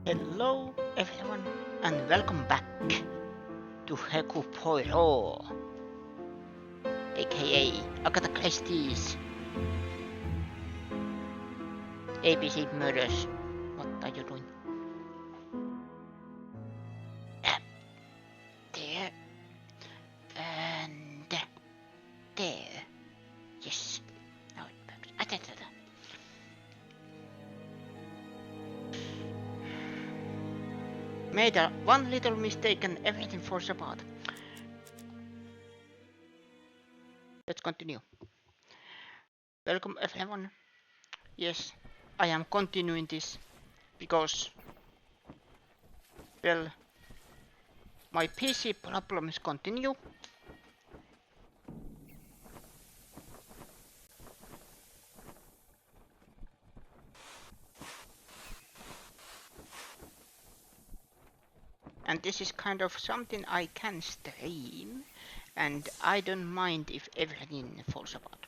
Hello everyone and welcome back to Hercule Poirot, aka Agatha Christie's ABC Murders. What are you doing? There and there. Yes. Now it works. Made one little mistake and everything falls apart. Let's continue. Welcome everyone. Yes, I am continuing this because, well, my PC problems continue. And this is kind of something I can stream, and I don't mind if everything falls apart.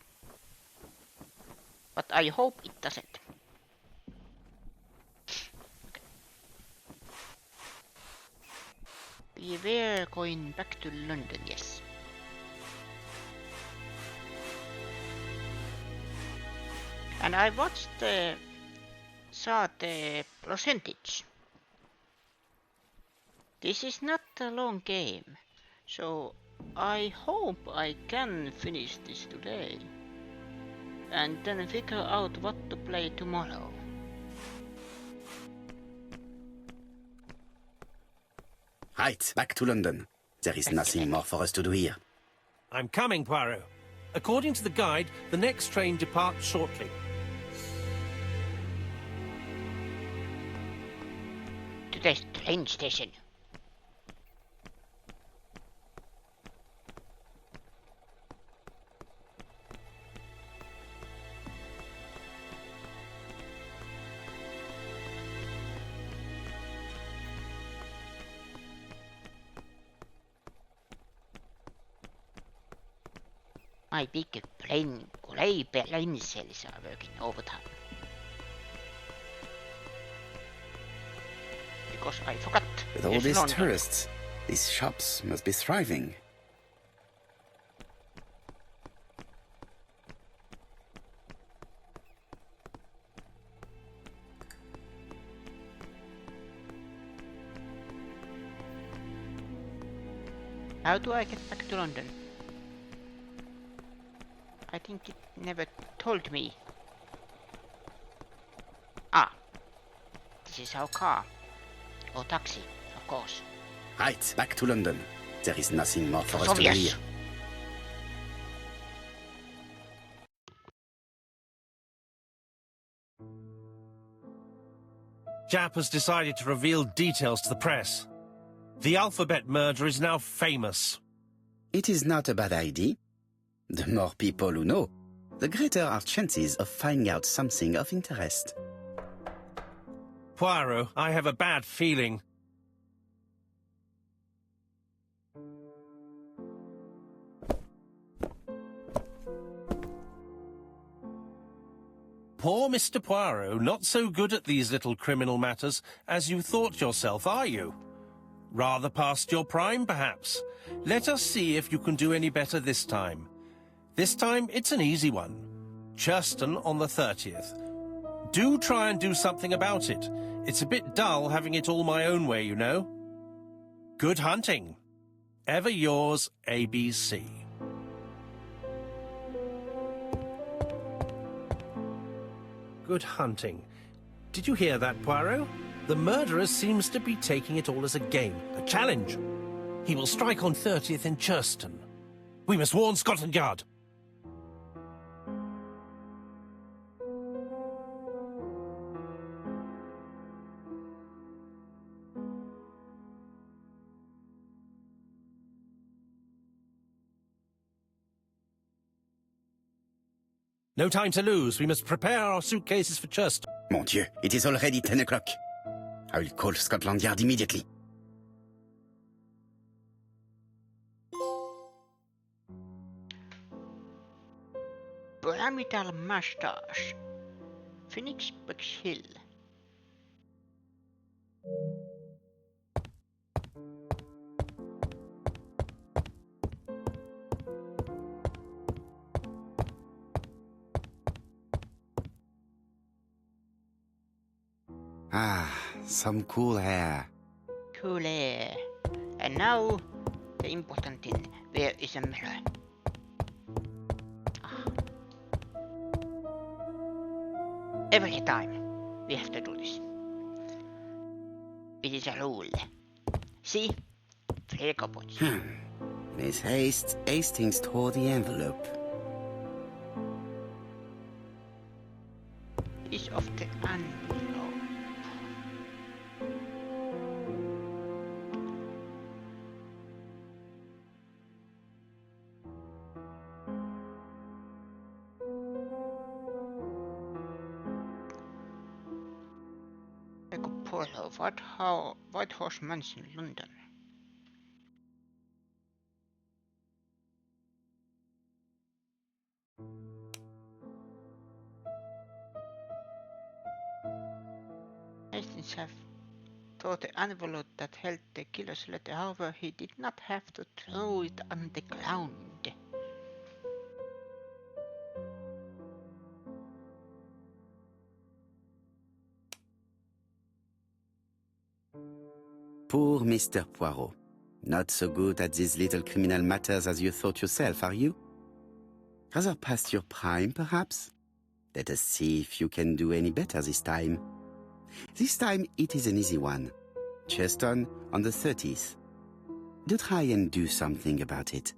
But I hope it doesn't. Okay. We were going back to London, yes. And I saw the percentage. This is not a long game, so I hope I can finish this today and then figure out what to play tomorrow. Right, back to London. There is nothing more for us to do here. I'm coming, Poirot. According to the guide, the next train departs shortly. To the train station. My big grey brain cells are working overtime. Because I forgot. With all these tourists, these shops must be thriving. How do I get back to London? I think it never told me. Ah, this is our car. Or taxi, of course. Right, back to London. There is nothing more for us to do Obvious. here. Jap has decided to reveal details to the press. The alphabet murder is now famous. It is not a bad idea. The more people who know, the greater our chances of finding out something of interest. Poirot, I have a bad feeling. Poor Mr. Poirot, not so good at these little criminal matters as you thought yourself, are you? Rather past your prime, perhaps. Let us see if you can do any better this time. This time, it's an easy one. Churston on the 30th. Do try and do something about it. It's a bit dull having it all my own way, you know. Good hunting. Ever yours, ABC. Good hunting. Did you hear that, Poirot? The murderer seems to be taking it all as a game, a challenge. He will strike on 30th in Churston. We must warn Scotland Yard. No time to lose. We must prepare our suitcases for Churston. Mon Dieu, it is already 10 o'clock. I will call Scotland Yard immediately. Pyramidal Moustache. Phoenix Hill. Ah, some cool air. Cool air. And now, the important thing. Where is a mirror? Every time we have to do this. It is a rule. See? Flaker points. Miss Hastings tore the envelope. Is of the envelope. Hercule Poirot, White Horse Mansion, London. Hastings have tore the envelope that held the killer's letter. However, he did not have to throw it on the ground. Poor Mr. Poirot. Not so good at these little criminal matters as you thought yourself, are you? Rather past your prime, perhaps? Let us see if you can do any better this time. This time it is an easy one. Cheston on the 30th. Do try and do something about it.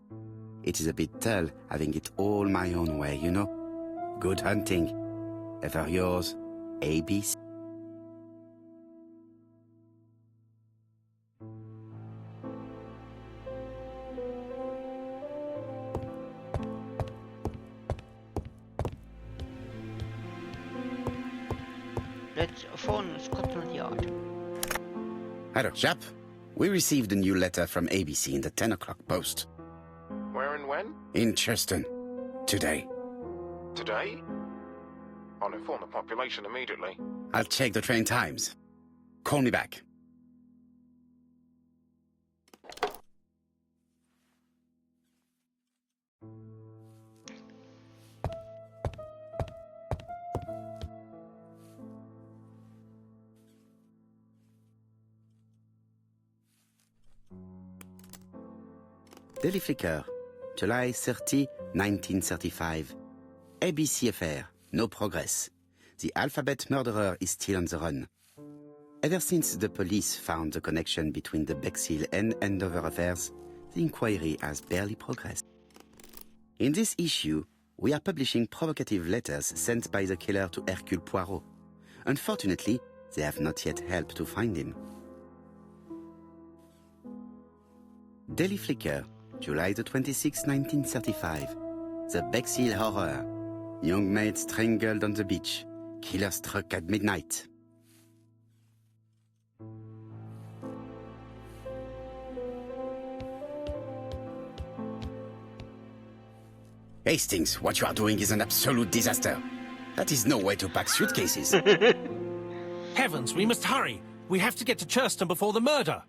It is a bit dull having it all my own way, you know. Good hunting. Ever yours, ABC. Let's phone Scotland Yard. Hello, chap. We received a new letter from ABC in the 10 o'clock post. Where and when? In Cheston. Today. Today? I'll inform the population immediately. I'll check the train times. Call me back. Daily Flicker, July 30, 1935. ABC affair, no progress. The alphabet murderer is still on the run. Ever since the police found the connection between the Bexhill and Andover affairs, the inquiry has barely progressed. In this issue, we are publishing provocative letters sent by the killer to Hercule Poirot. Unfortunately, they have not yet helped to find him. Daily Flicker, July the 26th, 1935. The Bexhill Horror. Young maid strangled on the beach. Killer struck at midnight. Hastings, what you are doing is an absolute disaster. That is no way to pack suitcases. Heavens, we must hurry. We have to get to Cheston before the murder.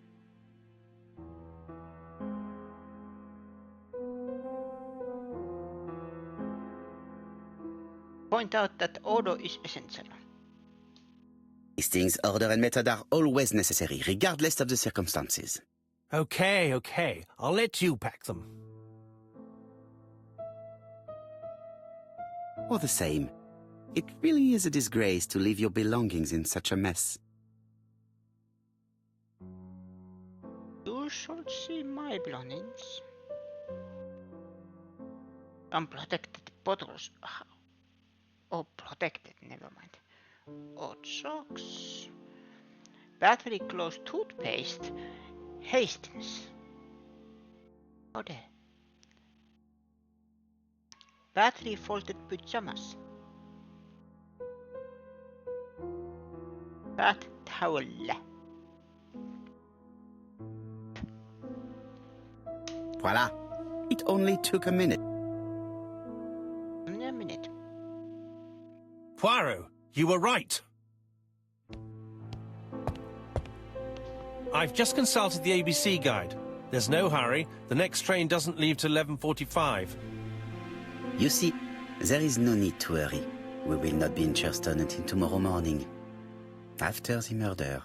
Point out that order is essential. Hastings' order and method are always necessary, regardless of the circumstances. Okay. I'll let you pack them. All the same, it really is a disgrace to leave your belongings in such a mess. You should see my belongings. Unprotected bottles. Oh, protected, never mind. Odd socks. Battery closed toothpaste. Hastings. Oh, there. Battery folded pajamas. Bat towel. Voila! It only took a minute. A minute. Poirot, you were right. I've just consulted the ABC guide. There's no hurry. The next train doesn't leave till 11:45. You see, there is no need to hurry. We will not be in Cheston until tomorrow morning. after the murder.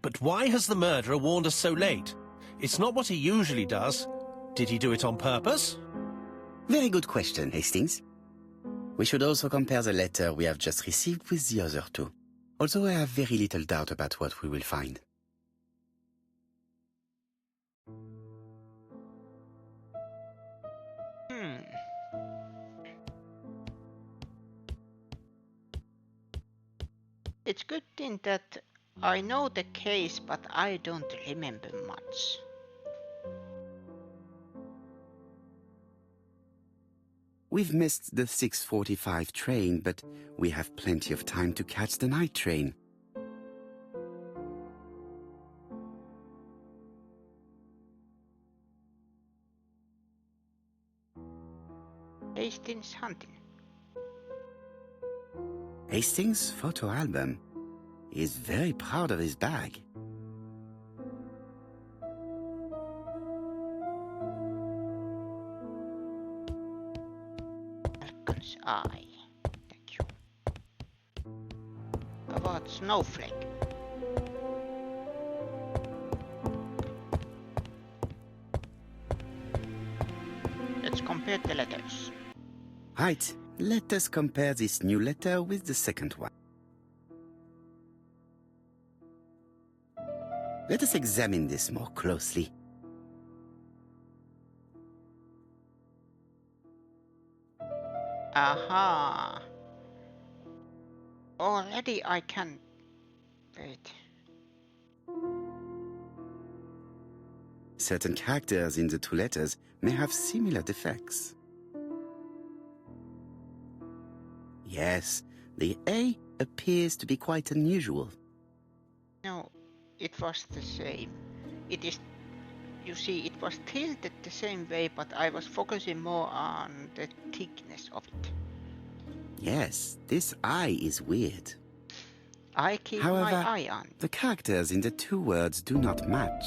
But why has the murderer warned us so late? It's not what he usually does. Did he do it on purpose? Very good question, Hastings. We should also compare the letter we have just received with the other two, although I have very little doubt about what we will find. It's good thing that I know the case, but I don't remember much. We've missed the 6:45 train, but we have plenty of time to catch the night train. Hastings hunting. Hastings' photo album. He is very proud of his bag. Falcon's eye. Thank you. About snowflake. Let's compare the letters. Right, let us compare this new letter with the second one. Let us examine this more closely. Aha! Already I can... Wait. Certain characters in the two letters may have similar defects. Yes, the A appears to be quite unusual. No, it was the same. It is... You see, it was tilted the same way, but I was focusing more on the thickness of it. Yes, this I is weird. I keep However, my eye on. the characters in the two words do not match.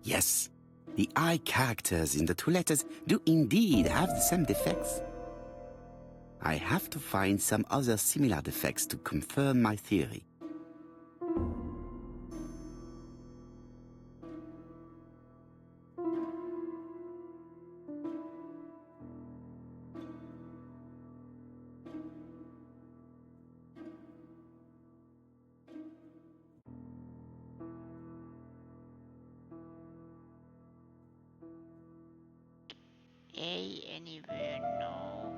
Yes, the I characters in the two letters do indeed have the same defects. I have to find some other similar defects to confirm my theory. A anywhere, no.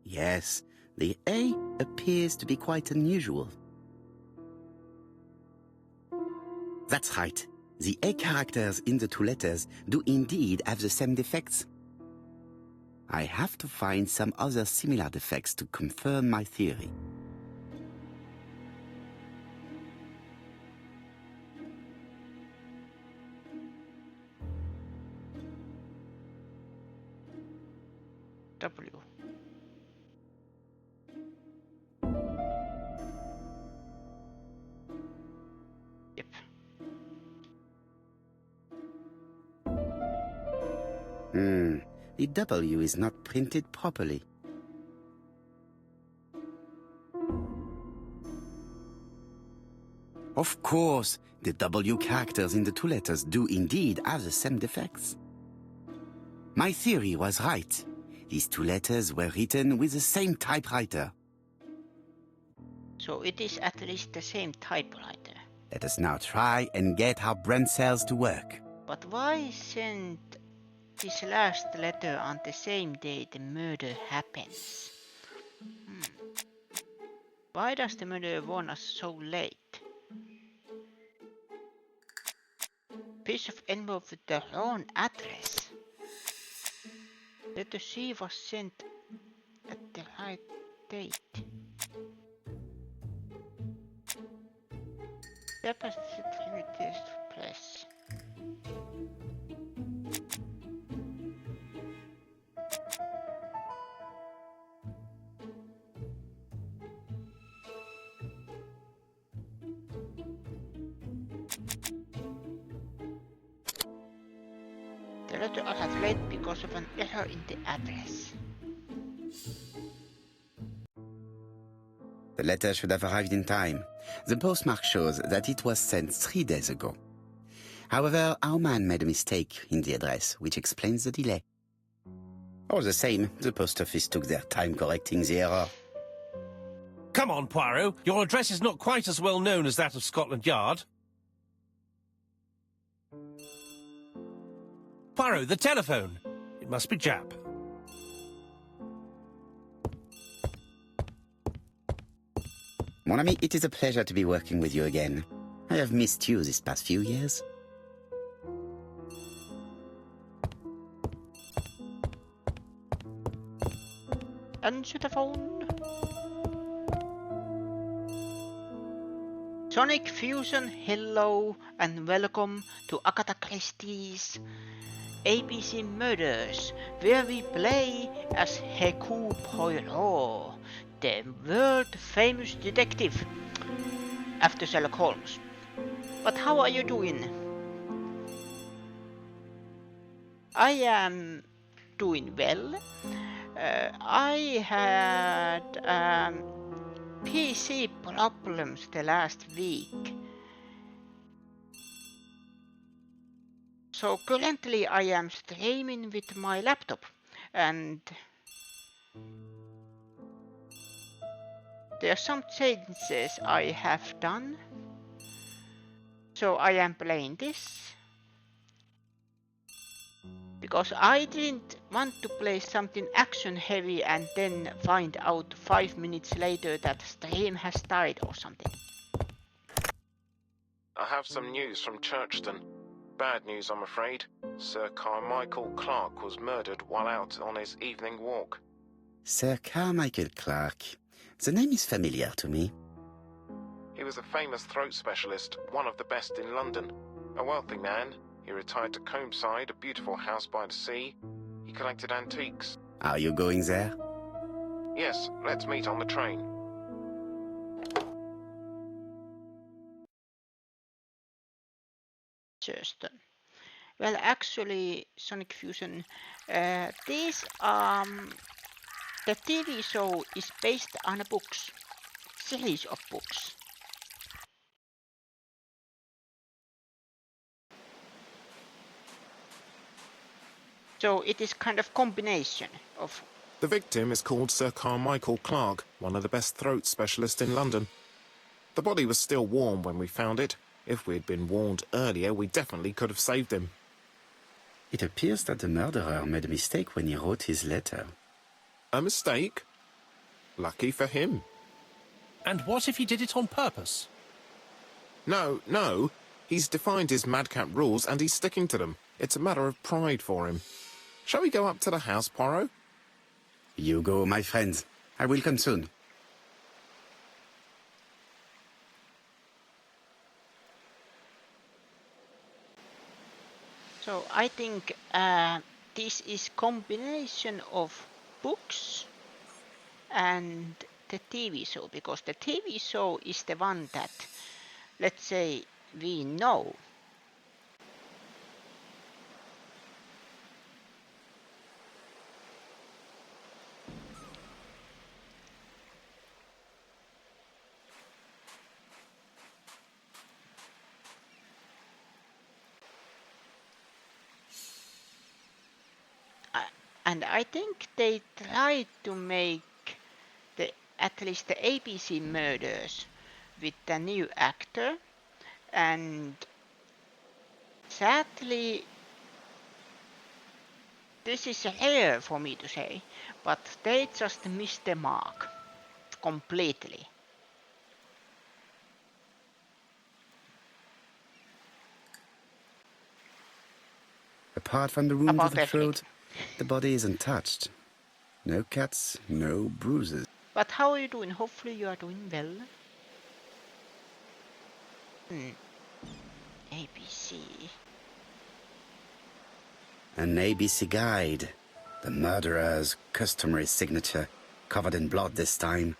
Yes, the A appears to be quite unusual. That's right. The A characters in the two letters do indeed have the same defects. I have to find some other similar defects to confirm my theory. W. Yep. The W is not printed properly. Of course, the W characters in the two letters do indeed have the same defects. My theory was right. These two letters were written with the same typewriter. So it is at least the same typewriter. Let us now try and get our brain cells to work. But why send this last letter on the same day the murder happens? Why does the murderer warn us so late? Piece of envelope with the wrong address. Letter C was sent at the right date. Deposit limited press. The letter arrived late because of an error in the address. The letter should have arrived in time. The postmark shows that it was sent 3 days ago. However, our man made a mistake in the address, which explains the delay. All the same, the post office took their time correcting the error. Come on, Poirot. Your address is not quite as well known as that of Scotland Yard. Poirot, the telephone. It must be Jap. Mon ami, it is a pleasure to be working with you again. I have missed you this past few years. Answer the phone. Sonic Fusion, hello and welcome to Agatha Christie's ABC Murders, where we play as Hercule Poirot, the world-famous detective, after Sherlock Holmes. But how are you doing? I am doing well. I had PC problems the last week. So currently I am streaming with my laptop and there are some changes I have done. So I am playing this because I didn't want to play something action heavy and then find out 5 minutes later that stream has died or something. I have some news from Churchton. Bad news, I'm afraid. Sir Carmichael Clark was murdered while out on his evening walk. Sir Carmichael Clark. The name is familiar to me. He was a famous throat specialist, one of the best in London. A wealthy man, he retired to Combside, a beautiful house by the sea. He collected antiques. Are you going there? Yes, let's meet on the train. Churchton. Well, actually, Sonic Fusion, the TV show is based on a series of books. So it is kind of combination of... The victim is called Sir Carmichael Clark, one of the best throat specialists in London. The body was still warm when we found it. If we'd been warned earlier, we definitely could have saved him. It appears that the murderer made a mistake when he wrote his letter. A mistake? Lucky for him. And what if he did it on purpose? No. He's defined his madcap rules and he's sticking to them. It's a matter of pride for him. Shall we go up to the house, Poirot? You go, my friends. I will come soon. So I think this is combination of books and the TV show, because the TV show is the one that, let's say, we know. And I think they tried to make at least the ABC Murders with the new actor, and sadly this is rare for me to say, but they just missed the mark completely. Apart from the wound About to the everything. throat, the body isn't touched. No cuts, no bruises. But how are you doing? Hopefully you are doing well. ABC. An ABC guide. The murderer's customary signature, covered in blood this time.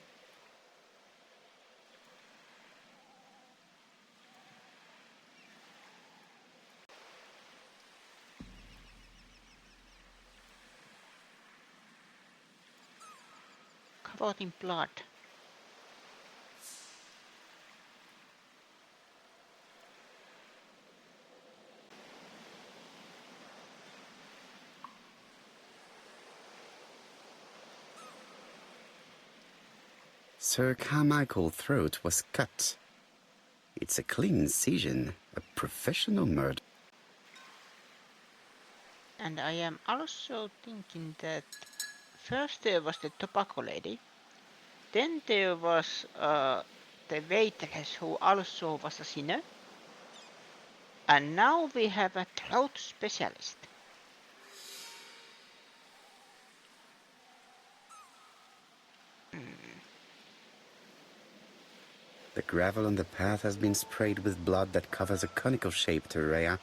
covered in blood. Sir Carmichael's throat was cut. It's a clean incision, a professional murder. And I am also thinking that first there was the tobacco lady, then there was the waitress who also was a sinner, and now we have a throat specialist. The gravel on the path has been sprayed with blood that covers a conical-shaped area,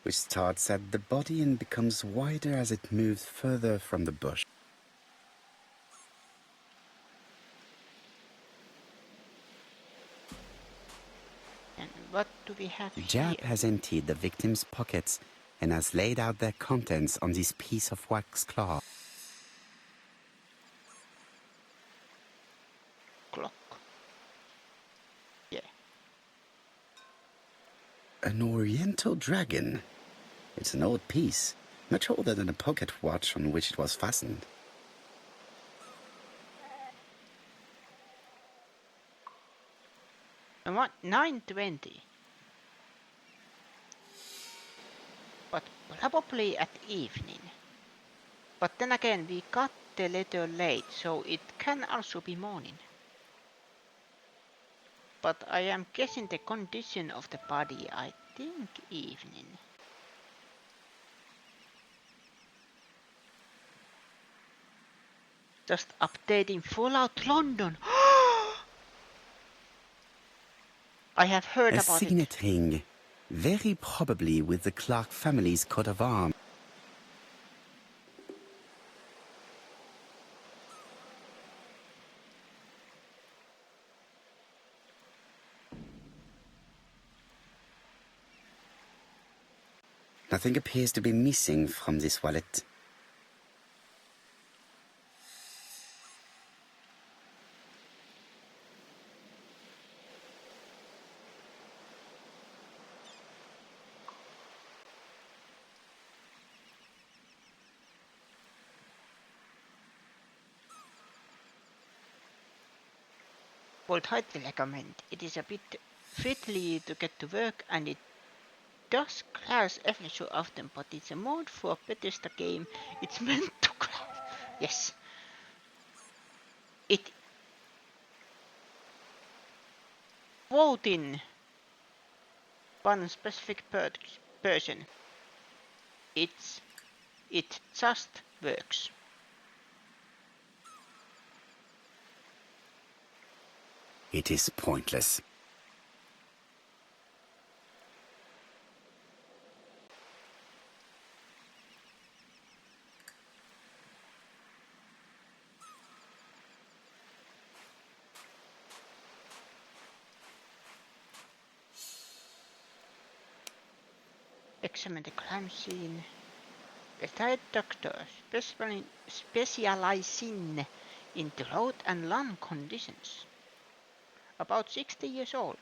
which starts at the body and becomes wider as it moves further from the bush. And what do we have The here? Jap has emptied the victim's pockets and has laid out their contents on this piece of wax cloth. Clock. Yeah. An oriental dragon. It's an old piece, much older than the pocket watch on which it was fastened. And what? 9:20. But probably at evening. But then again, we got the letter late, so it can also be morning. But I am guessing the condition of the body, I think evening. Just updating Fallout London. I have heard A about it. signet ring, very probably with the Clark family's coat of arms. Nothing appears to be missing from this wallet. Would highly recommend. It is a bit fiddly to get to work, and it does crash every so often, but it's a mode for a Bethesda game. It's meant to crash. Yes. It quoting one specific person. It just works. It is pointless. Examine the crime scene. Retired doctor specializing in throat and lung conditions. About 60 years old.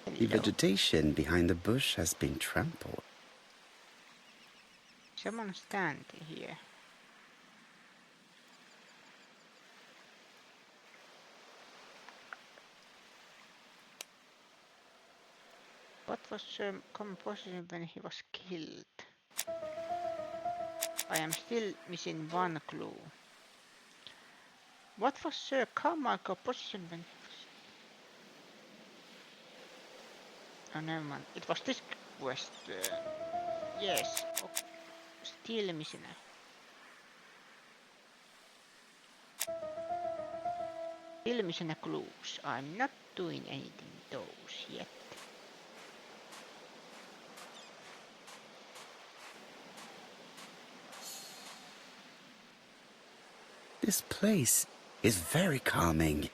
The vegetation behind the bush has been trampled. Someone stand here. What was Sir composition when he was killed? I am still missing one clue. What was Sir Carmichael's position when he was... Oh, never mind. It was this quest. Yes. Oh, still missing. Still missing clues. I'm not doing anything those yet. This place is very calming.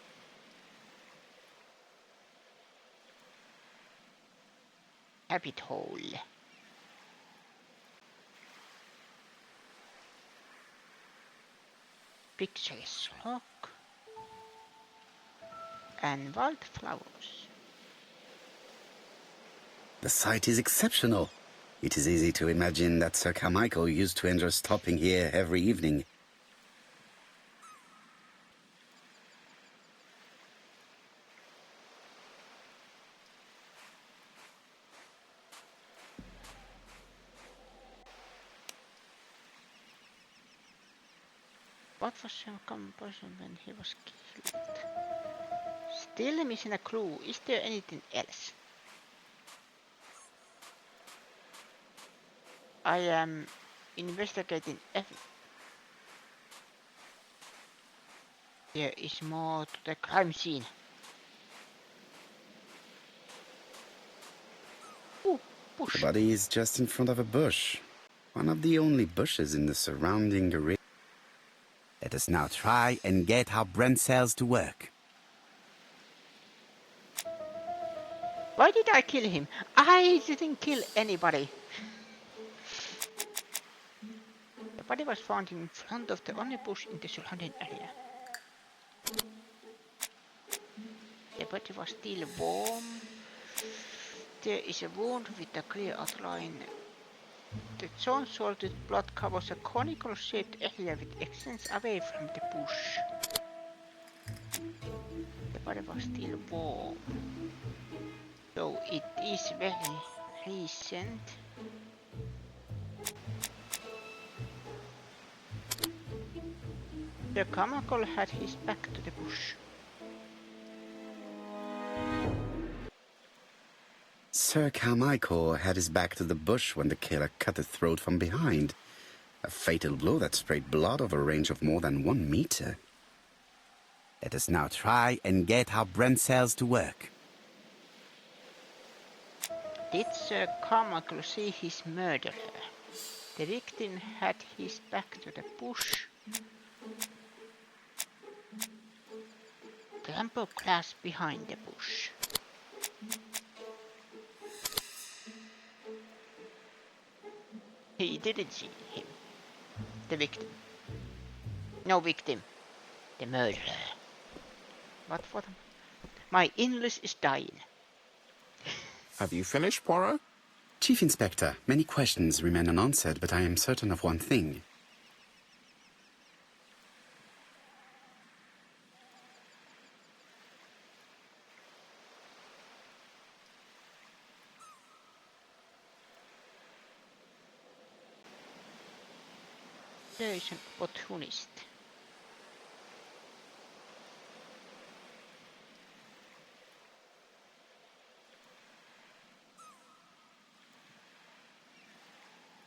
Rabbit hole. Picturesque rock. And wildflowers. The site is exceptional. It is easy to imagine that Sir Carmichael used to enjoy stopping here every evening. What was some common person when he was killed? Still missing a clue. Is there anything else? I am investigating everything. There is more to the crime scene. Ooh, bush. The body is just in front of a bush. One of the only bushes in the surrounding area. Let us now try and get our brain cells to work. Why did I kill him? I didn't kill anybody. The body was found in front of the only bush in the surrounding area. The body was still warm. There is a wound with a clear outline. The John-salted blood covers a conical-shaped area with extends away from the bush. The body was still warm. So it is very recent. The Carmichael had his back to the bush. Sir Carmichael had his back to the bush when the killer cut the throat from behind. A fatal blow that sprayed blood over a range of more than 1 meter. Let us now try and get our brain cells to work. Did Sir Carmichael see his murderer? The victim had his back to the bush. Trample glass behind the bush. He didn't see him. The victim. No victim. The murderer. What? My English is dying. Have you finished, Poirot? Chief Inspector, many questions remain unanswered, but I am certain of one thing. There is an opportunist.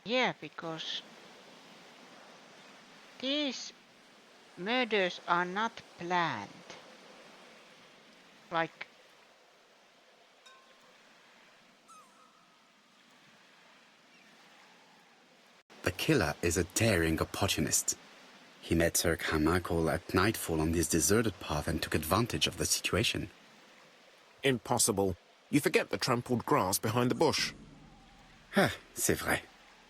Yeah, because these murders are not planned. Like, The killer is a daring opportunist. He met Sir Carmichael at nightfall on this deserted path and took advantage of the situation. Impossible. You forget the trampled grass behind the bush. C'est vrai.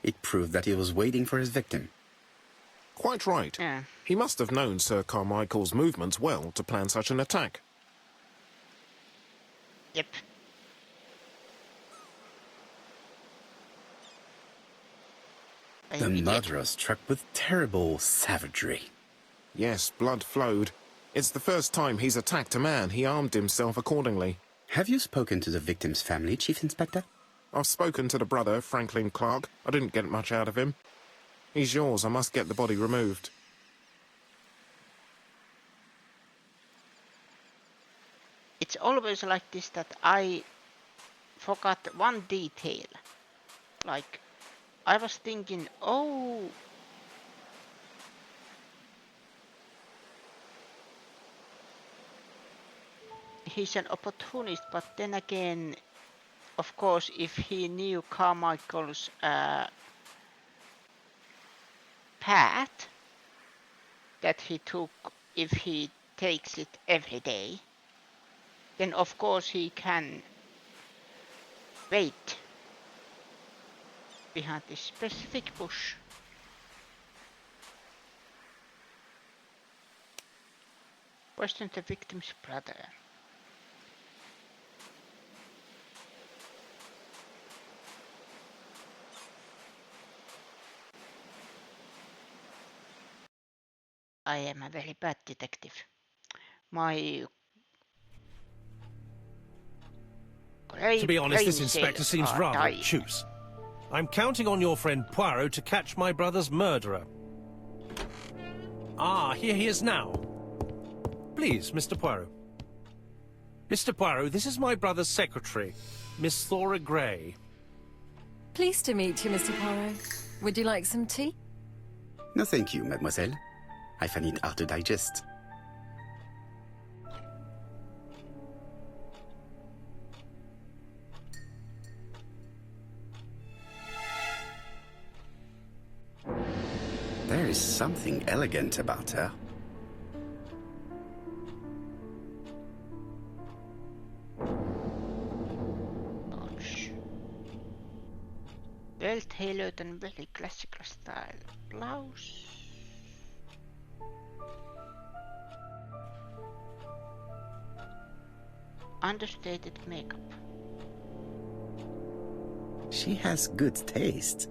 It proved that he was waiting for his victim. Quite right. He must have known Sir Carmichael's movements well to plan such an attack. yep. The murderer struck with terrible savagery. Yes, blood flowed. It's the first time he's attacked a man. He armed himself accordingly. Have you spoken to the victim's family, Chief Inspector? I've spoken to the brother, Franklin Clark. I didn't get much out of him. He's yours. I must get the body removed. It's always like this that I forgot one detail. Like, I was thinking, oh, he's an opportunist, but then again, of course, if he knew Carmichael's path, that he took, if he takes it every day, then of course he can wait behind this specific bush. Question the victim's brother. I am a very bad detective. My To be honest, this inspector cells seems are rather dying. obtuse. I'm counting on your friend Poirot to catch my brother's murderer. Ah, here he is now. Please, Mr. Poirot. Mr. Poirot, this is my brother's secretary, Miss Thora Gray. Pleased to meet you, Mr. Poirot. Would you like some tea? No thank you, mademoiselle. I find it hard to digest. There is something elegant about her. Well-tailored and very classical style blouse. Understated makeup. She has good taste,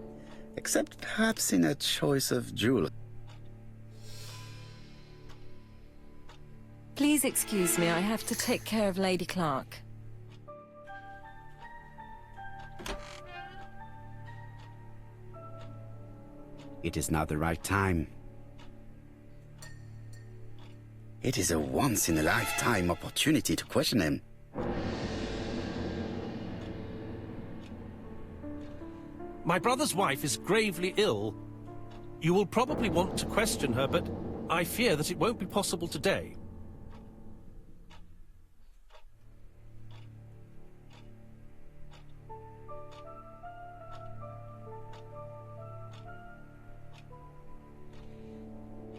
except perhaps in her choice of jewelry. Please excuse me, I have to take care of Lady Clark. It is not the right time. It is a once-in-a-lifetime opportunity to question him. My brother's wife is gravely ill. You will probably want to question her, but I fear that it won't be possible today.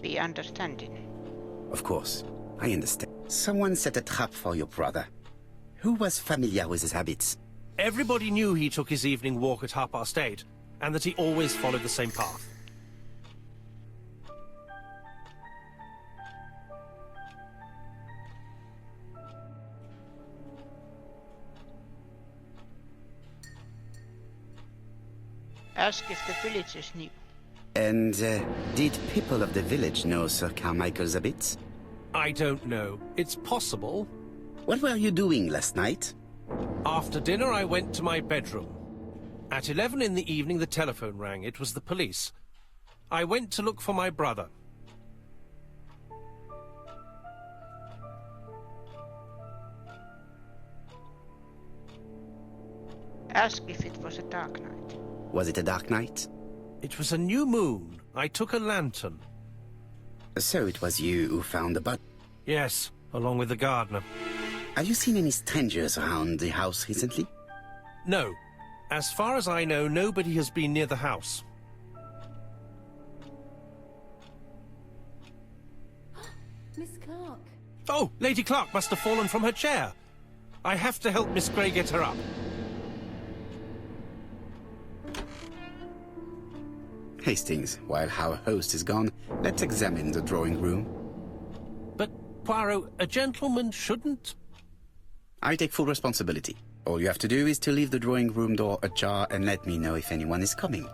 The understanding. Of course, I understand. Someone set a trap for your brother. Who was familiar with his habits? Everybody knew he took his evening walk at 8:30, and that he always followed the same path. Ask if the villagers knew. And did people of the village know Sir Carmichael's habits? I don't know. It's possible. What were you doing last night? After dinner, I went to my bedroom. At 11 in the evening, the telephone rang. It was the police. I went to look for my brother. Ask if it was a dark night. Was it a dark night? It was a new moon. I took a lantern. So it was you who found the body? Yes, along with the gardener. Have you seen any strangers around the house recently? No. As far as I know, nobody has been near the house. Miss Clark. Oh, Lady Clark must have fallen from her chair. I have to help Miss Gray get her up. Hastings, while our host is gone, let's examine the drawing room. But, Poirot, a gentleman shouldn't... I take full responsibility. All you have to do is to leave the drawing room door ajar and let me know if anyone is coming.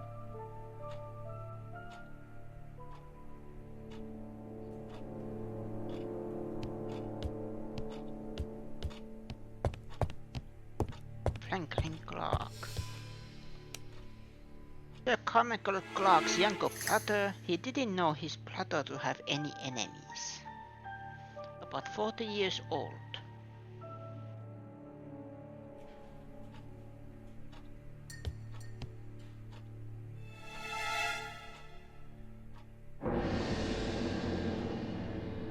Franklin Clark. The comical Clark's younger brother, he didn't know his brother to have any enemies. About 40 years old.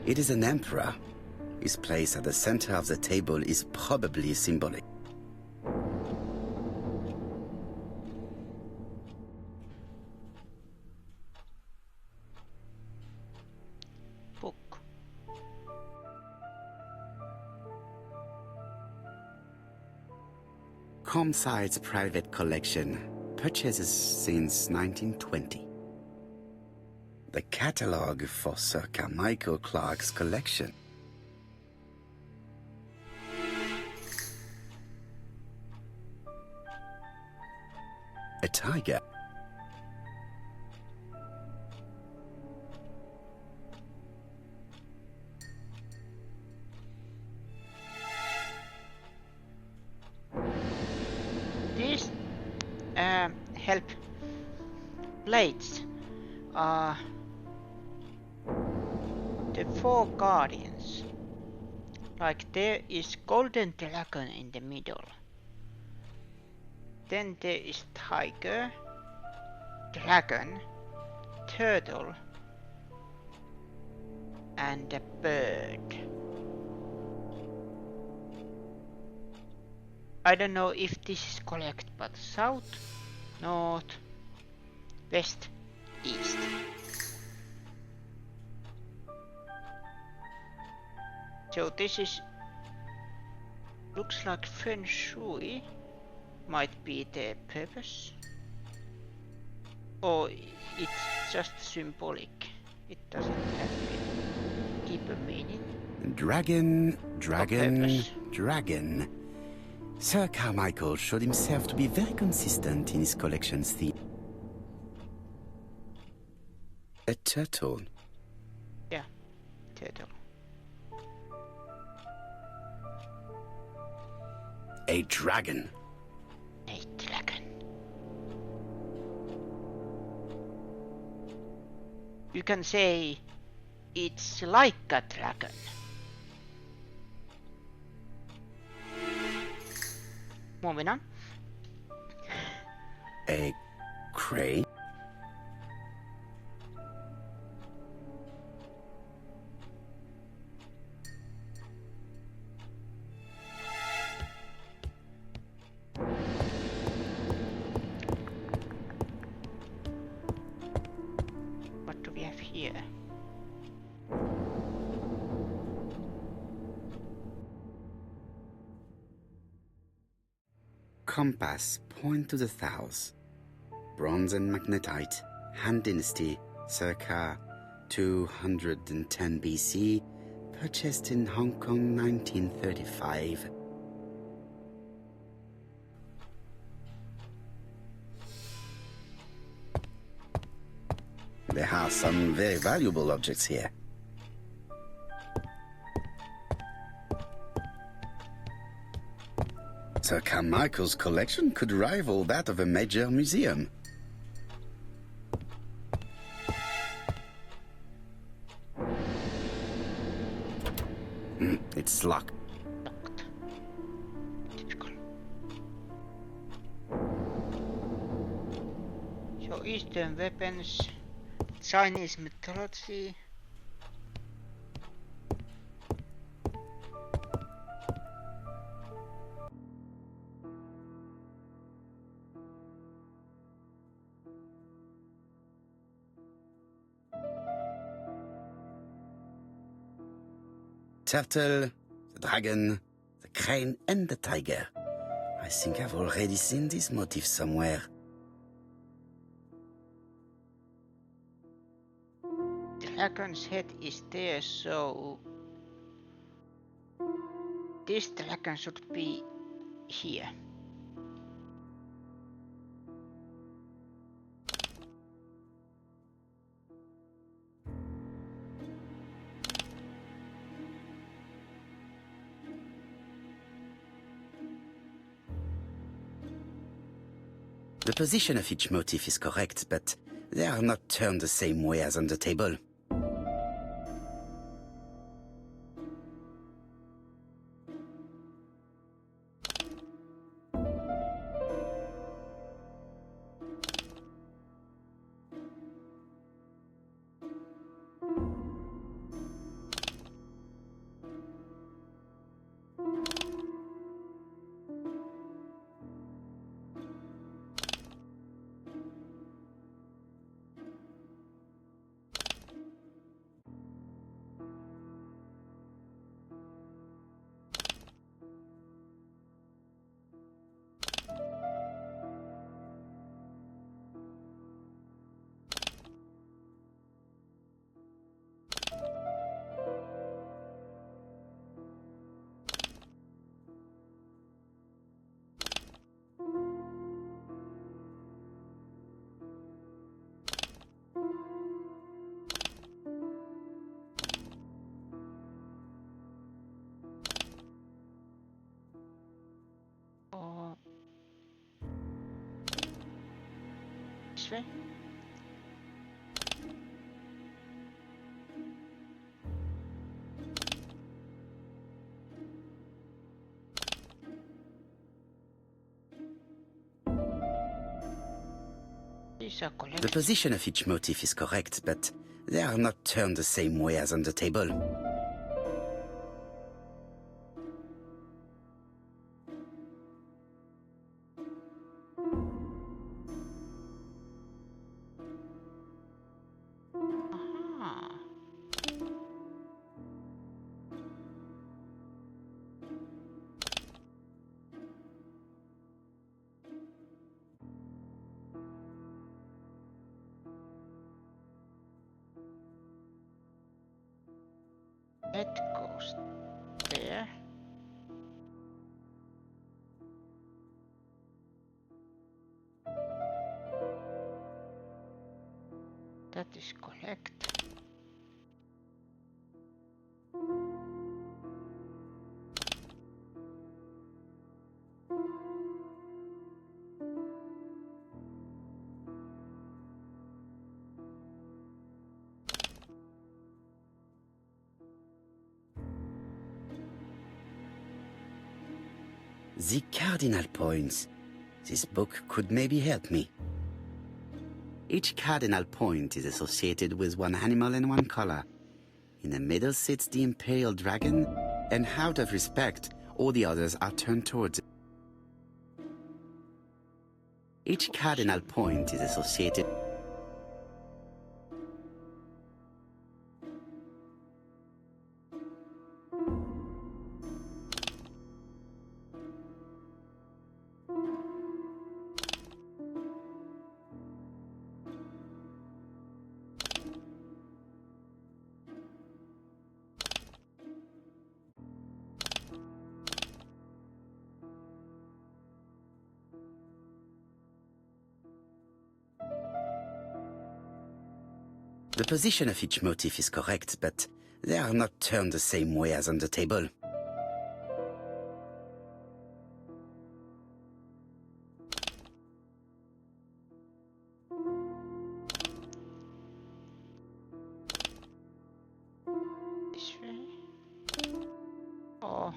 It is an emperor. His place at the center of the table is probably symbolic. Comside's private collection, purchases since 1920. The catalogue for Sir Carmichael Clark's collection. A tiger. These help plates are the four guardians. Like there is golden dragon in the middle. Then there is tiger, dragon, turtle, and a bird. I don't know if this is correct, but south, north, west, east. So this is looks like feng shui might be the purpose, or it's just symbolic. It doesn't have a deeper meaning. Dragon, dragon, purpose. dragon. Sir Carmichael showed himself to be very consistent in his collection's theme. A turtle. Yeah, turtle. A dragon. A dragon. You can say it's like a dragon. Moving on. A crane. What do we have here? Compass, point to the south. Bronze and magnetite, Han Dynasty, circa 210 BC, purchased in Hong Kong 1935. There are some very valuable objects here. Sir Carmichael's collection could rival that of a major museum. It's locked. Locked. Typical. So Eastern weapons, Chinese mythology. Turtle, the dragon, the crane, and the tiger. I think I've already seen this motif somewhere. Dragon's head is there, so this dragon should be here. The position of each motif is correct, but they are not turned the same way as on the table. This way? These are correct. The position of each motif is correct, but they are not turned the same way as on the table. Aha. That goes there. That is correct. The cardinal points. This book could maybe help me. Each cardinal point is associated with one animal and one color. In the middle sits the imperial dragon, and out of respect, all the others are turned towards it. Each cardinal point is associated. The position of each motif is correct, but they are not turned the same way as on the table. This way. Oh.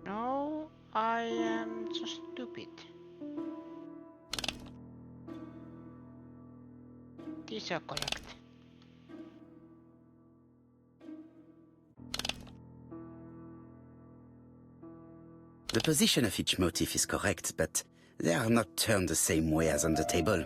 No, I am so stupid. These are correct. The position of each motif is correct, but they are not turned the same way as on the table.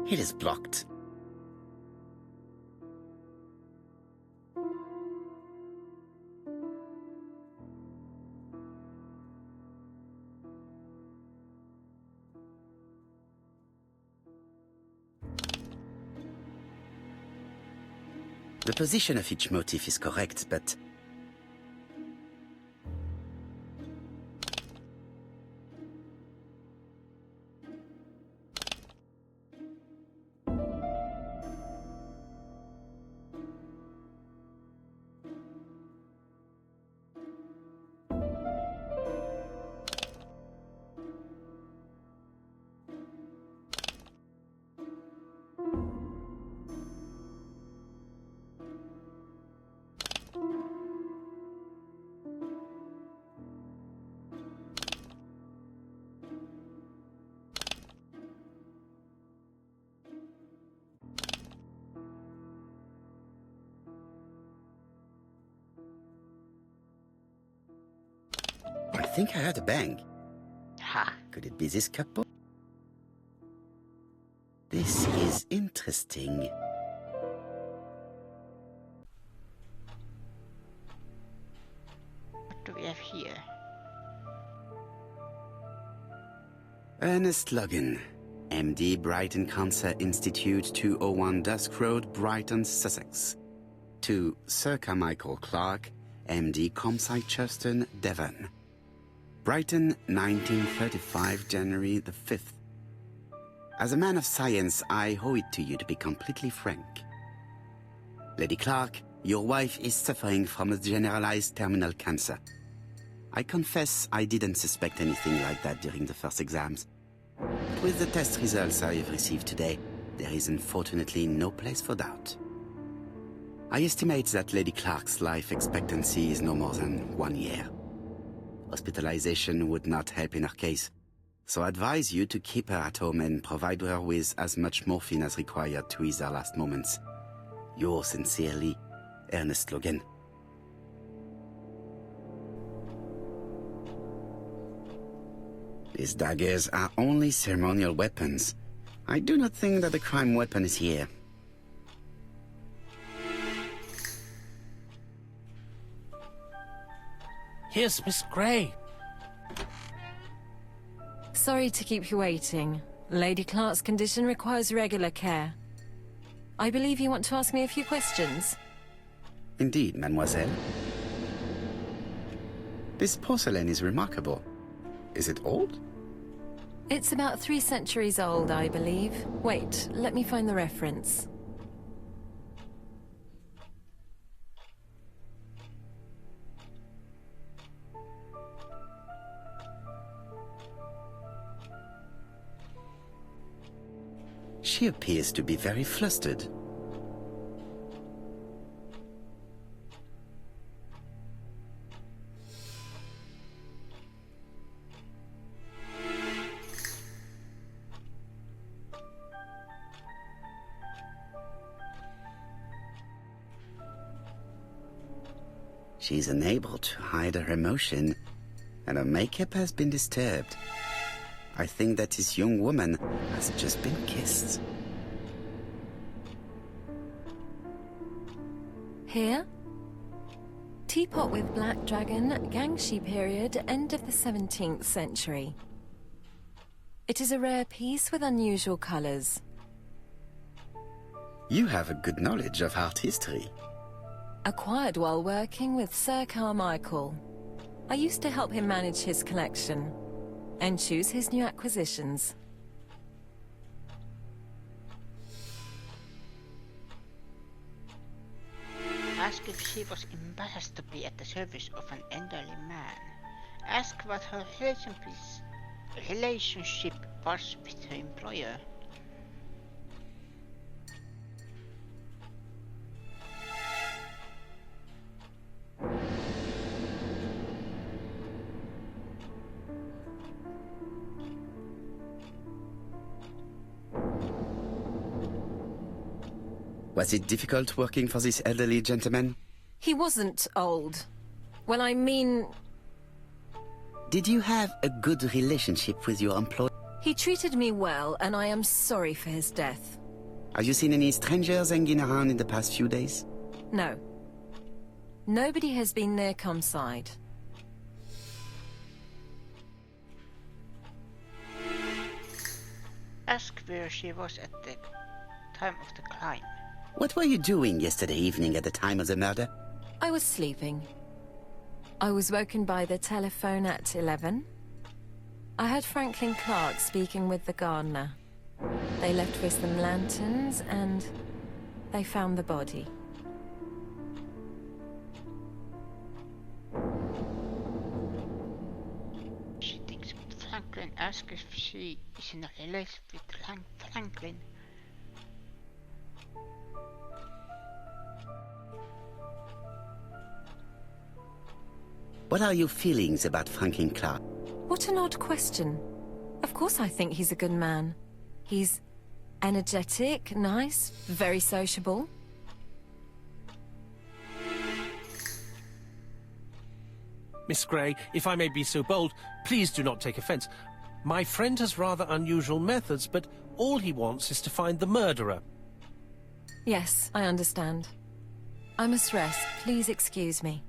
It is blocked. The position of each motif is correct, but think I heard a bang. Ha! Could it be this couple? This is interesting. What do we have here? Ernest Logan, MD, Brighton Cancer Institute, 201 Dusk Road, Brighton, Sussex. To Sir Carmichael Clark, MD, Comsite Churton, Devon. Brighton, 1935, January the 5th. As a man of science, I owe it to you to be completely frank. Lady Clark, your wife is suffering from a generalized terminal cancer. I confess I didn't suspect anything like that during the first exams. But with the test results I have received today, there is unfortunately no place for doubt. I estimate that Lady Clark's life expectancy is no more than 1 year. Hospitalization would not help in her case, so I advise you to keep her at home and provide her with as much morphine as required to ease her last moments. Yours sincerely, Ernest Logan. These daggers are only ceremonial weapons. I do not think that the crime weapon is here. Here's Miss Gray. Sorry to keep you waiting. Lady Clark's condition requires regular care. I believe you want to ask me a few questions. Indeed, mademoiselle. This porcelain is remarkable. Is it old? It's about 3 centuries old, I believe. Wait, let me find the reference. She appears to be very flustered. She's unable to hide her emotion, and her makeup has been disturbed. I think that this young woman has just been kissed. Here? Teapot with black dragon, Gangxi period, end of the 17th century. It is a rare piece with unusual colors. You have a good knowledge of art history. Acquired while working with Sir Carmichael. I used to help him manage his collection and choose his new acquisitions. Ask if she was embarrassed to be at the service of an elderly man. Ask what her relationship was with her employer. Was it difficult working for this elderly gentleman? He wasn't old. Well, I mean... Did you have a good relationship with your employer? He treated me well, and I am sorry for his death. Have you seen any strangers hanging around in the past few days? No. Nobody has been near Comside. Ask where she was at the time of the crime. What were you doing yesterday evening at the time of the murder? I was sleeping. I was woken by the telephone at 11. I heard Franklin Clark speaking with the gardener. They left with some lanterns and they found the body. She thinks Franklin. Ask if she is in a relation with Franklin. What are your feelings about Franklin Clark? What an odd question. Of course I think he's a good man. He's energetic, nice, very sociable. Miss Grey, if I may be so bold, please do not take offence. My friend has rather unusual methods, but all he wants is to find the murderer. Yes, I understand. I must rest. Please excuse me.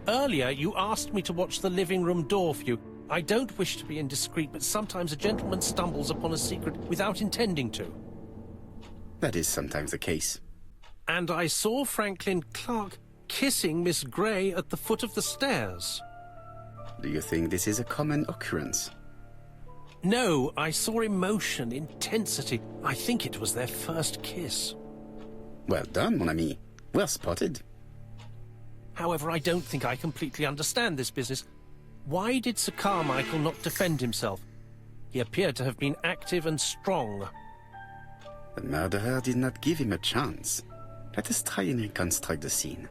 Earlier, you asked me to watch the living room door for you. I don't wish to be indiscreet, but sometimes a gentleman stumbles upon a secret without intending to. That is sometimes the case. And I saw Franklin Clark kissing Miss Grey at the foot of the stairs. Do you think this is a common occurrence? No, I saw emotion, intensity. I think it was their first kiss. Well done, mon ami. Well spotted. However, I don't think I completely understand this business. Why did Sir Carmichael not defend himself? He appeared to have been active and strong. The murderer did not give him a chance. Let us try and reconstruct the scene.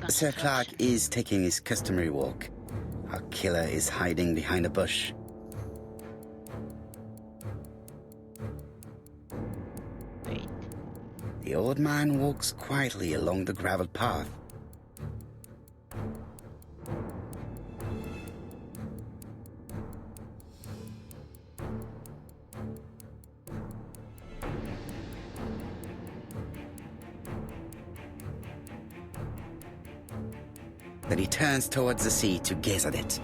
Sir Clark is taking his customary walk. Our killer is hiding behind a bush. Wait. The old man walks quietly along the gravel path. Then he turns towards the sea to gaze at it.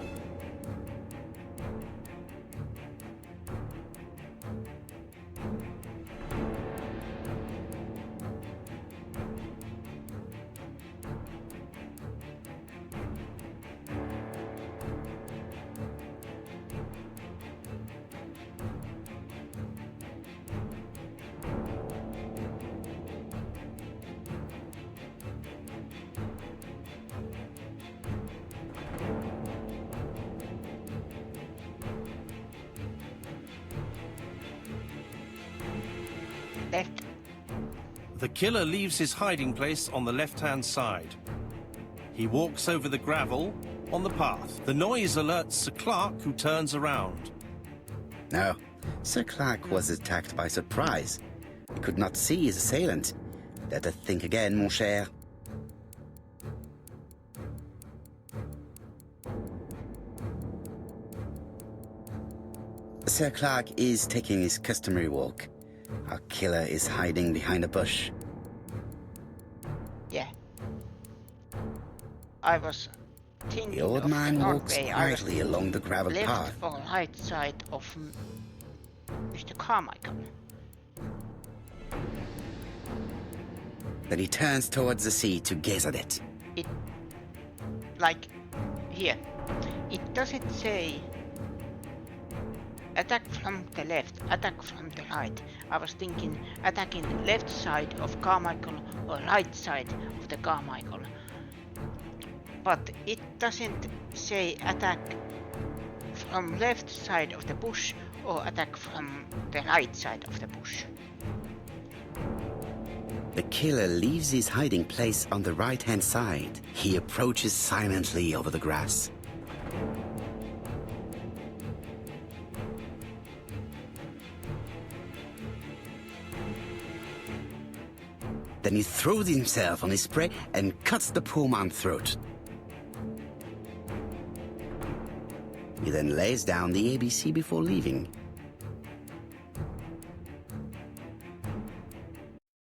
Left. The killer leaves his hiding place on the left-hand side. He walks over the gravel on the path. The noise alerts Sir Clark, who turns around. No, Sir Clark was attacked by surprise. He could not see his assailant. Let us think again, mon cher. Sir Clark is taking his customary walk. Our killer is hiding behind a bush. Yeah. I was thinking The old of man the walks Norway. I was quietly along the gravel left path. or right side of Mr. Carmichael. Then he turns towards the sea to gaze at it. It, like, here. It doesn't say attack from the left, attack from the right. I was thinking attacking left side of Carmichael or right side of the Carmichael. But it doesn't say attack from left side of the bush or attack from the right side of the bush. The killer leaves his hiding place on the right-hand side. He approaches silently over the grass. Then he throws himself on his prey and cuts the poor man's throat. He then lays down the ABC before leaving.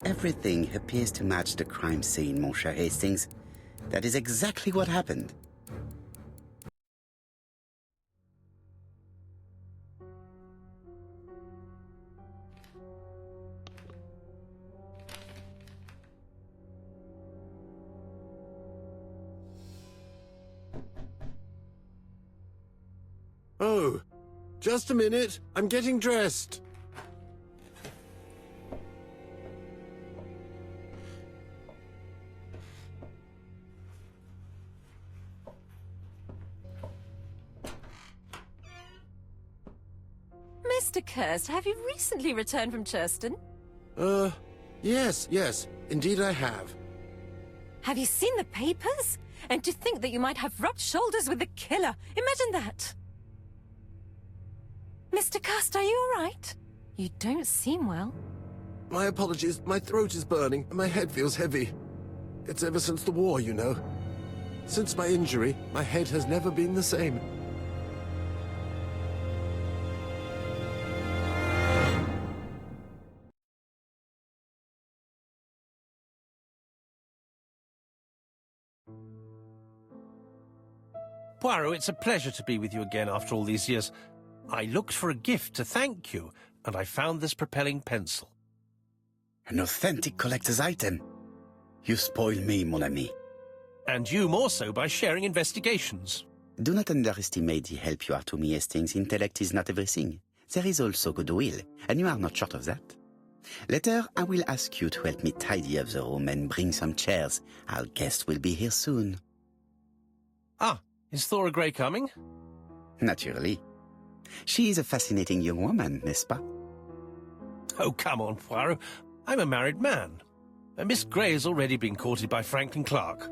Everything appears to match the crime scene, mon cher Hastings. That is exactly what happened. Oh, just a minute. I'm getting dressed. Mr. Kirst, have you recently returned from Churston? Yes. Indeed I have. Have you seen the papers? And to think that you might have rubbed shoulders with the killer. Imagine that. Mr. Cust, are you all right? You don't seem well. My apologies. My throat is burning and my head feels heavy. It's ever since the war, you know. Since my injury, my head has never been the same. Poirot, it's a pleasure to be with you again after all these years. I looked for a gift to thank you, and I found this propelling pencil. An authentic collector's item. You spoil me, mon ami. And you more so by sharing investigations. Do not underestimate the help you are to me, Hastings. Intellect is not everything. There is also goodwill, and you are not short of that. Later, I will ask you to help me tidy up the room and bring some chairs. Our guest will be here soon. Ah, is Thora Grey coming? Naturally. She is a fascinating young woman, n'est-ce pas? Oh, come on, Poirot. I'm a married man. And Miss Grey has already been courted by Franklin Clark.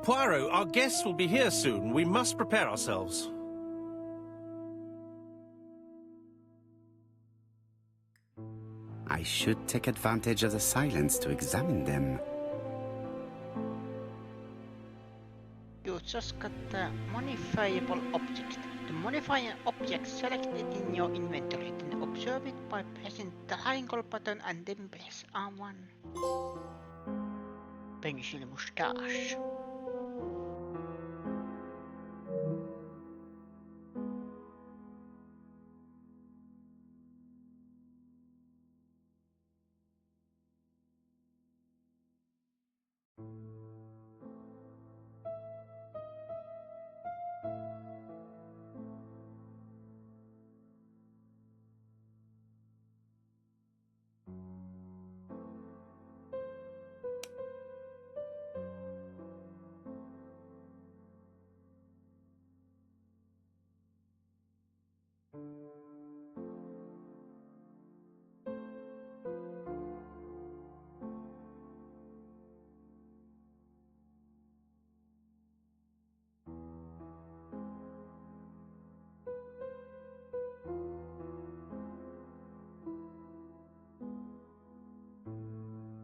Poirot, our guests will be here soon. We must prepare ourselves. I should take advantage of the silence to examine them. You just got the modifiable object. To modify an object, select it in your inventory, then observe it by pressing the triangle button and then press R1. Pencil moustache.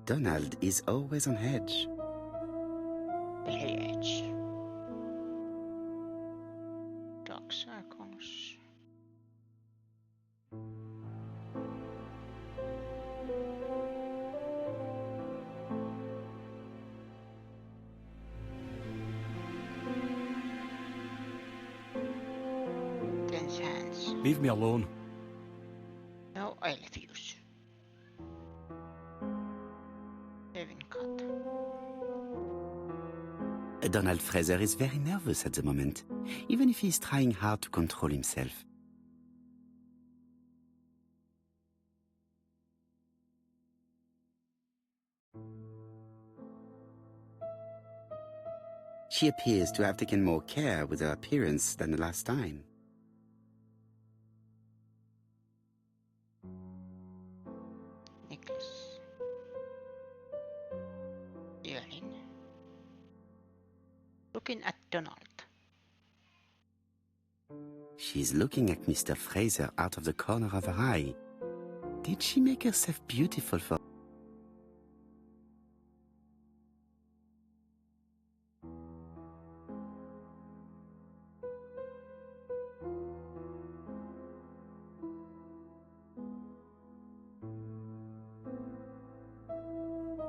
Donald is always on edge. Very edge. Dark circles. Tense hands. Leave me alone. No, I refuse. Even cut. Donald Fraser is very nervous at the moment, even if he is trying hard to control himself. She appears to have taken more care with her appearance than the last time. Necklace. Earring. Looking at Donald. She is looking at Mr. Fraser out of the corner of her eye. Did she make herself beautiful for...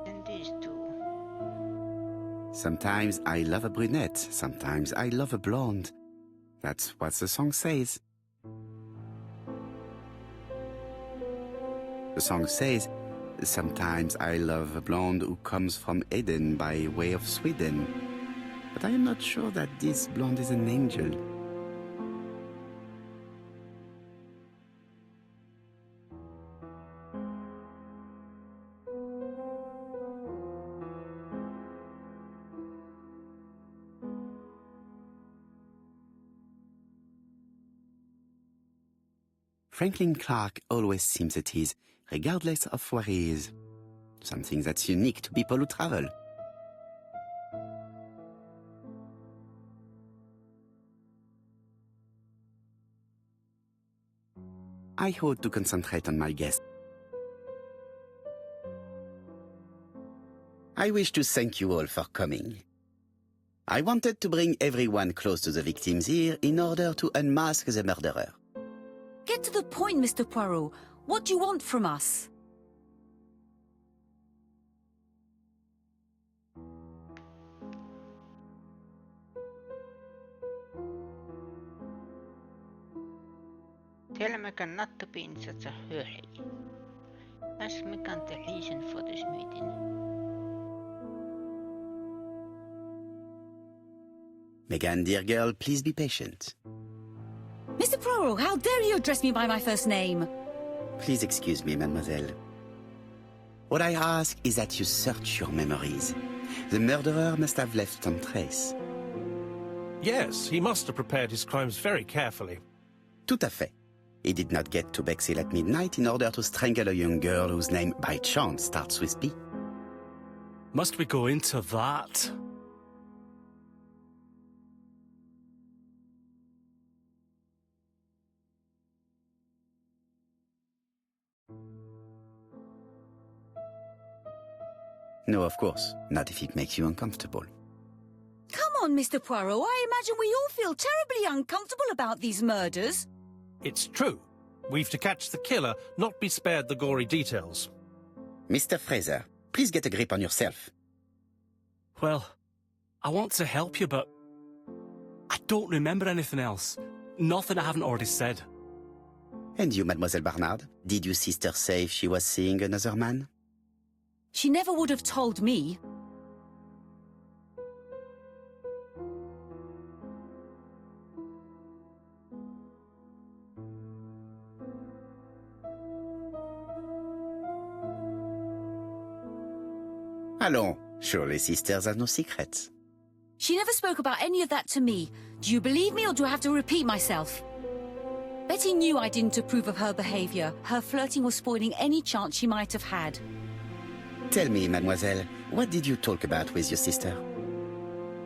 And these two. Sometimes I love a brunette, sometimes I love a blonde. That's what the song says. The song says, sometimes I love a blonde who comes from Eden by way of Sweden. But I am not sure that this blonde is an angel. Franklin Clark always seems at ease, regardless of where he is. Something that's unique to people who travel. I ought to concentrate on my guest. I wish to thank you all for coming. I wanted to bring everyone close to the victims here in order to unmask the murderer. Get to the point, Mr. Poirot. What do you want from us? Tell me cannot be in such a hurry. Ask me the reason for this meeting. Megan, dear girl, please be patient. Mr. Poirot, how dare you address me by my first name? Please excuse me, mademoiselle. What I ask is that you search your memories. The murderer must have left some trace. Yes, he must have prepared his crimes very carefully. Tout à fait. He did not get to Bexhill at midnight in order to strangle a young girl whose name by chance starts with P. Must we go into that? No, of course. Not if it makes you uncomfortable. Come on, Mr. Poirot. I imagine we all feel terribly uncomfortable about these murders. It's true. We've to catch the killer, not be spared the gory details. Mr. Fraser, please get a grip on yourself. Well, I want to help you, but I don't remember anything else. Nothing I haven't already said. And you, Mademoiselle Barnard? Did your sister say if she was seeing another man? She never would have told me. Allons, surely sisters have no secrets. She never spoke about any of that to me. Do you believe me or do I have to repeat myself? Betty knew I didn't approve of her behaviour. Her flirting was spoiling any chance she might have had. Tell me, mademoiselle, what did you talk about with your sister?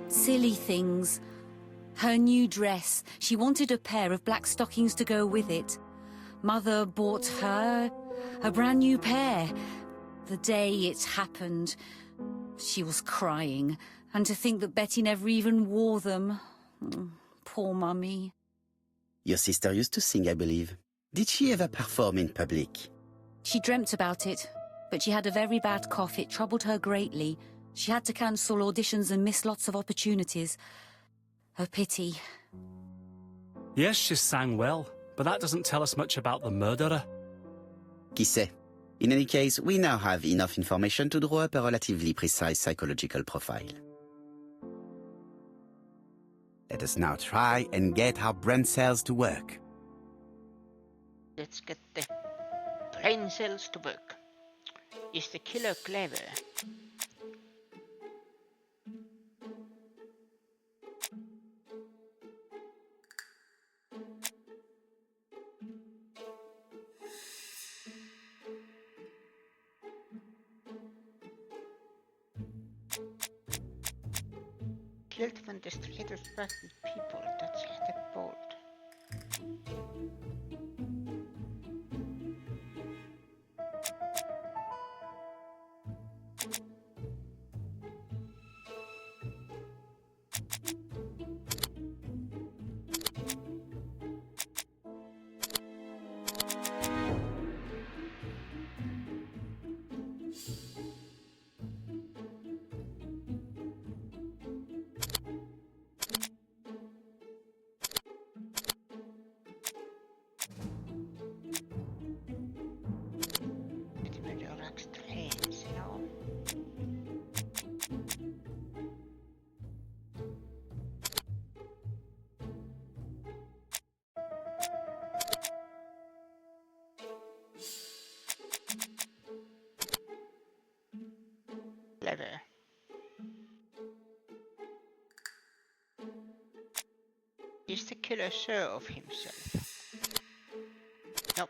Silly things. Her new dress. She wanted a pair of black stockings to go with it. Mother bought her a brand new pair. The day it happened, she was crying. And to think that Betty never even wore them. Poor Mummy. Your sister used to sing, I believe. Did she ever perform in public? She dreamt about it, but she had a very bad cough. It troubled her greatly. She had to cancel auditions and miss lots of opportunities. A pity. Yes, she sang well, but that doesn't tell us much about the murderer. Qui sait? In any case, we now have enough information to draw up a relatively precise psychological profile. Let us now try and get our brain cells to work. Let's get the brain cells to work. Is the killer clever? Killed when the street was packed with people. That's rather bold. Clever. Is the killer sure of himself? Nope.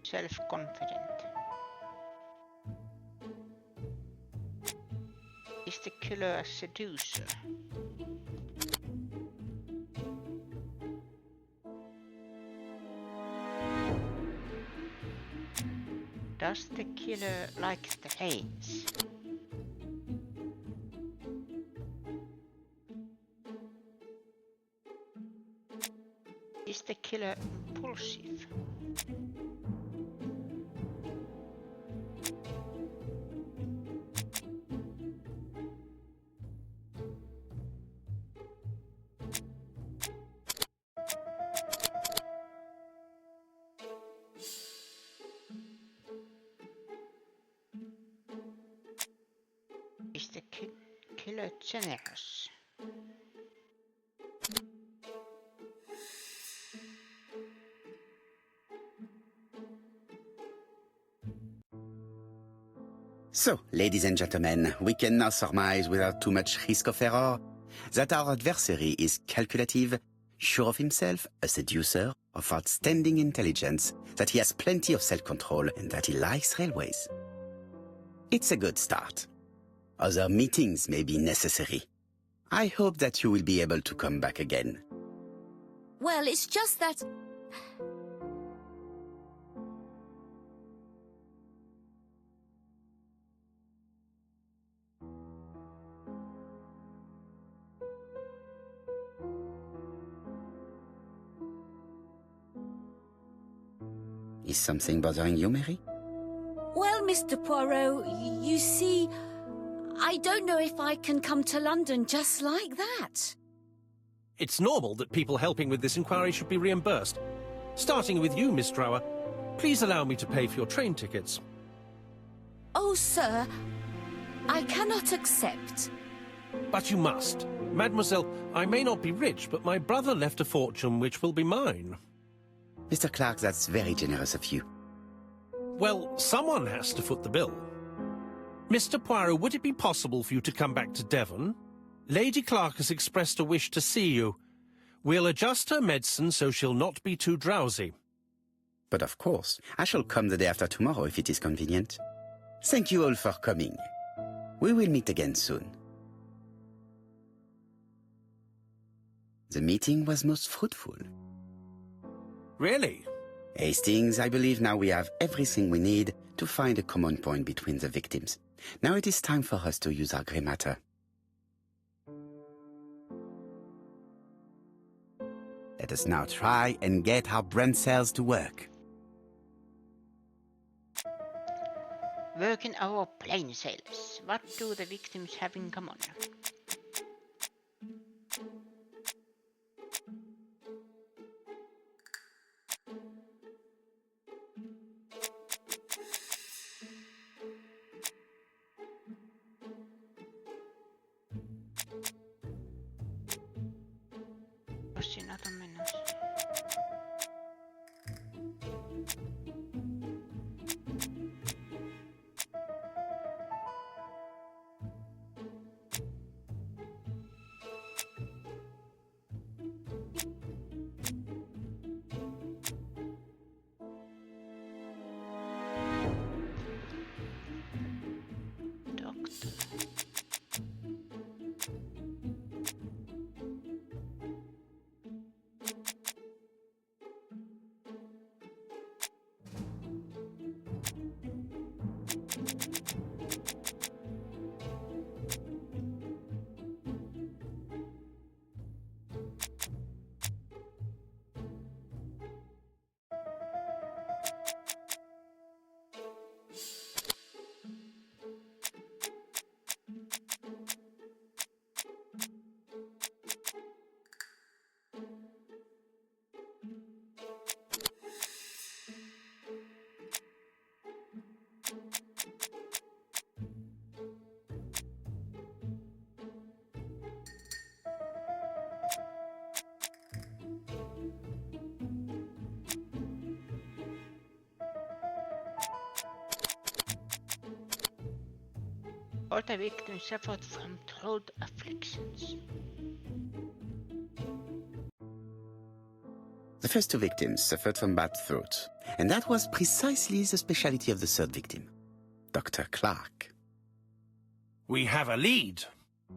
Self-confident. Is the killer a seducer? Does the killer like trains? Is the killer impulsive? Is the killer generous? So, ladies and gentlemen, we can now surmise without too much risk of error that our adversary is calculative, sure of himself, a seducer, of outstanding intelligence, that he has plenty of self-control, and that he likes railways. It's a good start. Other meetings may be necessary. I hope that you will be able to come back again. Well, it's just that... Is something bothering you, Mary? Well, Mr. Poirot, you see, I don't know if I can come to London just like that. It's normal that people helping with this inquiry should be reimbursed. Starting with you, Miss Drower. Please allow me to pay for your train tickets. Oh, sir, I cannot accept. But you must. Mademoiselle, I may not be rich, but my brother left a fortune which will be mine. Mr. Clark, that's very generous of you. Well, someone has to foot the bill. Mr. Poirot, would it be possible for you to come back to Devon? Lady Clark has expressed a wish to see you. We'll adjust her medicine so she'll not be too drowsy. But of course, I shall come the day after tomorrow if it is convenient. Thank you all for coming. We will meet again soon. The meeting was most fruitful. Really? Hastings, I believe now we have everything we need to find a common point between the victims. Now it is time for us to use our grey matter. Let us now try and get our brain cells to work. Working our brain cells. What do the victims have in common? All the victims suffered from throat afflictions. The first two victims suffered from bad throat, and that was precisely the specialty of the third victim, Dr. Clark. We have a lead.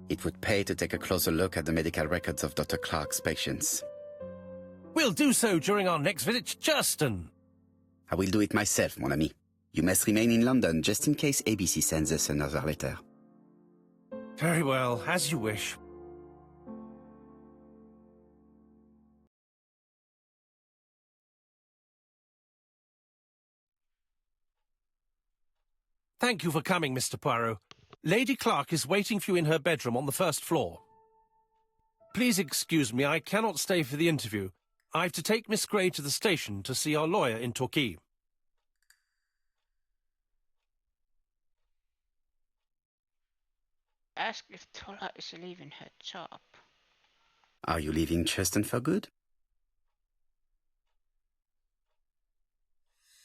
It would pay to take a closer look at the medical records of Dr. Clark's patients. We'll do so during our next visit to Churston. I will do it myself, mon ami. You must remain in London just in case ABC sends us another letter. Very well, as you wish. Thank you for coming, Mr. Poirot. Lady Clark is waiting for you in her bedroom on the first floor. Please excuse me, I cannot stay for the interview. I've to take Miss Gray to the station to see our lawyer in Torquay. Ask if Tola is leaving her job. Are you leaving Churston for good?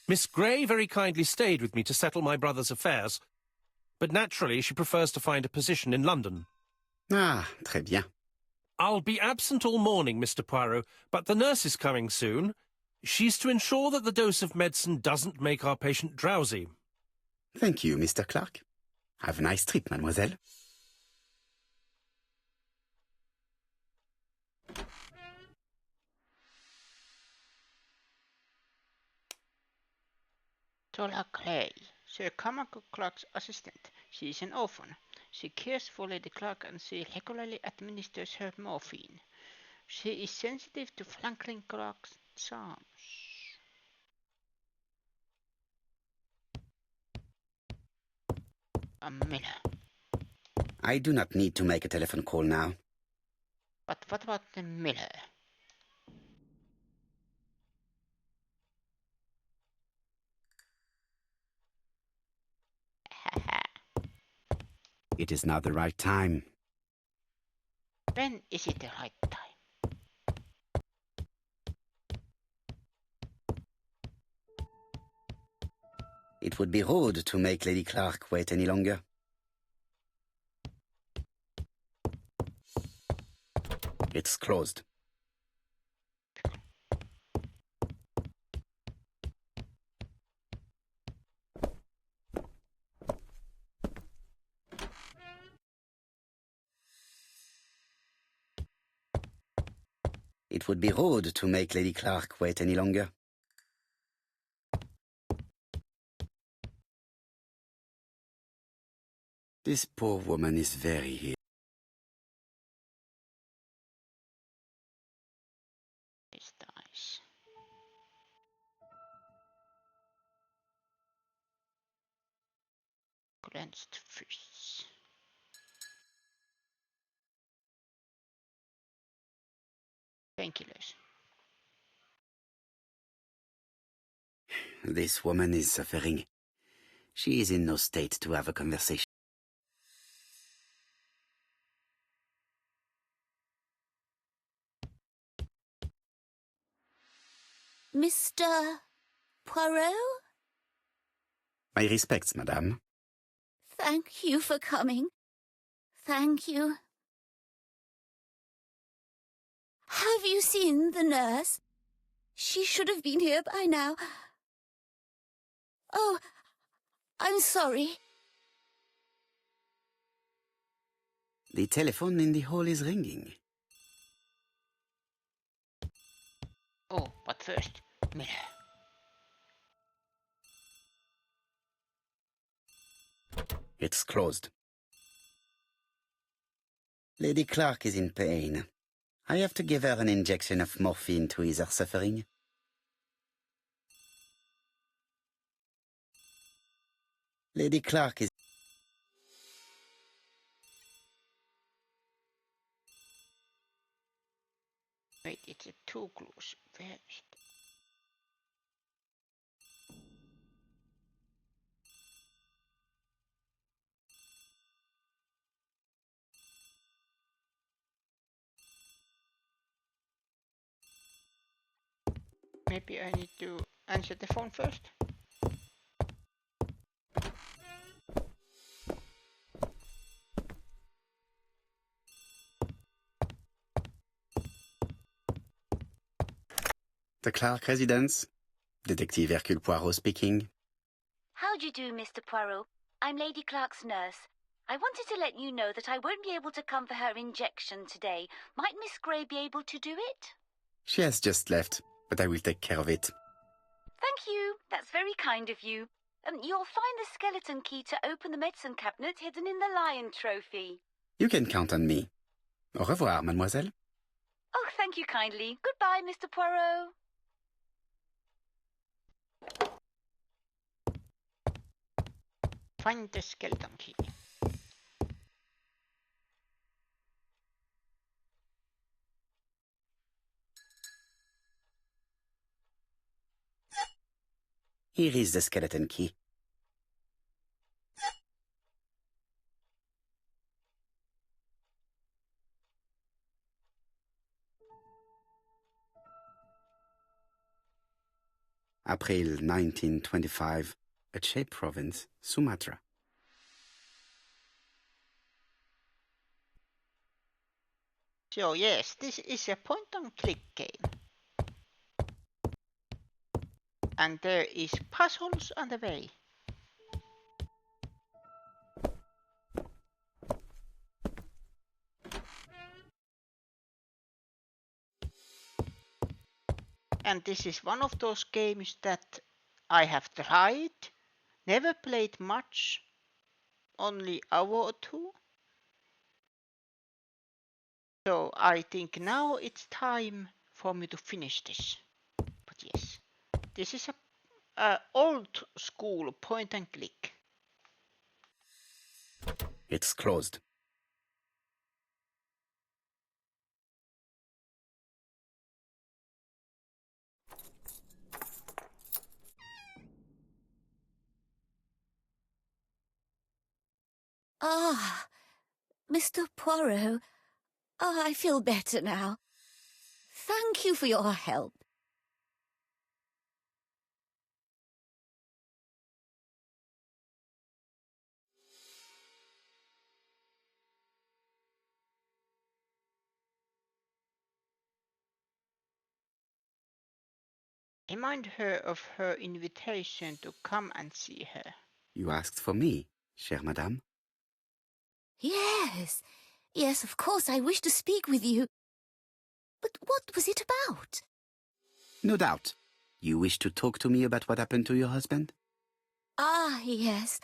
Miss Gray very kindly stayed with me to settle my brother's affairs, but naturally she prefers to find a position in London. Ah, très bien. I'll be absent all morning, Mr. Poirot, but the nurse is coming soon. She's to ensure that the dose of medicine doesn't make our patient drowsy. Thank you, Mr. Clark. Have a nice trip, mademoiselle. Tola Gray, Sir Carmichael Clark's assistant. She is an orphan. She cares for Lady Clark and she regularly administers her morphine. She is sensitive to Franklin Clark's charms. Miller. I do not need to make a telephone call now. But what about the Miller? It is now the right time. When is it the right time? It would be rude to make Lady Clark wait any longer. It's closed. It would be rude to make Lady Clark wait any longer. This poor woman is very ill. These dice. Clenched fists. Painkillers. This woman is suffering. She is in no state to have a conversation. Mr. Poirot? My respects, madame. Thank you for coming. Thank you. Have you seen the nurse? She should have been here by now. Oh, I'm sorry. The telephone in the hall is ringing. Oh, but first, Miller. It's closed. Lady Clark is in pain. I have to give her an injection of morphine to ease her suffering. Lady Clark is... Wait, it's a too close. Where is it? Maybe I need to answer the phone first. The Clark residence. Detective Hercule Poirot speaking. How do you do, Mr. Poirot? I'm Lady Clark's nurse. I wanted to let you know that I won't be able to come for her injection today. Might Miss Grey be able to do it? She has just left, but I will take care of it. Thank you. That's very kind of you. You'll find the skeleton key to open the medicine cabinet hidden in the lion trophy. You can count on me. Au revoir, mademoiselle. Oh, thank you kindly. Goodbye, Mr. Poirot. Find the skeleton key. Here is the skeleton key. April 1925, Aceh Province, Sumatra. So yes, this is a point-and-click game. And there is puzzles on the way. And this is one of those games that I have tried, never played much, only hour or two. So I think now it's time for me to finish this. But yes, this is a old school point and click. It's closed. Ah, Mr. Poirot. Ah, I feel better now. Thank you for your help. Remind her of her invitation to come and see her. You asked for me, chère madame. Yes, yes, of course, I wish to speak with you. But what was it about? No doubt. You wish to talk to me about what happened to your husband? Ah, yes.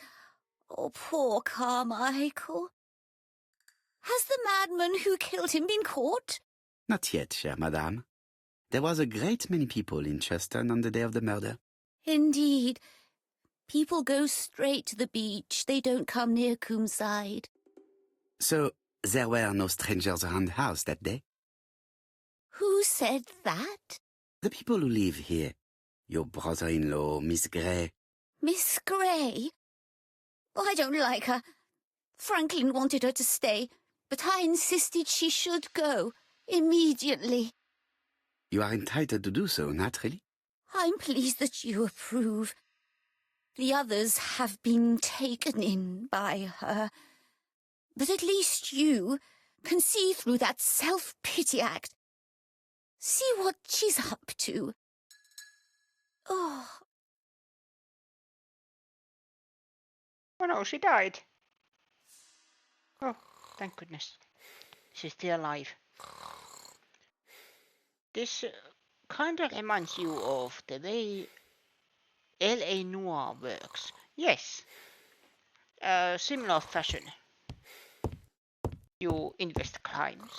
Oh, poor Carmichael. Has the madman who killed him been caught? Not yet, chère madame. There was a great many people in Cheston on the day of the murder. Indeed. People go straight to the beach. They don't come near Coomside. So, there were no strangers around the house that day? Who said that? The people who live here. Your brother-in-law, Miss Grey. Miss Grey? Oh, I don't like her. Franklin wanted her to stay, but I insisted she should go immediately. You are entitled to do so, naturally. I'm pleased that you approve. The others have been taken in by her. But at least you can see through that self-pity act. See what she's up to. Oh. Oh no, she died. Oh, thank goodness. She's still alive. This kind of reminds you of the way L.A. Noir works. Yes, similar fashion. You invest crimes.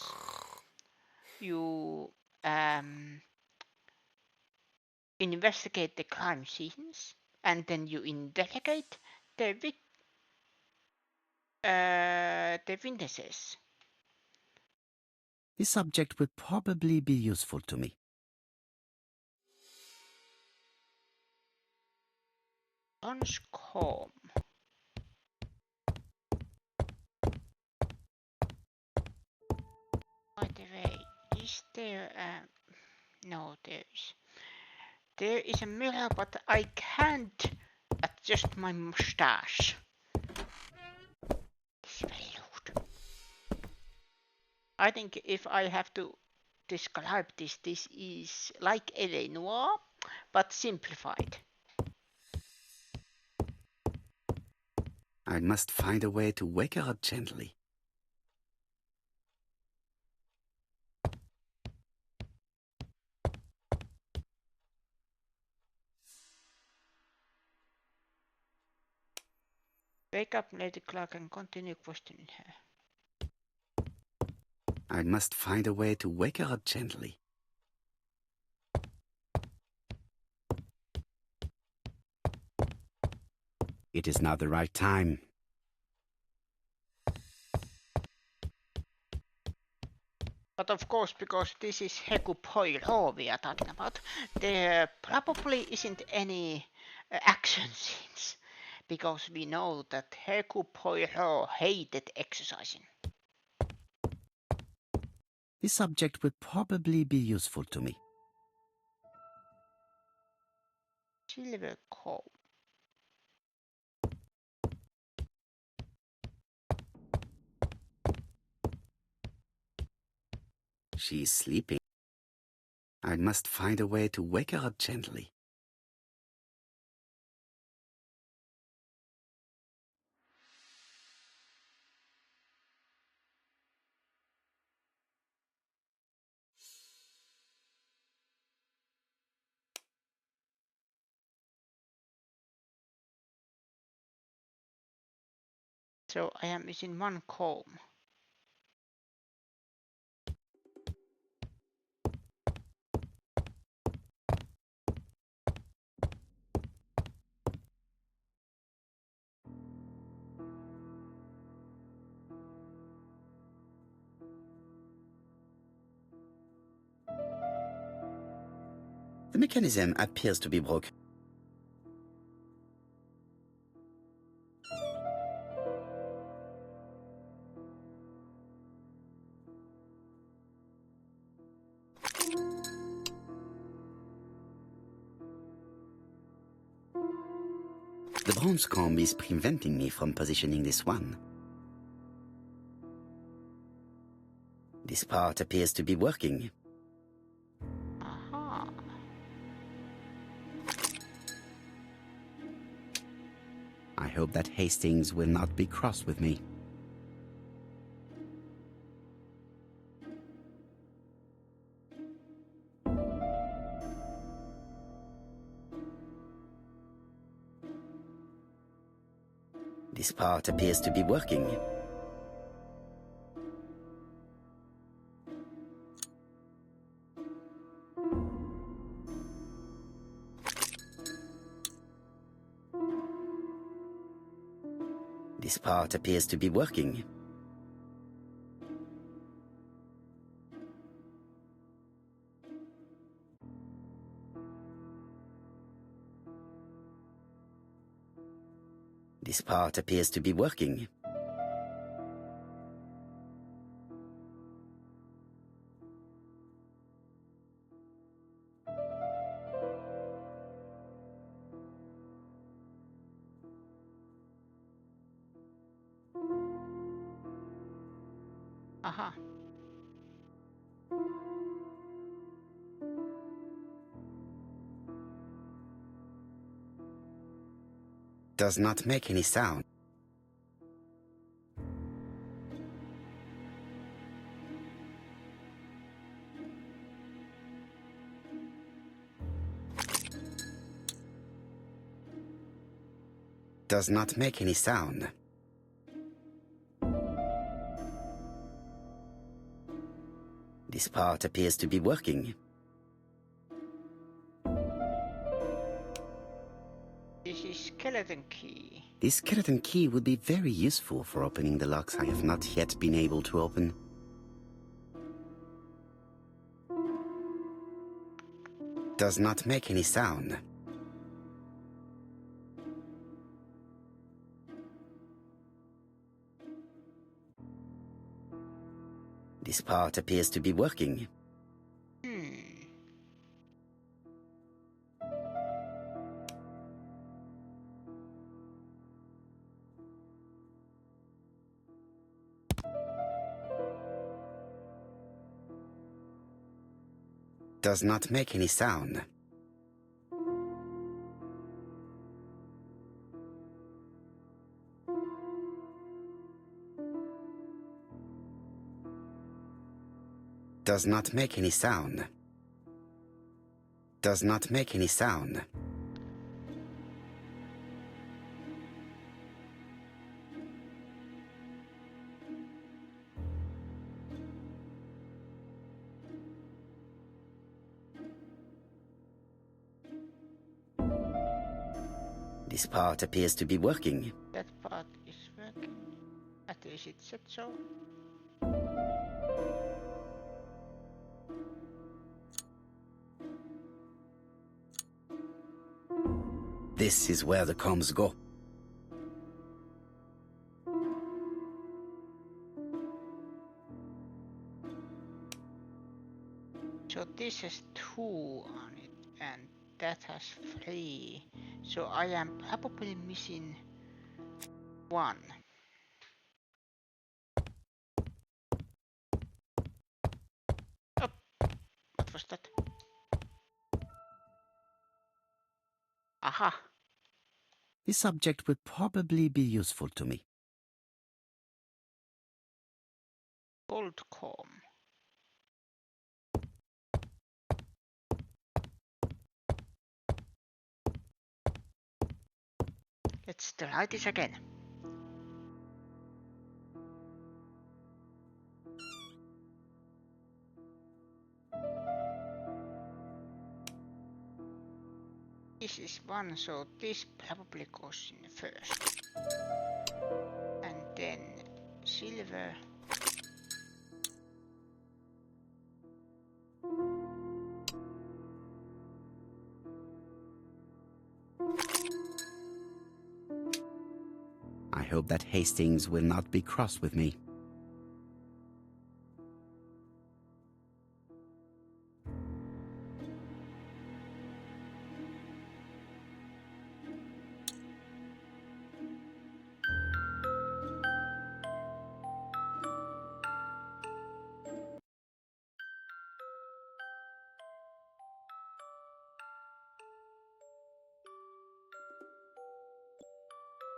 You investigate the crime scenes, and then you interrogate the witnesses. This subject will probably be useful to me. Anscombe. By the way, is there no, there is a mirror, but I can't adjust my mustache. It's very rude. I think if I have to describe this, this is like L.A. Noir, but simplified. I must find a way to wake her up gently. Wake up Lady Clark and continue questioning her. I must find a way to wake her up gently. It is now the right time. But of course, because this is Hercule Poirot we are talking about, there probably isn't any action scenes. Because we know that Hercule Poirot hated exercising. This subject will probably be useful to me. Silver comb. She is sleeping. I must find a way to wake her up gently. So I am missing one comb. The mechanism appears to be broken. The bronze comb is preventing me from positioning this one. This part appears to be working. Aha. I hope that Hastings will not be cross with me. This part appears to be working. This part appears to be working. This part appears to be working. Aha. Does not make any sound. Does not make any sound. This part appears to be working. This is skeleton key. This skeleton key would be very useful for opening the locks I have not yet been able to open. Does not make any sound. This part appears to be working. Does not make any sound. Does not make any sound. Does not make any sound. This part appears to be working. That part is working. At least it said so. This is where the comms go. So this has 2 on it, and that has 3. So I am probably missing 1. Oh, what was that? Aha! This subject will probably be useful to me. Goldcomb. Let's try this again. This is 1, so this probably goes in first. And then silver. I hope that Hastings will not be cross with me.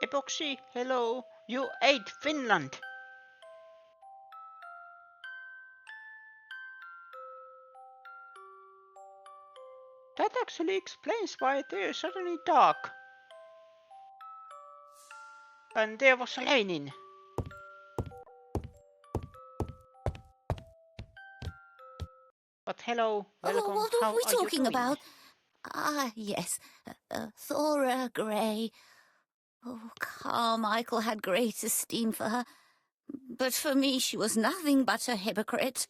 Epoxy, hello, you ate Finland. That actually explains why they're suddenly dark. And there was raining. But hello, welcome. What How are we are you talking doing? about? Ah, yes. Thora Grey. Oh, Carmichael had great esteem for her. But for me, she was nothing but a hypocrite.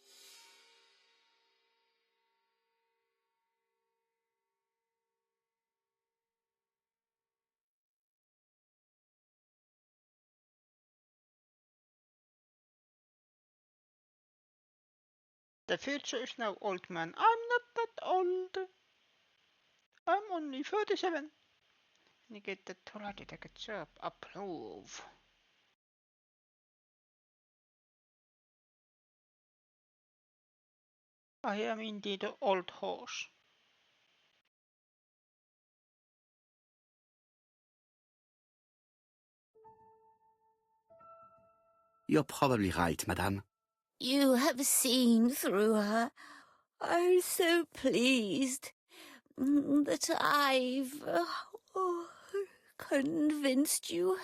The future is now, old man. I'm not that old. I'm only 37. You get the Torah detected job. Approve. I am indeed an old horse. You're probably right, madame. You have seen through her. I'm so pleased that I've convinced you.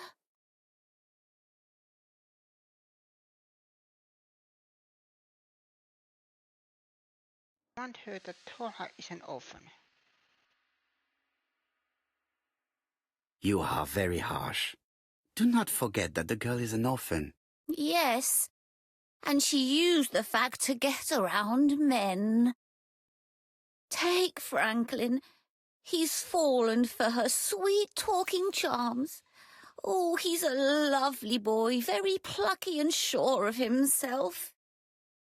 I want her that Torah is an orphan. You are very harsh. Do not forget that the girl is an orphan. Yes, and she used the fact to get around men. Take Franklin. He's fallen for her sweet-talking charms. Oh, he's a lovely boy, very plucky and sure of himself.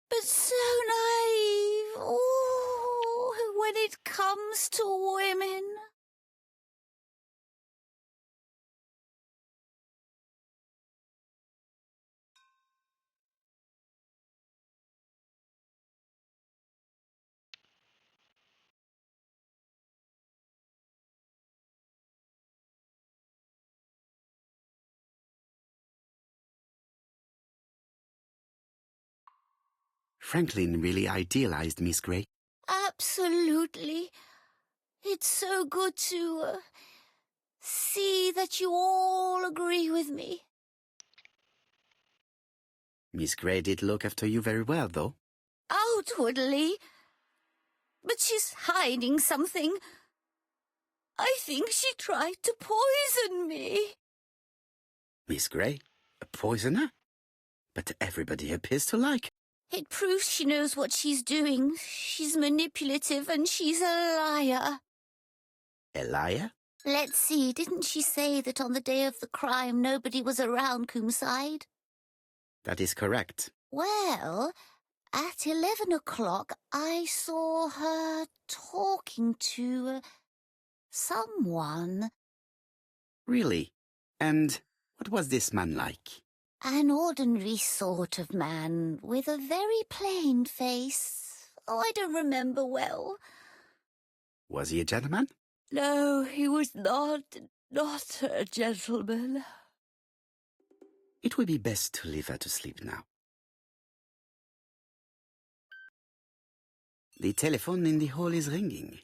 But so naive. Oh, when it comes to women. Franklin really idealized Miss Grey. Absolutely. It's so good to see that you all agree with me. Miss Grey did look after you very well, though. Outwardly. But she's hiding something. I think she tried to poison me. Miss Grey? A poisoner? But everybody appears to like. It proves she knows what she's doing. She's manipulative and she's a liar. A liar? Let's see, didn't she say that on the day of the crime nobody was around Coomside? That is correct. Well, at 11 o'clock I saw her talking to someone. Really? And what was this man like? An ordinary sort of man with a very plain face. Oh, I don't remember well. Was he a gentleman? No, he was not a gentleman. It would be best to leave her to sleep now. The telephone in the hall is ringing.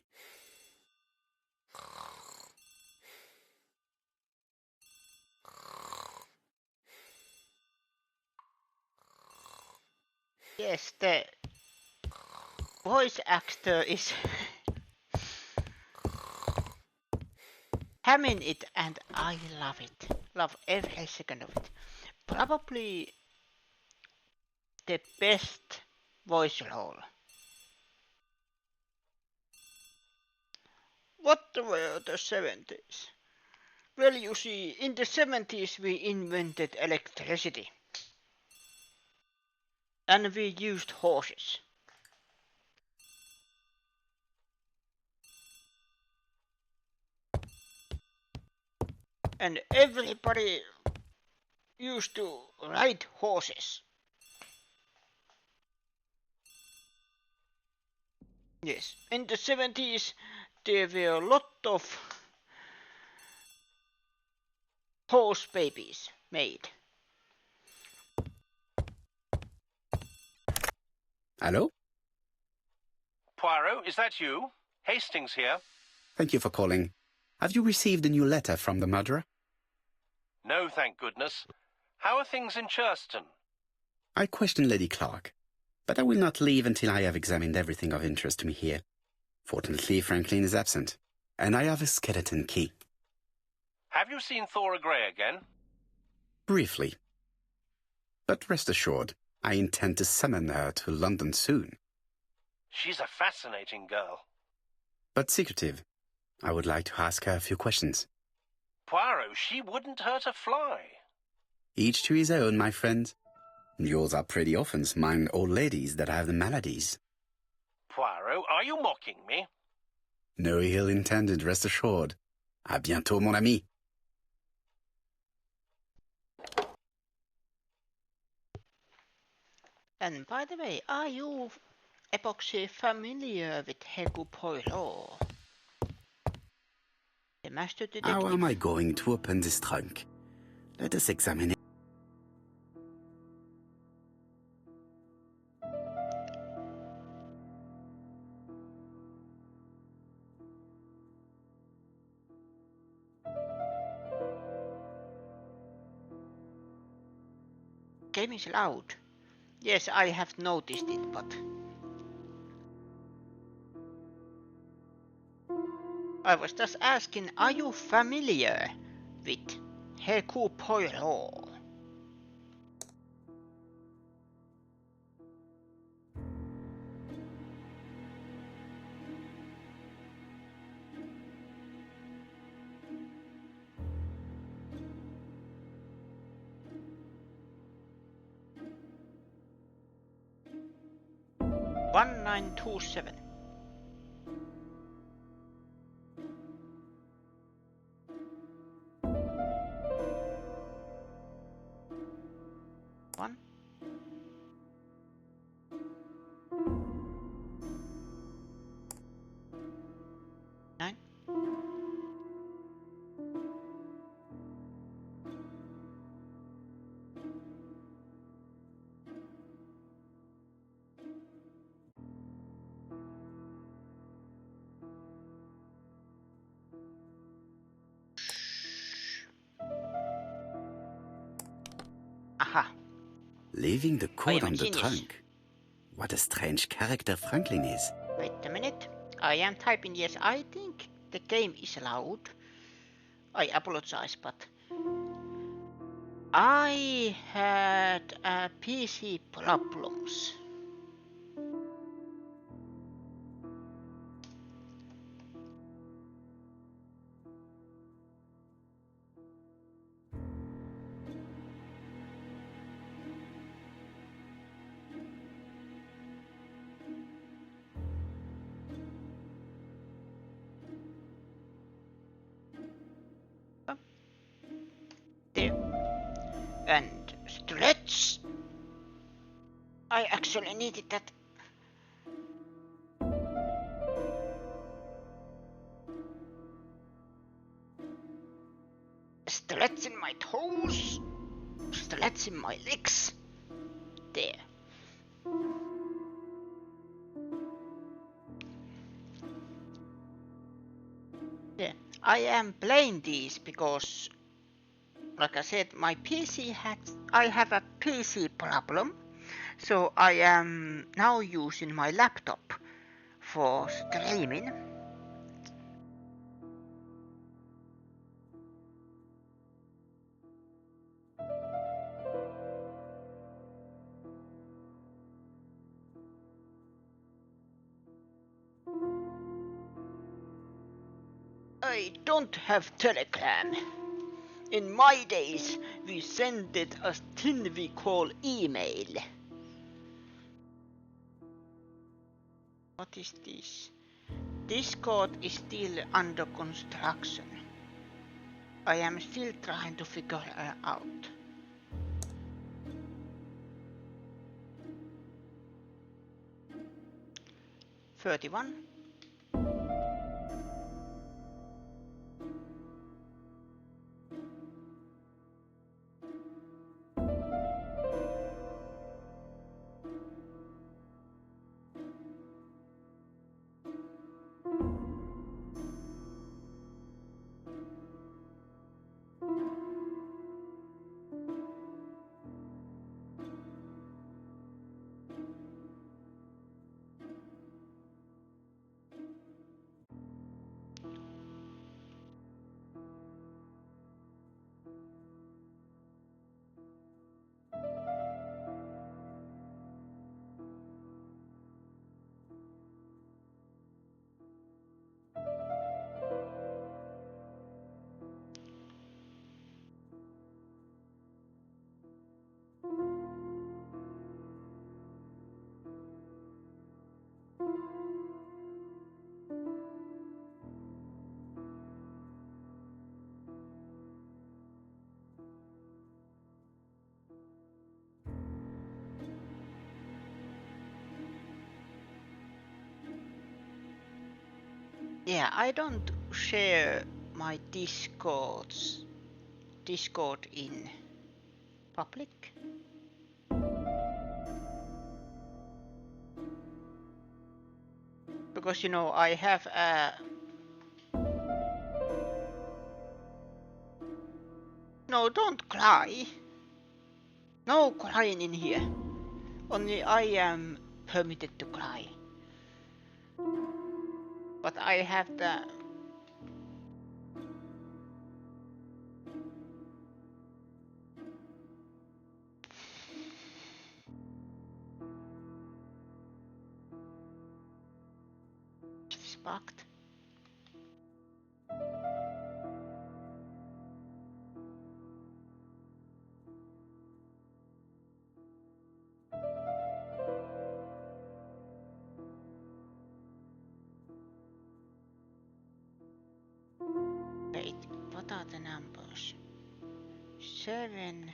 Yes, the voice actor is hamming it, and I love it. Love every second of it. Probably the best voice role. What were the 70s? Well, you see, in the 70s we invented electricity. And we used horses. And everybody used to ride horses. Yes, in the 70s there were a lot of horse babies made. Hello? Poirot, is that you? Hastings here. Thank you for calling. Have you received a new letter from the murderer? No, thank goodness. How are things in Churston? I questioned Lady Clark, but I will not leave until I have examined everything of interest to me here. Fortunately, Franklin is absent, and I have a skeleton key. Have you seen Thora Grey again? Briefly. But rest assured, I intend to summon her to London soon. She's a fascinating girl. But secretive. I would like to ask her a few questions. Poirot, she wouldn't hurt a fly. Each to his own, my friend. Yours are pretty orphans, mine old ladies that have the maladies. Poirot, are you mocking me? No ill intended, rest assured. À bientôt, mon ami. And by the way, are you epoxy familiar with Hercule Poirot? The master detective. How am I going to open this trunk? Let us examine it. Game is loud. Yes, I have noticed it, but I was just asking, are you familiar with Hercule Poirot? One 927. One. Nine. Aha. Leaving the I cord am a on the genius. trunk. What a strange character Franklin is. Wait a minute. I am typing yes. I think the game is loud. I apologize, but I had PC problems. There. And stretch. I actually needed that. Stretching my toes. Stretching my legs. There. Yeah. I am playing these because, like I said, my PC I have a PC problem, so I am now using my laptop for streaming. I don't have Telegram. In my days, we sent it a thing we call email. What is this? Discord is still under construction. I am still trying to figure it out. $31. Yeah, I don't share my Discord in public. Because I have a... No, don't cry. No crying in here. Only I am permitted to cry. But I have the... Sparked. Wait, what are the numbers? 7...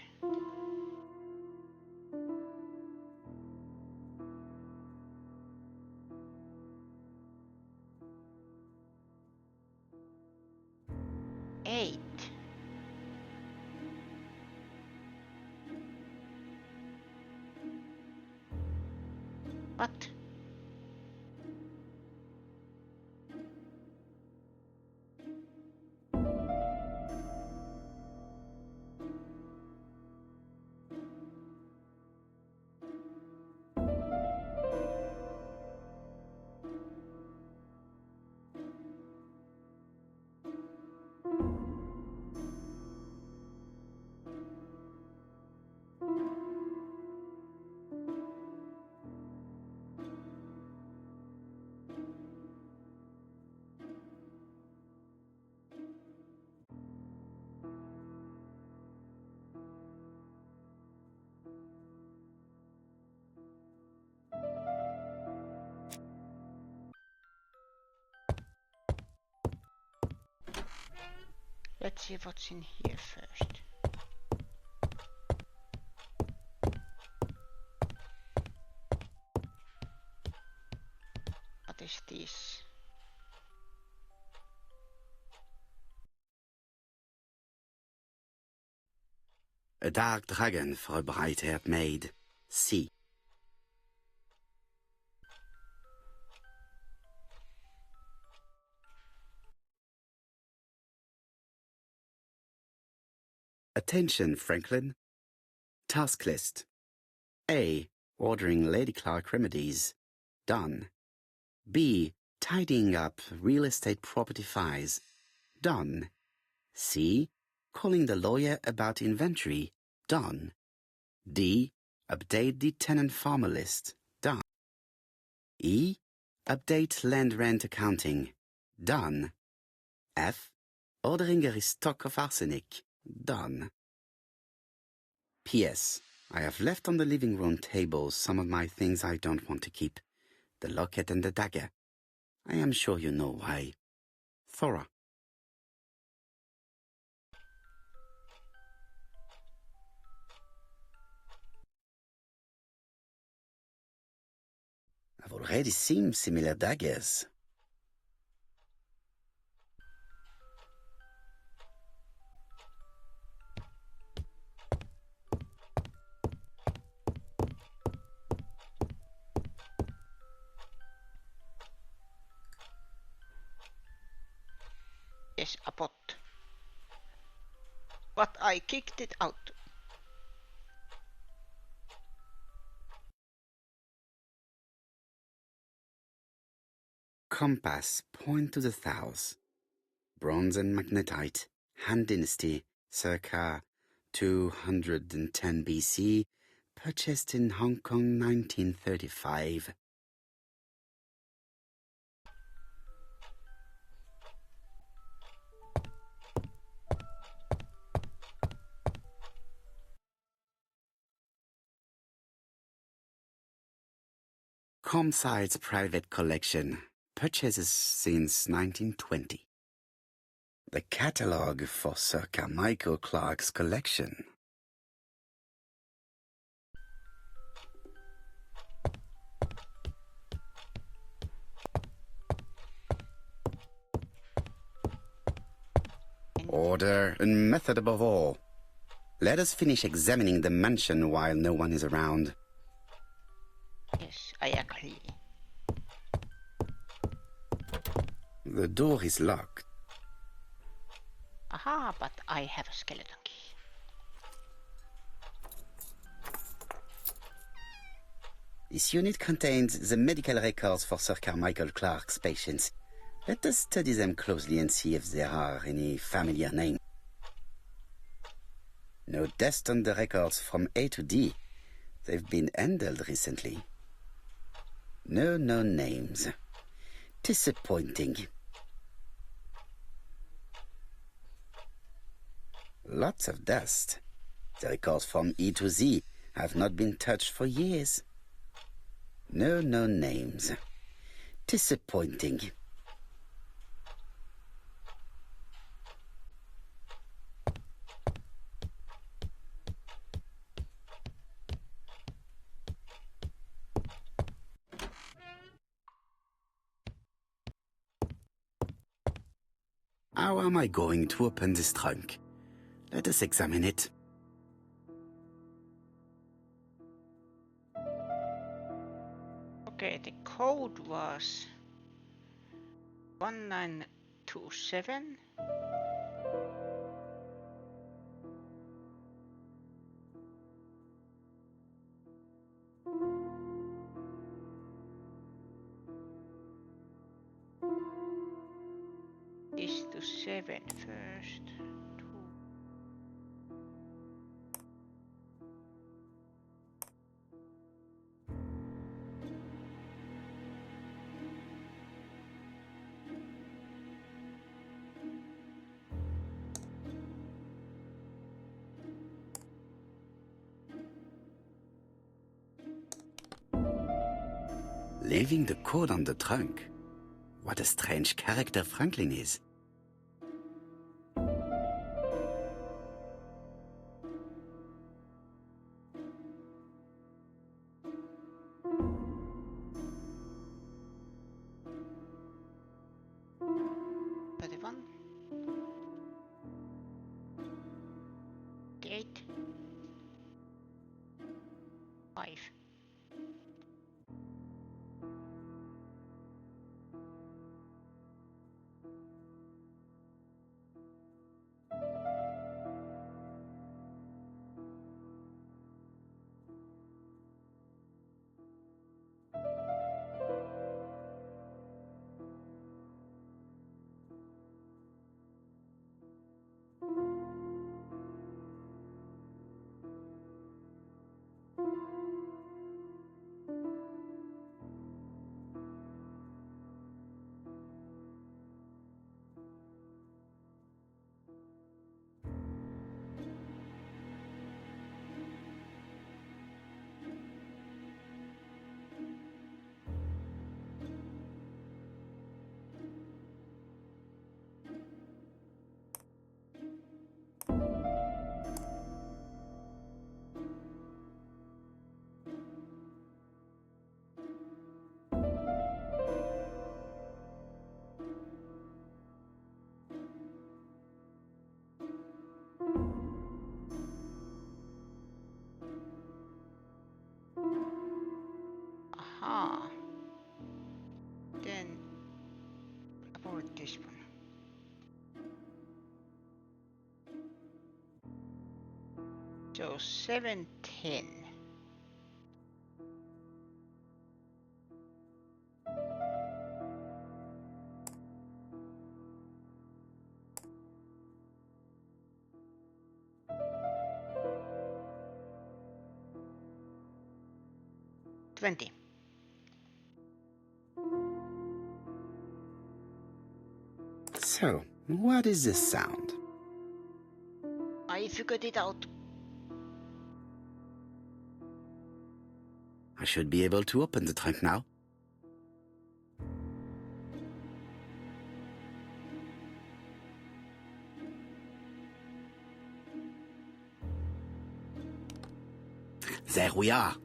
Eight. What? Let's see what's in here first. What is this? A dark dragon for a bright-haired maid. C. Attention, Franklin. Task list. A. Ordering Lady Clark remedies. Done. B. Tidying up real estate property files. Done. C. Calling the lawyer about inventory. Done. D. Update the tenant-farmer list. Done. E. Update land rent accounting. Done. F. Ordering a restock of arsenic. Done. P.S. I have left on the living room table some of my things I don't want to keep. The locket and the dagger. I am sure you know why. Thora. I've already seen similar daggers. Yes, a pot. But I kicked it out. Compass, point to the south. Bronze and magnetite, Han Dynasty, circa 210 BC, purchased in Hong Kong 1935. Comside's private collection, purchases since 1920. The catalogue for Sir Carmichael Clark's collection. Order and method above all. Let us finish examining the mansion while no one is around. Yes, I agree. The door is locked. Aha, but I have a skeleton key. This unit contains the medical records for Sir Carmichael Clark's patients. Let us study them closely and see if there are any familiar names. No deaths on the records from A to D. They've been handled recently. No known names. Disappointing. Lots of dust. The records from E to Z have not been touched for years. No known names. Disappointing. How am I going to open this trunk? Let us examine it. Okay, the code was 1927. This to 7 first. Leaving the code on the trunk. What a strange character Franklin is. 5. Aha. Then avoid this one. So 7, 10. $20. So, what is this sound? I figured it out. I should be able to open the trunk now. There we are.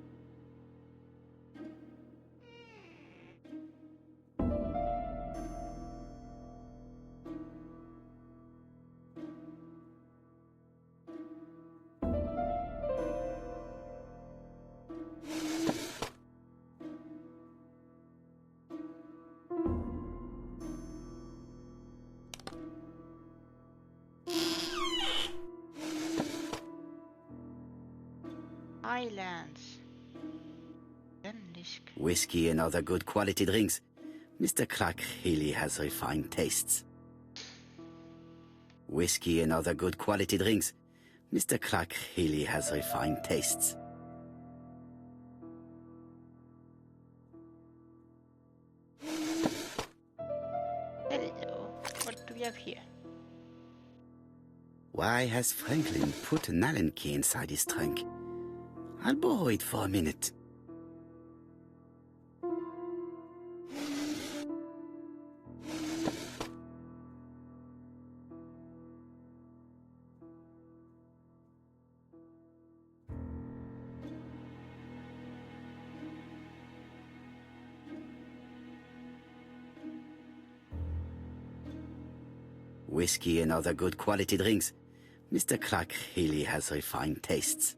Islands. Denlisk. Whiskey and other good quality drinks. Mr. Clark really has refined tastes. Whiskey and other good quality drinks. Mr. Clark really has refined tastes. Hello. What do we have here? Why has Franklin put an Allen key inside his trunk? I'll borrow it for a minute. Whiskey and other good quality drinks. Mr. Clark really has refined tastes.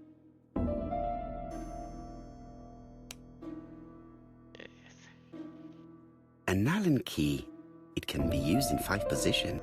An Allen key. It can be used in 5 positions.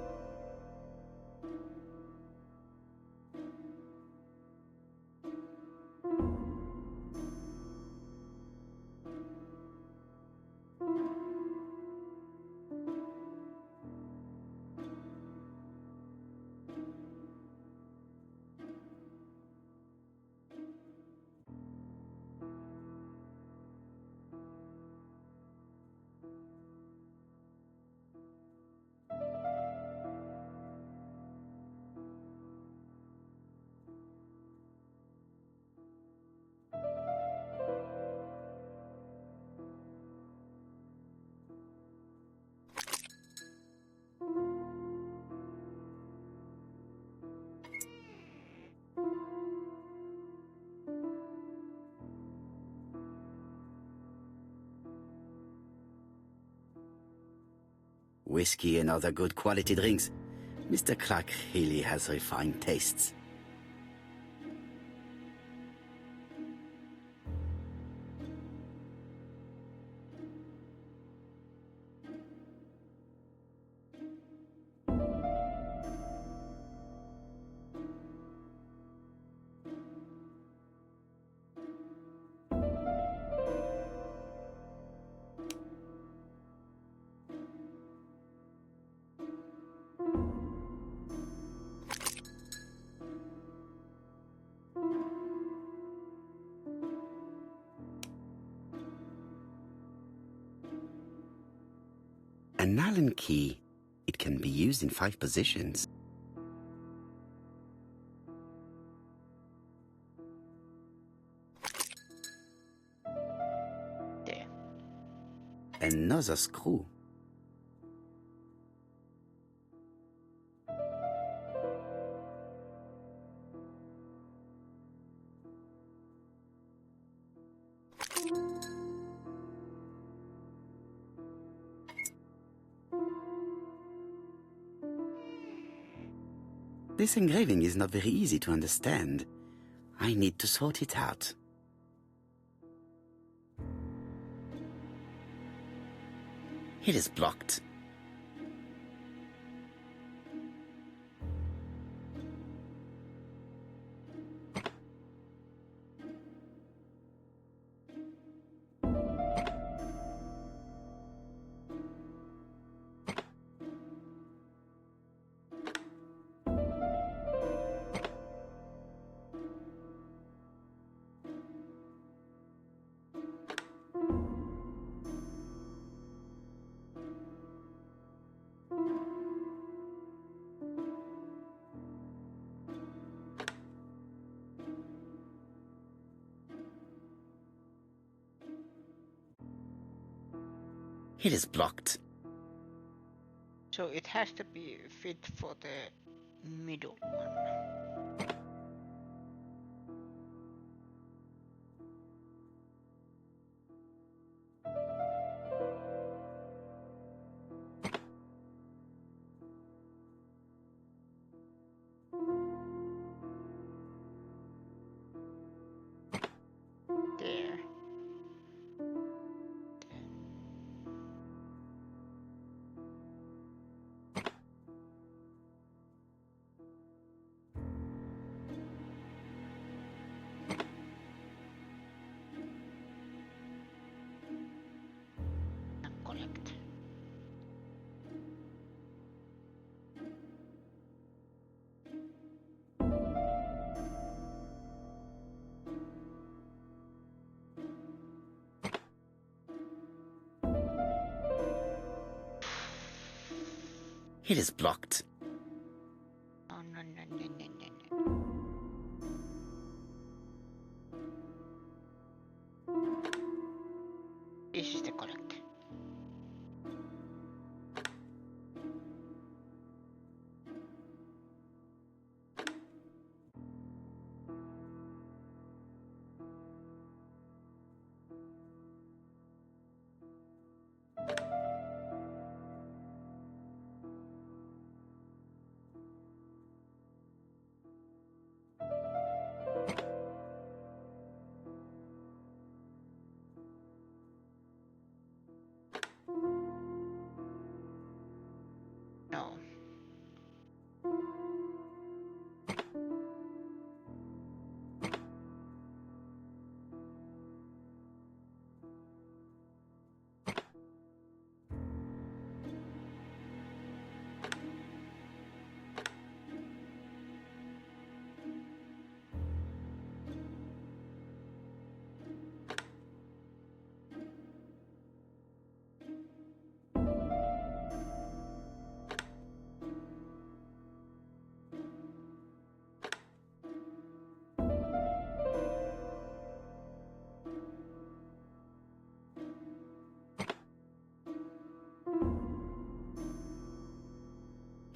Whiskey and other good quality drinks. Mr. Clark really has refined tastes. An Allen key. It can be used in 5 positions. There. Another screw. This engraving is not very easy to understand. I need to sort it out. It is blocked. It is blocked. So it has to be fit for the middle one. There. Correct. It is blocked. No, no, no, no, no, no, no. This is the correct. No.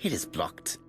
It is blocked.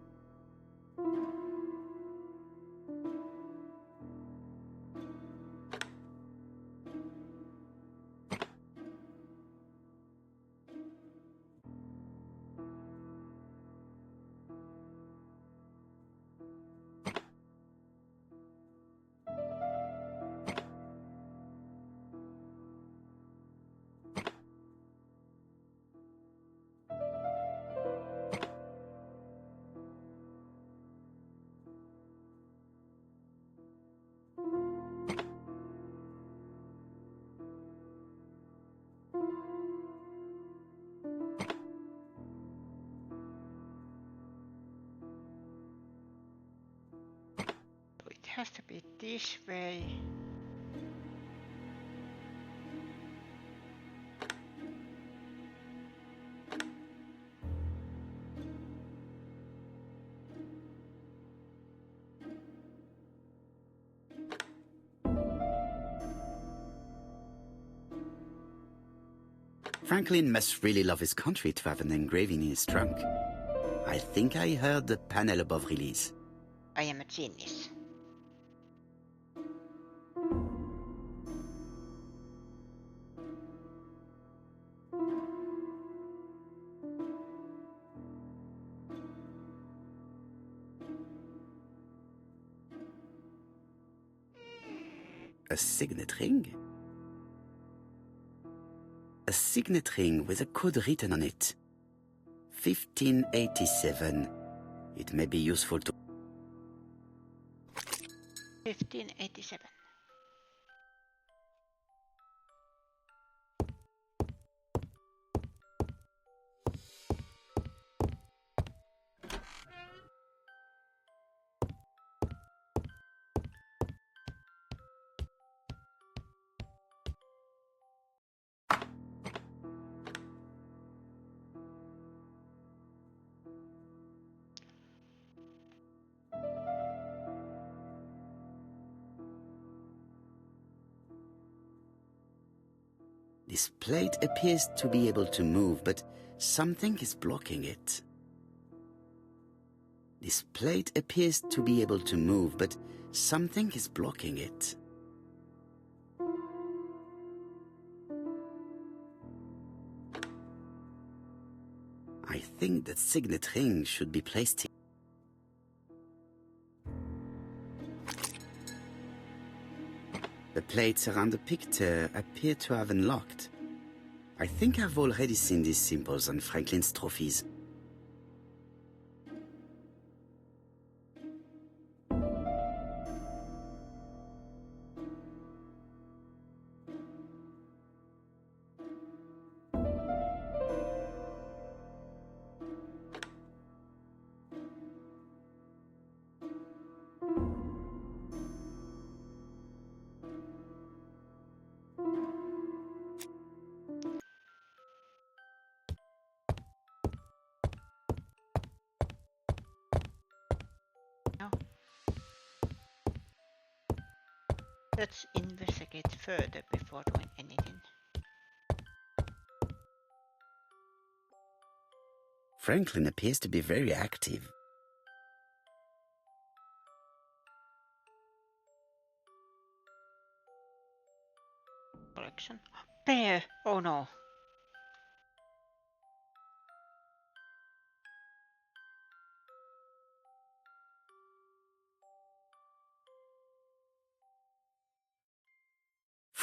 So it has to be this way. Franklin must really love his country to have an engraving in his trunk. I think I heard the panel above release. I am a genius. A signet ring? A signet ring with a code written on it. 1587. It may be useful to... 1587. This plate appears to be able to move, but something is blocking it. This plate appears to be able to move, but something is blocking it. I think that signet ring should be placed here. The plates around the picture appear to have unlocked. I think I've already seen these symbols on Franklin's trophies. No. Let's investigate further before doing anything. Franklin appears to be very active. Collection. Bear! Oh no.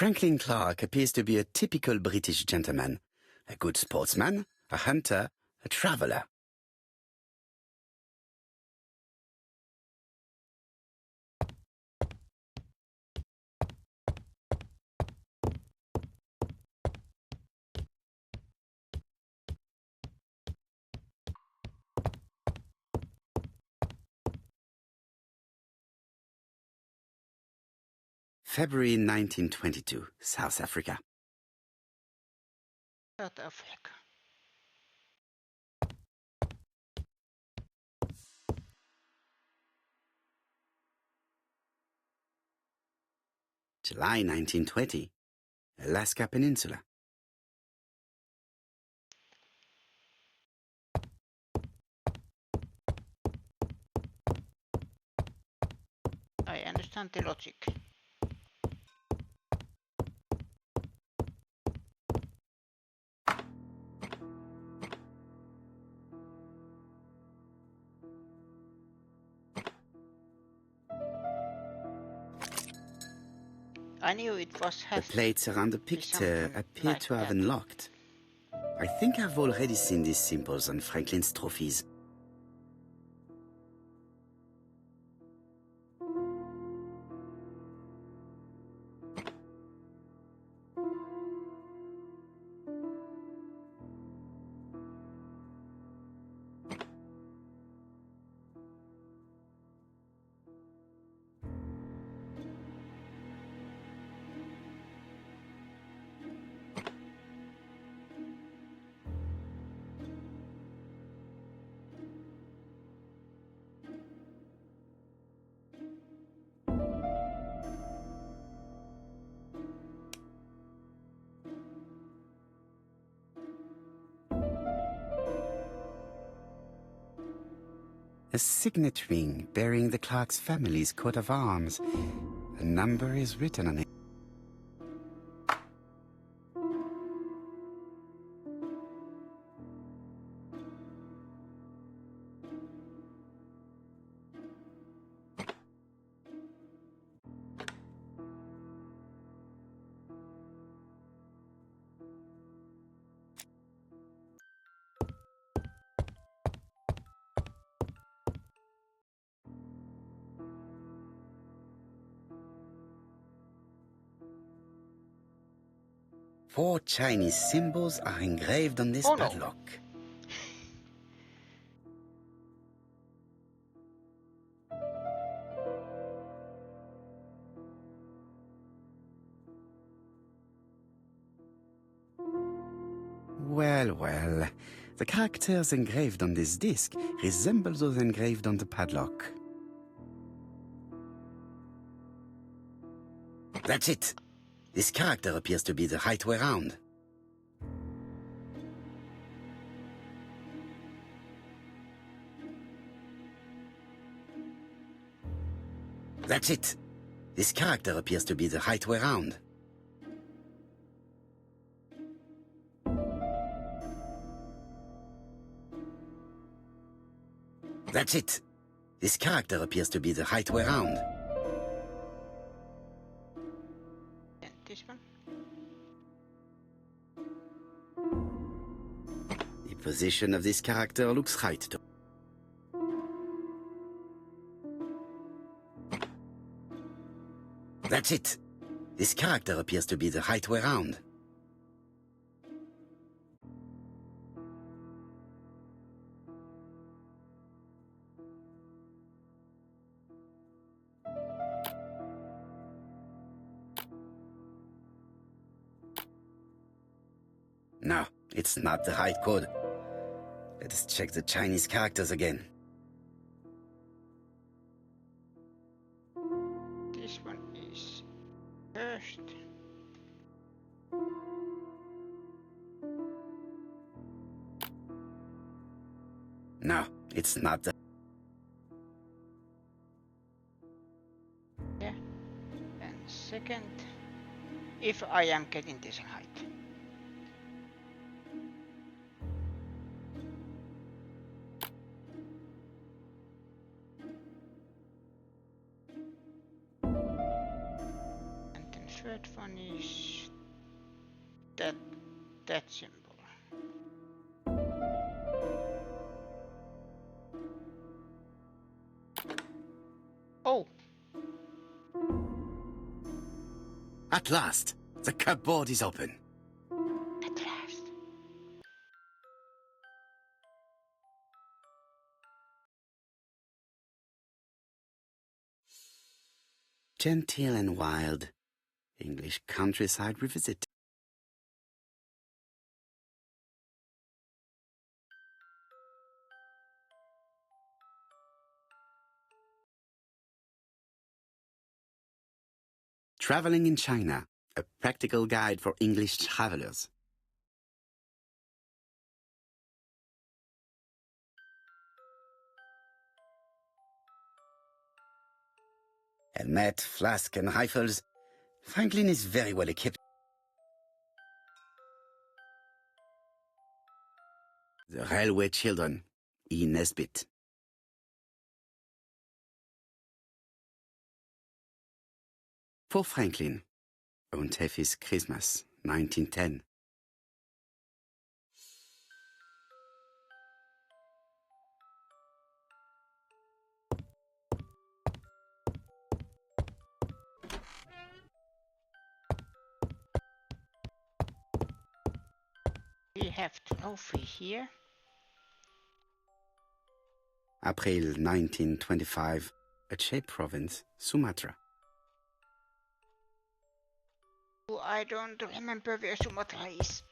Franklin Clark appears to be a typical British gentleman, a good sportsman, a hunter, a traveler. February 1922, South Africa. South Africa. July 1920, Alaska Peninsula. I understand the logic. I knew it was The plates around the picture something appear like to have that. unlocked. I think I've already seen these symbols on Franklin's trophies. A signet ring bearing the Clark's family's coat of arms. A number is written on it. Four Chinese symbols are engraved on this Oh, no. padlock. Well, well. The characters engraved on this disc resemble those engraved on the padlock. That's it. This character appears to be the right way round. That's it. This character appears to be the right way round. That's it. This character appears to be the right way round. And this one. The position of this character looks right to... That's it. This character appears to be the right way round. No, it's not the right code. Let us check the Chinese characters again. This one is first. No, it's not the... Yeah. And second, if I am getting this right. And then third one is that symbol. Oh, At last, the cupboard is open. at last. Genteel and wild. English countryside revisit. Traveling in China, a practical guide for English travelers. Helmet, flask, and rifles. Franklin is very well equipped. The Railway Children, E. Nesbit. For Franklin, Und Effie's Christmas, 1910. We have trophy here. April 1925, Aceh Province, Sumatra. Oh, I don't remember where Sumatra is.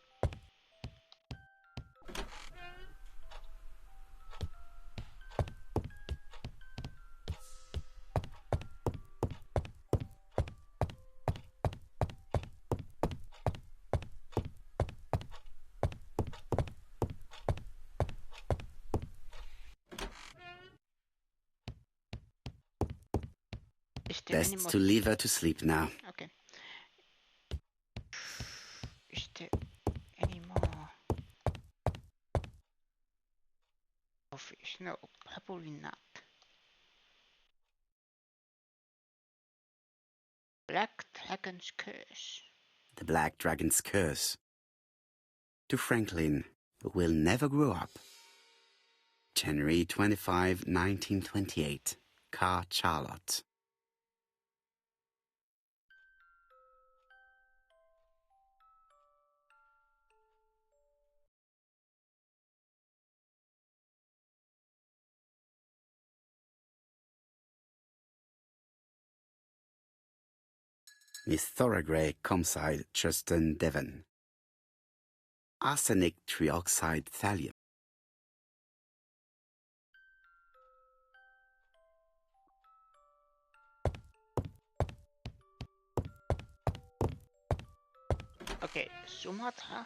there any Best more? to leave her to sleep now. Okay. Is there any more office? No, probably not. Black Dragon's Curse. The Black Dragon's Curse. To Franklin, who will never grow up. January 25, 1928. Car Charlotte. Miss Thoragray, Comside, Justin, Devon. Arsenic trioxide thallium. Okay, Sumatra.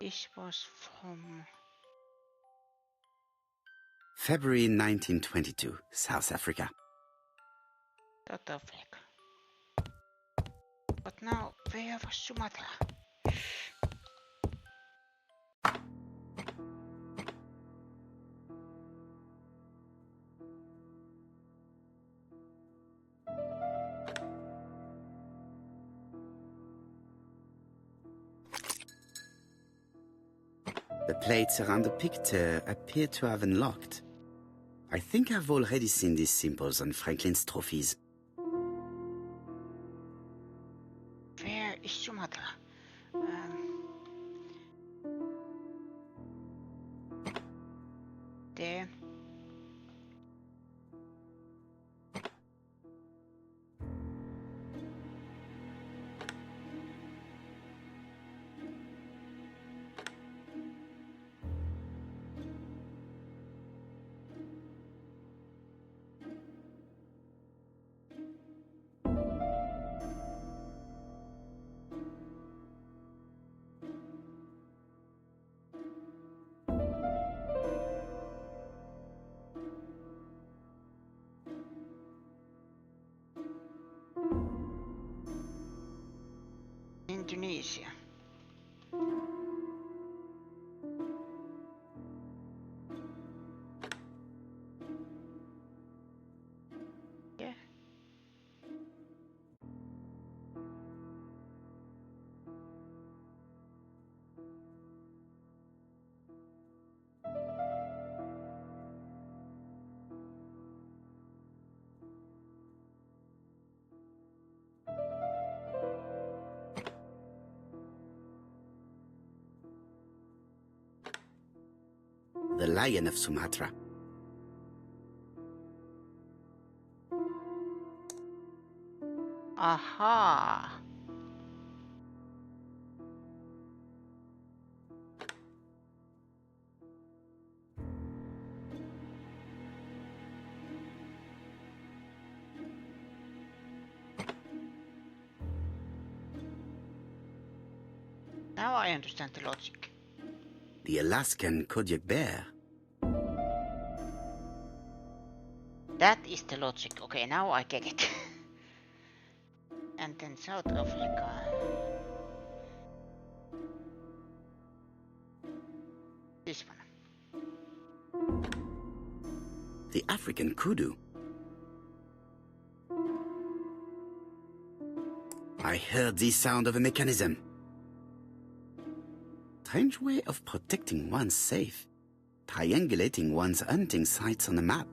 This was from February 1922, South Africa. South Africa. But now, where was Sumatra? The plates around the picture appear to have unlocked. I think I've already seen these symbols on Franklin's trophies. Where is Sumatra? There. Indonesia. Yeah. The Lion of Sumatra. Aha! Now I understand the logic. The Alaskan Kodiak bear. That is the logic. Okay, now I get it. And then South Africa. This one. The African kudu. I heard the sound of a mechanism. Strange way of protecting one's safe. Triangulating one's hunting sites on a map.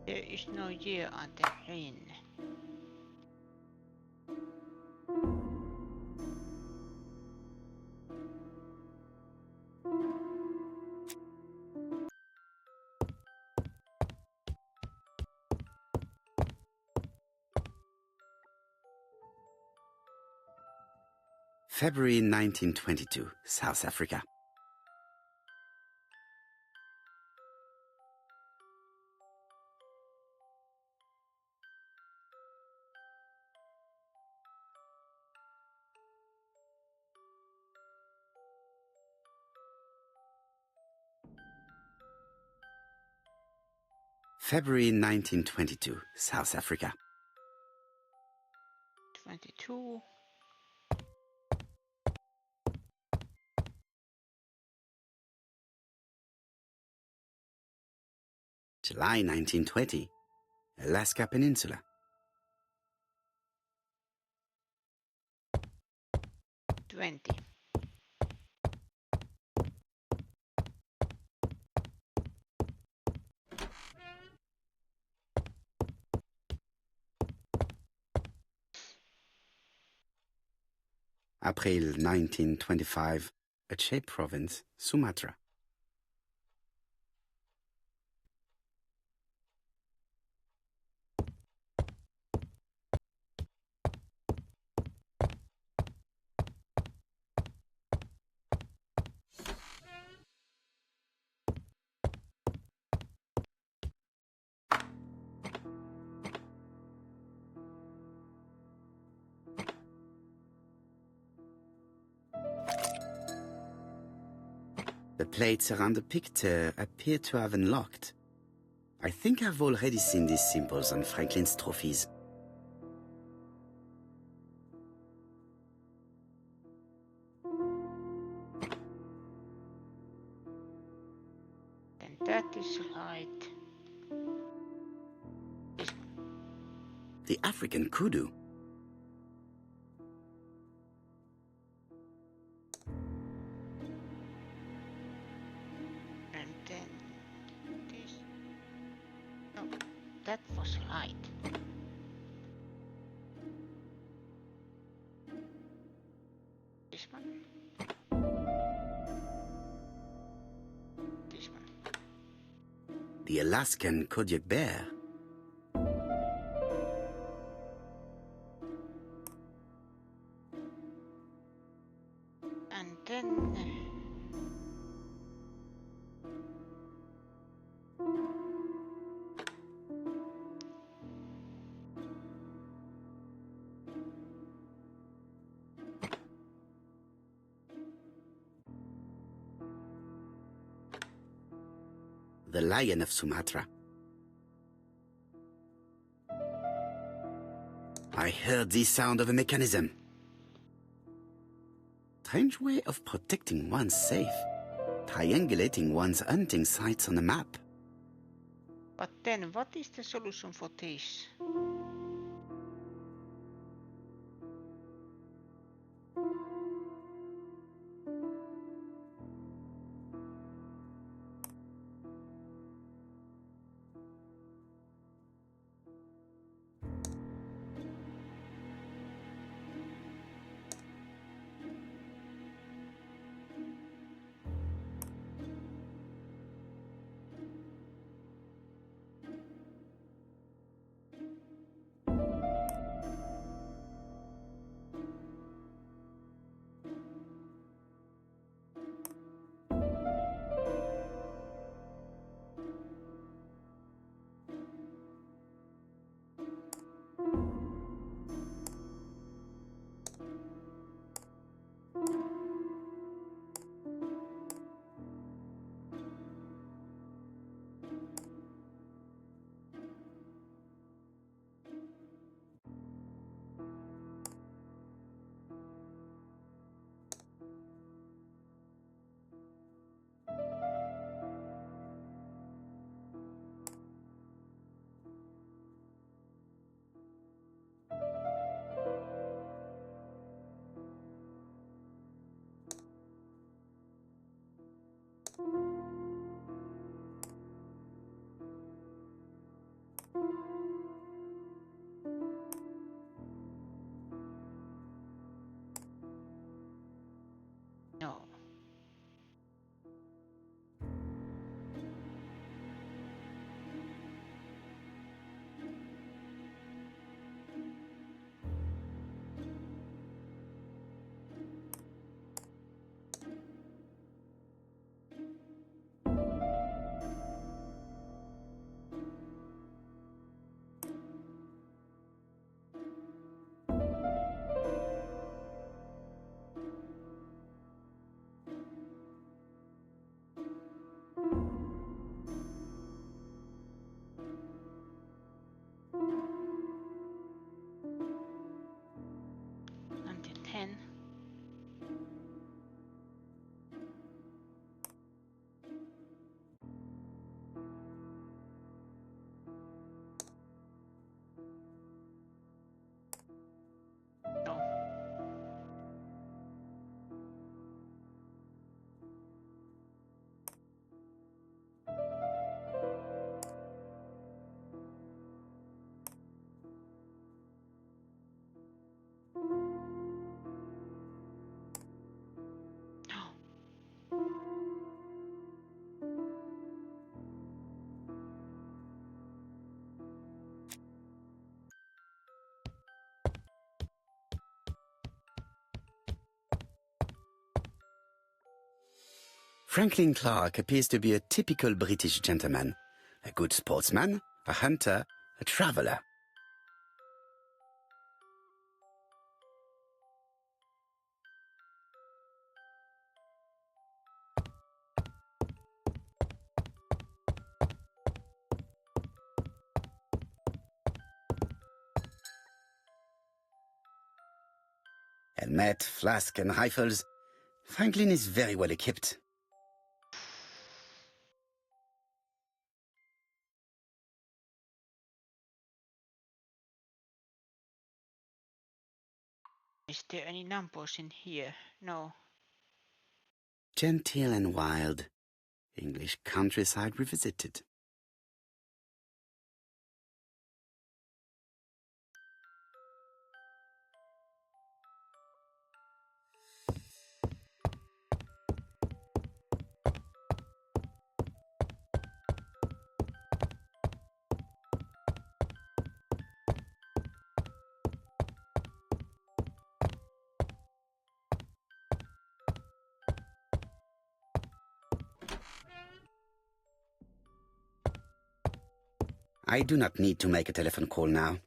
There is no year on the ring. February 1922, South Africa. February 1922, South Africa. 22. July 1920, Alaska Peninsula. 20. April 1925, Aceh Province, Sumatra. The plates around the picture appear to have unlocked. I think I've already seen these symbols on Franklin's trophies. And that is right. The African kudu. And then this. No, that was right. This one. This one. The Alaskan Kodiak bear. And then The lion of Sumatra. I heard the sound of a mechanism. Strange way of protecting one's safe. Triangulating one's hunting sites on a map. but then what is the solution for this? Franklin Clark appears to be a typical British gentleman. A good sportsman, a hunter, a traveller. Helmet, flask and rifles. Franklin is very well equipped. Is there any numbers in here? No. Genteel and wild. English countryside revisited. I do not need to make a telephone call now.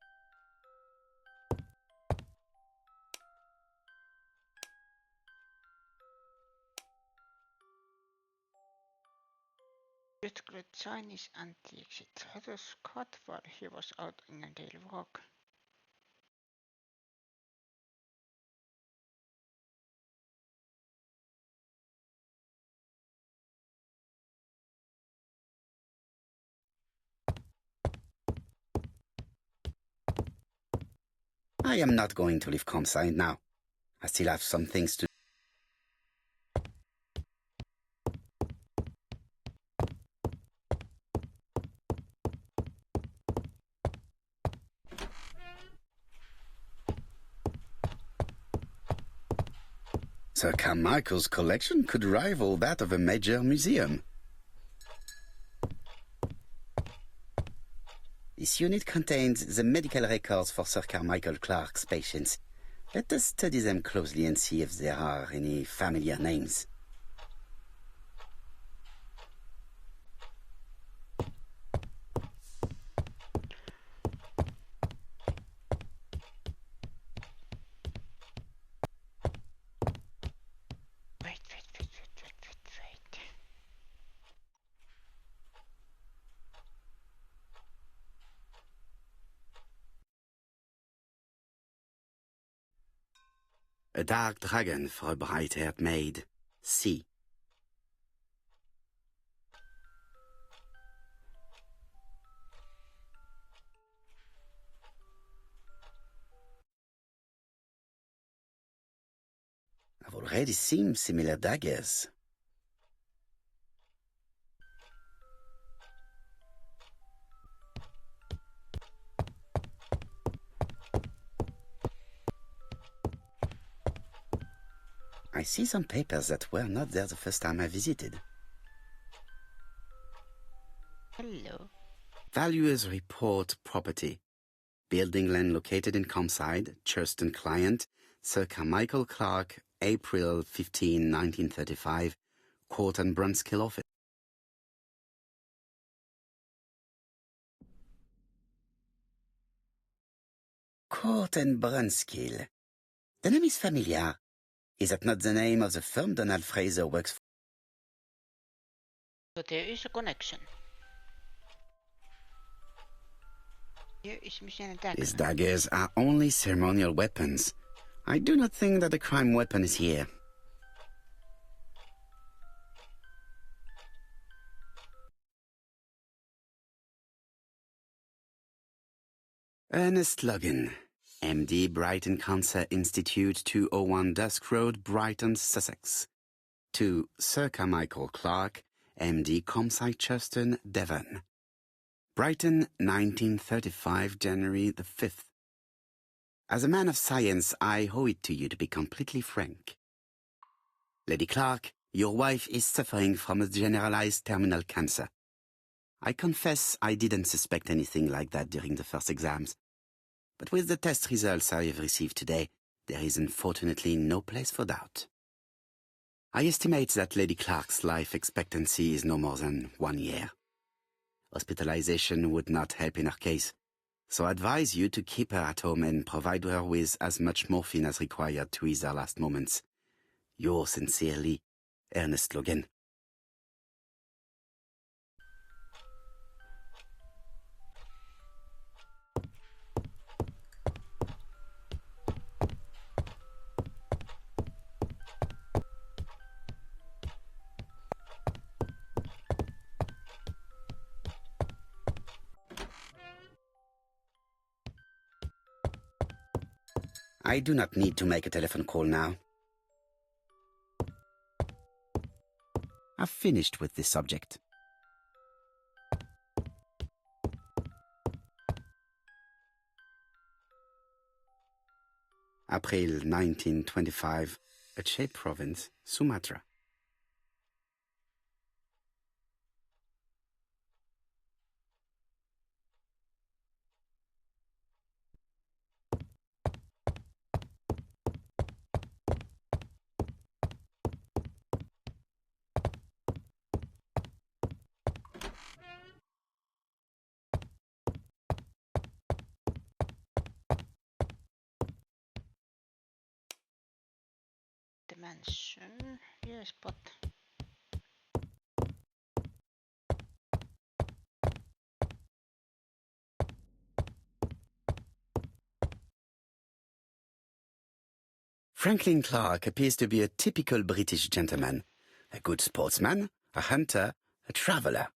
Just great Chinese antiques. It had a cut while he was out in a daily walk. I am not going to leave Comside now. I still have some things to do. Sir Carmichael's collection could rival that of a major museum. This unit contains the medical records for Sir Carmichael Clark's patients. Let us study them closely and see if there are any familiar names. Wait. A dark dragon for a bright-haired maid. C. I've already seen similar daggers. I see some papers that were not there the first time I visited. Hello. Valuers report property. Building land located in Comside, Churston client, Sir Carmichael Clark, April 15, 1935, Court and Brunskill office. Court and Brunskill. The name is familiar. Is that not the name of the firm Donald Fraser works for? So there is a connection. Here is missing a dagger. These daggers are only ceremonial weapons. I do not think that the crime weapon is here. Ernest Logan, MD, Brighton Cancer Institute, 201 Dusk Road, Brighton, Sussex. To Sir Carmichael Clark, MD, Comside Churston, Devon. Brighton, 1935, January the 5th. As a man of science, I owe it to you to be completely frank. Lady Clark, your wife is suffering from a generalized terminal cancer. I confess I didn't suspect anything like that during the first exams. But with the test results I have received today, there is unfortunately no place for doubt. I estimate that Lady Clark's life expectancy is no more than 1 year. Hospitalization would not help in her case, so I advise you to keep her at home and provide her with as much morphine as required to ease her last moments. Yours sincerely, Ernest Logan. I do not need to make a telephone call now. I've finished with this subject. April 1925, Aceh Province, Sumatra. Dimension, yes, but Franklin Clark appears to be a typical British gentleman. A good sportsman, a hunter, a traveler.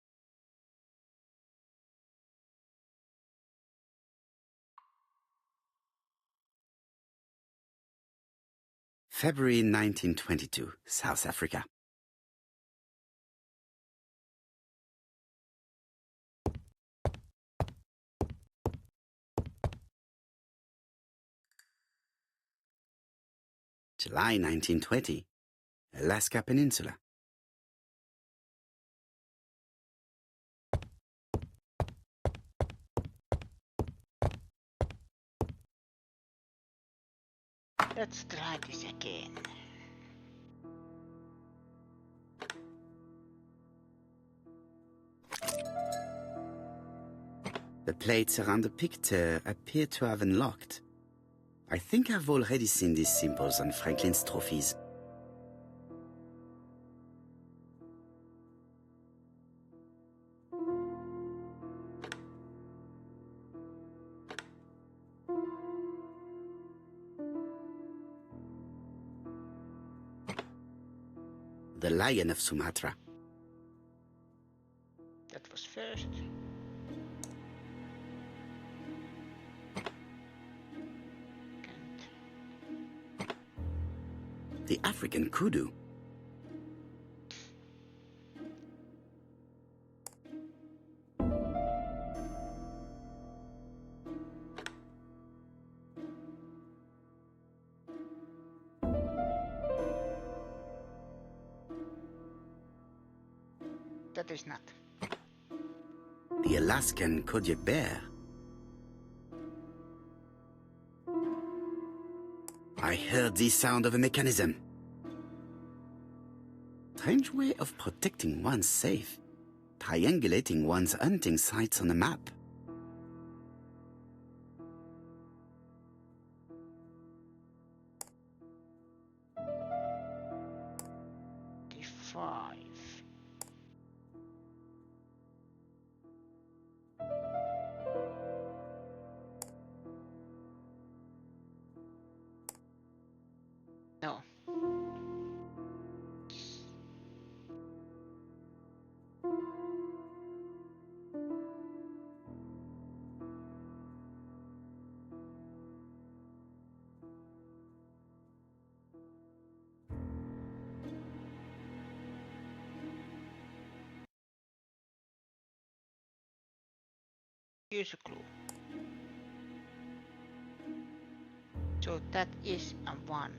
February 1922, South Africa. July 1920, Alaska Peninsula. let's try this again. The plates around the picture appear to have unlocked. I think I've already seen these symbols on Franklin's trophies. The Lion of Sumatra. That was first. Second. The African kudu. That is not. The Alaskan Kodiak bear. I heard the sound of a mechanism. Strange way of protecting one's safe. Triangulating one's hunting sites on a map. D5. No. Here's a clue. So that is a 1.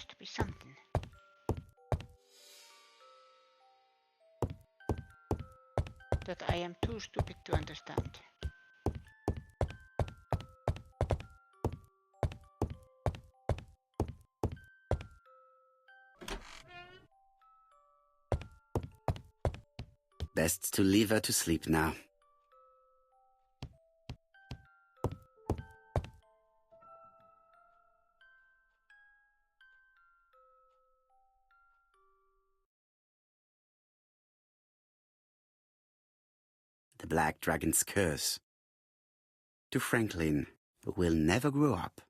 has to be something. That I am too stupid to understand. Best to leave her to sleep now. The Black Dragon's Curse. To Franklin, who will never grow up.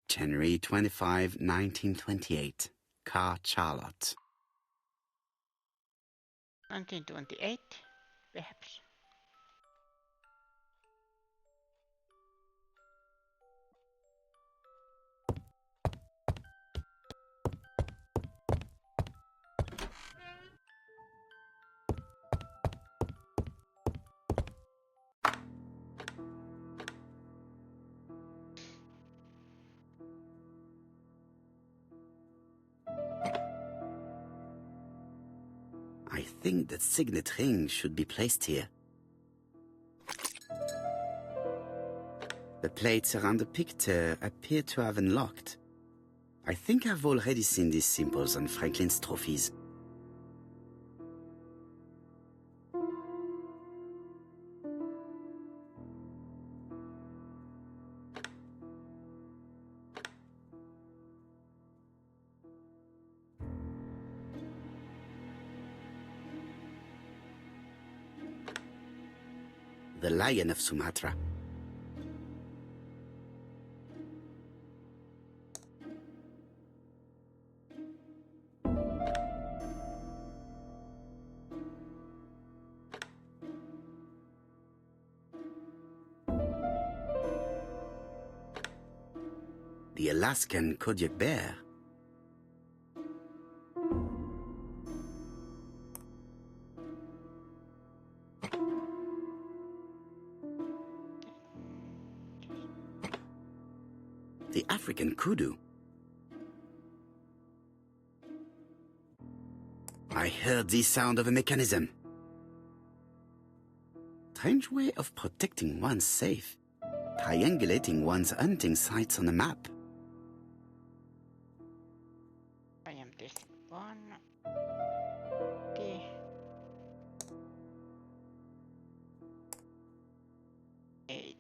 January 25, 1928. Car Charlotte. 1928, perhaps. I think the signet ring should be placed here. The plates around the picture appear to have unlocked. I think I've already seen these symbols on Franklin's trophies. The Lion of Sumatra. The Alaskan Kodiak bear. The African kudu. I heard the sound of a mechanism. Strange way of protecting one's safe. Triangulating one's hunting sites on a map. I am testing 1. Okay. 8.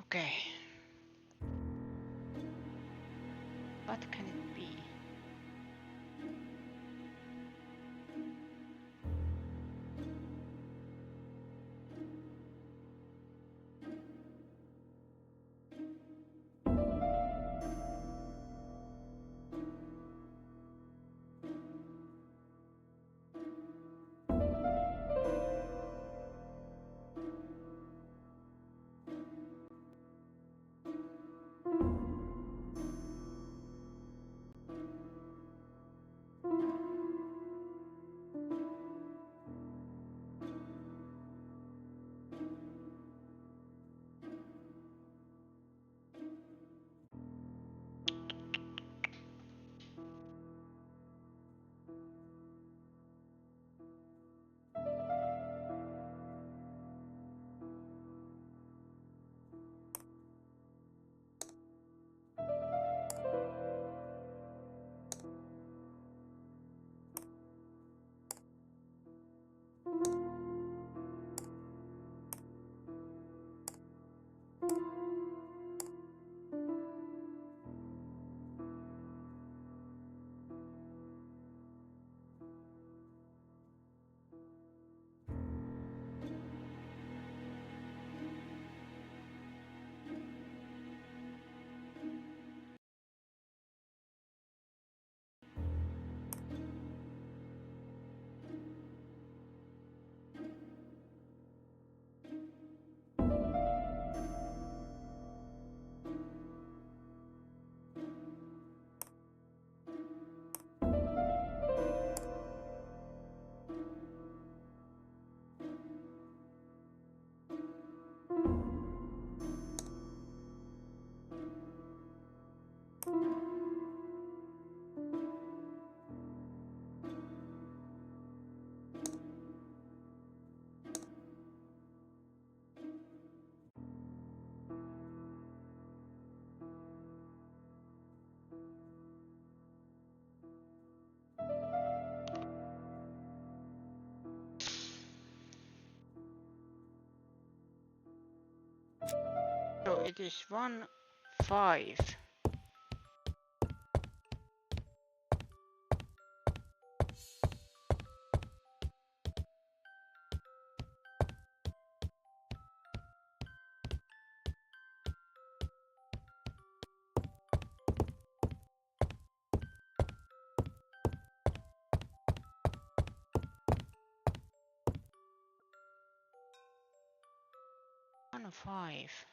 Okay. What can it be? So it is 1, 5. One, 5.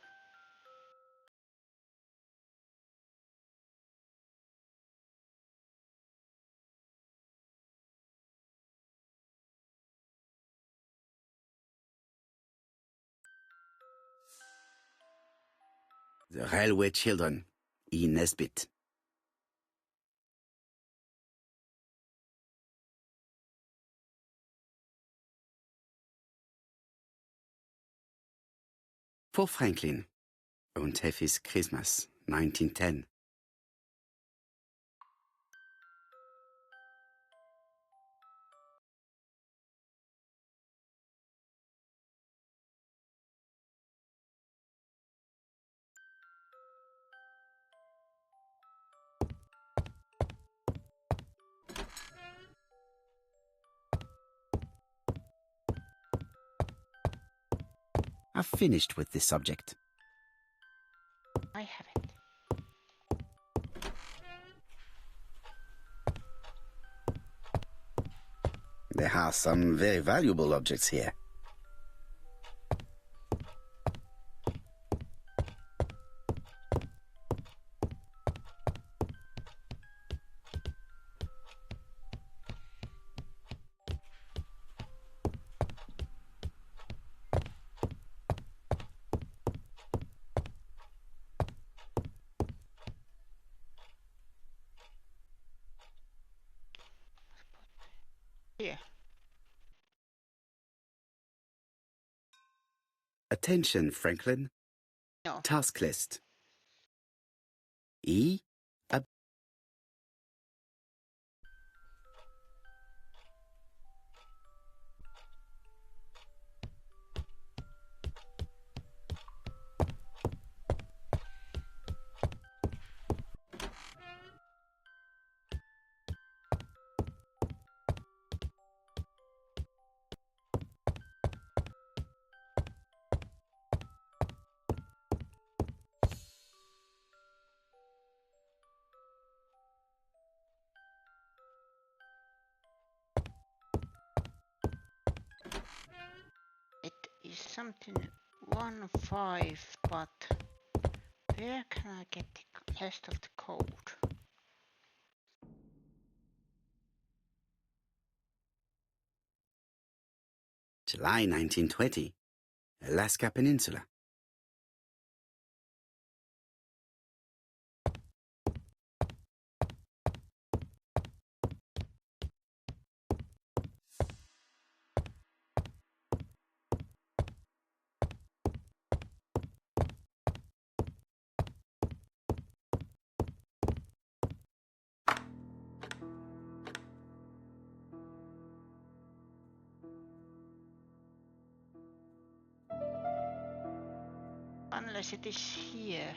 The Railway Children, E. Nesbit. For Franklin, und Effie's Christmas, 1910. I've finished with this subject. I haven't. There are some very valuable objects here. Here. Attention, Franklin. No. Task list. E. It is something 1, 5, but where can I get the rest of the code? July 1920. Alaska Peninsula. Unless it is here.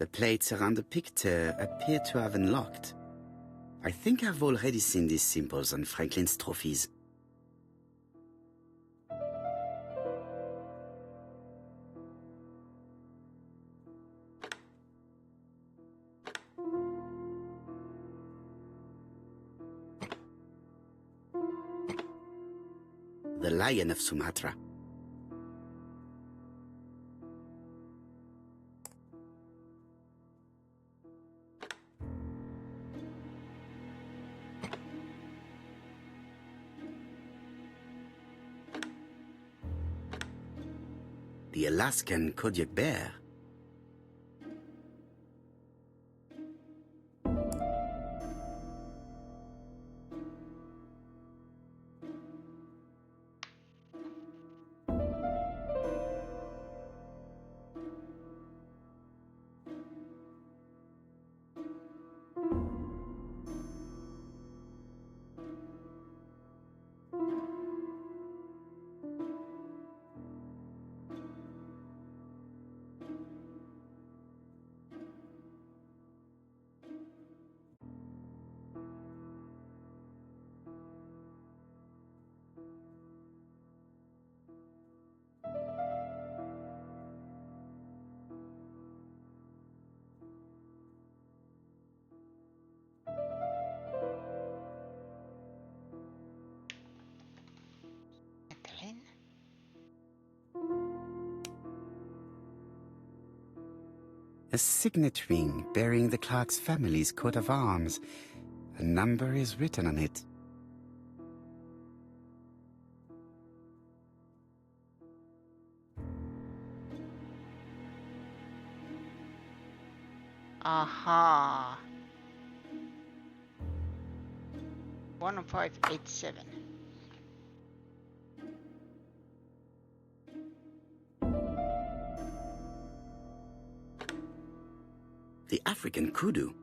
The plates around the picture appear to have unlocked. I think I've already seen these symbols on Franklin's trophies. The Lion of Sumatra. The Alaskan Kodiak bear. A signet ring bearing the Clark's family's coat of arms. A number is written on it. Aha. 1587. The African kudu.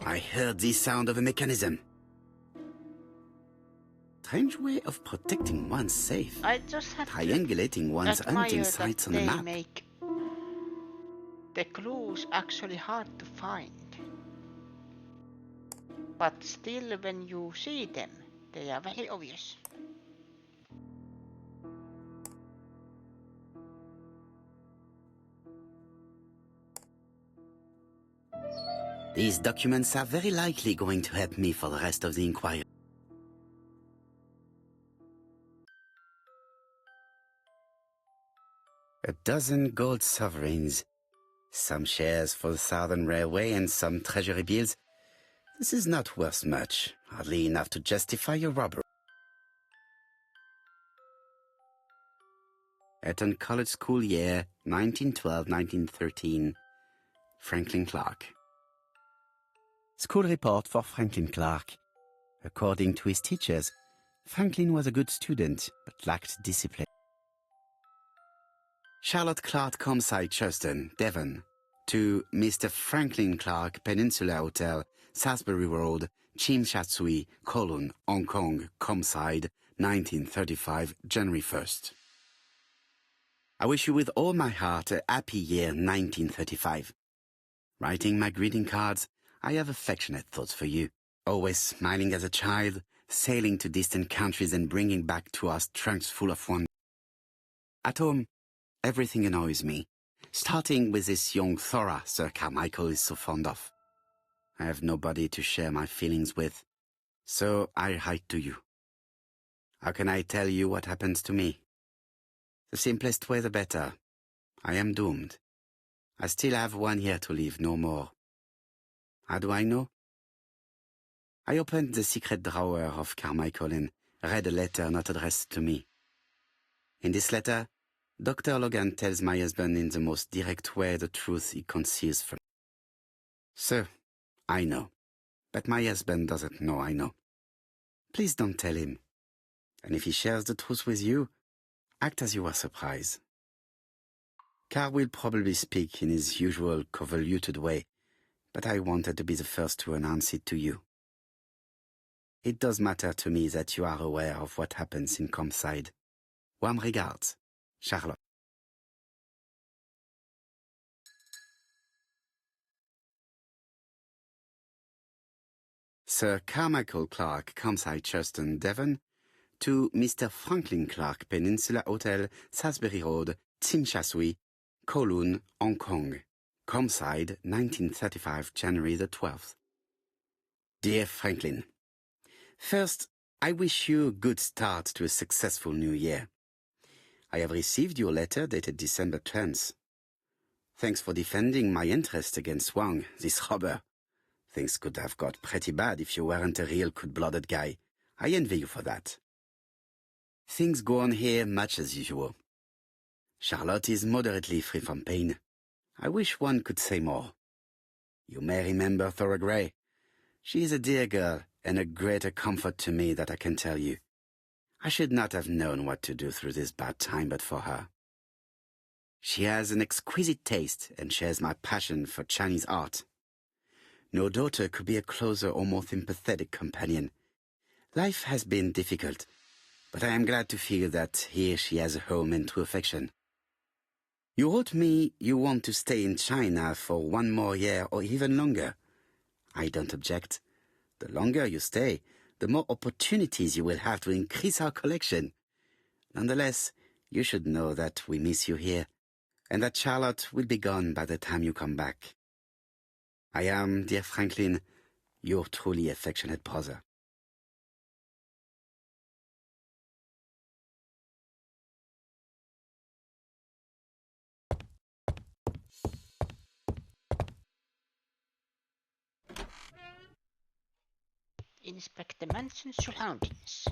I heard the sound of a mechanism. Strange way of protecting one's safe. I just have Triangulating one's hunting sites on the map. Make the clues actually hard to find. But still, when you see them, they are very obvious. These documents are very likely going to help me for the rest of the inquiry. A dozen gold sovereigns. Some shares for the Southern Railway and some treasury bills. This is not worth much, hardly enough to justify a robbery. Eton College School year, 1912-1913. Franklin Clark. School report for Franklin Clark. According to his teachers, Franklin was a good student, but lacked discipline. Charlotte Clark Comside Churston, Devon. To Mr. Franklin Clark Peninsula Hotel, Salisbury Road, Chim Sha Tsui, Kowloon, Hong Kong, Comside, 1935, January 1st. I wish you with all my heart a happy year 1935. Writing my greeting cards, I have affectionate thoughts for you. Always smiling as a child, sailing to distant countries and bringing back to us trunks full of wonder. At home, everything annoys me, starting with this young Thora Sir Carmichael is so fond of. I have nobody to share my feelings with, so I write to you. How can I tell you what happens to me? The simplest way the better. I am doomed. I still have 1 year to live, no more. How do I know? I opened the secret drawer of Carmichael and read a letter not addressed to me. In this letter, Dr. Logan tells my husband in the most direct way the truth he conceals from me. So, I know. But my husband doesn't know I know. Please don't tell him. And if he shares the truth with you, act as you are surprised. Carl will probably speak in his usual convoluted way, but I wanted to be the first to announce it to you. It does matter to me that you are aware of what happens in Comside. Warm regards, Charlotte. Sir Carmichael Clark, Campsite Churston, Devon, to Mr. Franklin Clark, Peninsula Hotel, Salisbury Road, Tsim Kowloon, Hong Kong. Campsite, 1935, January the 12th. Dear Franklin, first, I wish you a good start to a successful new year. I have received your letter dated December 10th. Thanks for defending my interest against Wang, this robber. Things could have got pretty bad if you weren't a real cold-blooded guy. I envy you for that. Things go on here much as usual. Charlotte is moderately free from pain. I wish one could say more. You may remember Thora Gray. She is a dear girl and a greater comfort to me that I can tell you. I should not have known what to do through this bad time but for her. She has an exquisite taste and shares my passion for Chinese art. No daughter could be a closer or more sympathetic companion. Life has been difficult, but I am glad to feel that here she has a home and true affection. You wrote me you want to stay in China for 1 more year or even longer. I don't object. The longer you stay, the more opportunities you will have to increase our collection. Nonetheless, you should know that we miss you here, and that Charlotte will be gone by the time you come back. I am, dear Franklin, your truly affectionate brother. Inspect the mansion's surroundings.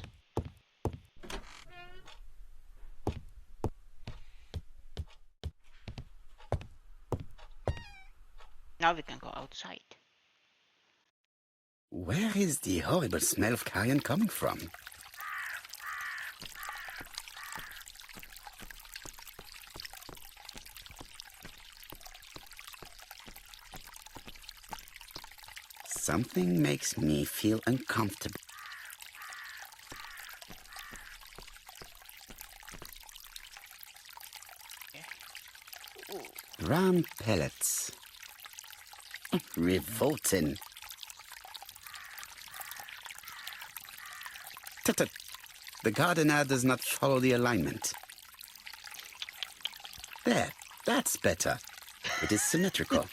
Now we can go outside. Where is the horrible smell of carrion coming from? Something makes me feel uncomfortable. Brown pellets. Revolting. Tut-tut. The gardener does not follow the alignment. There, that's better. It is symmetrical.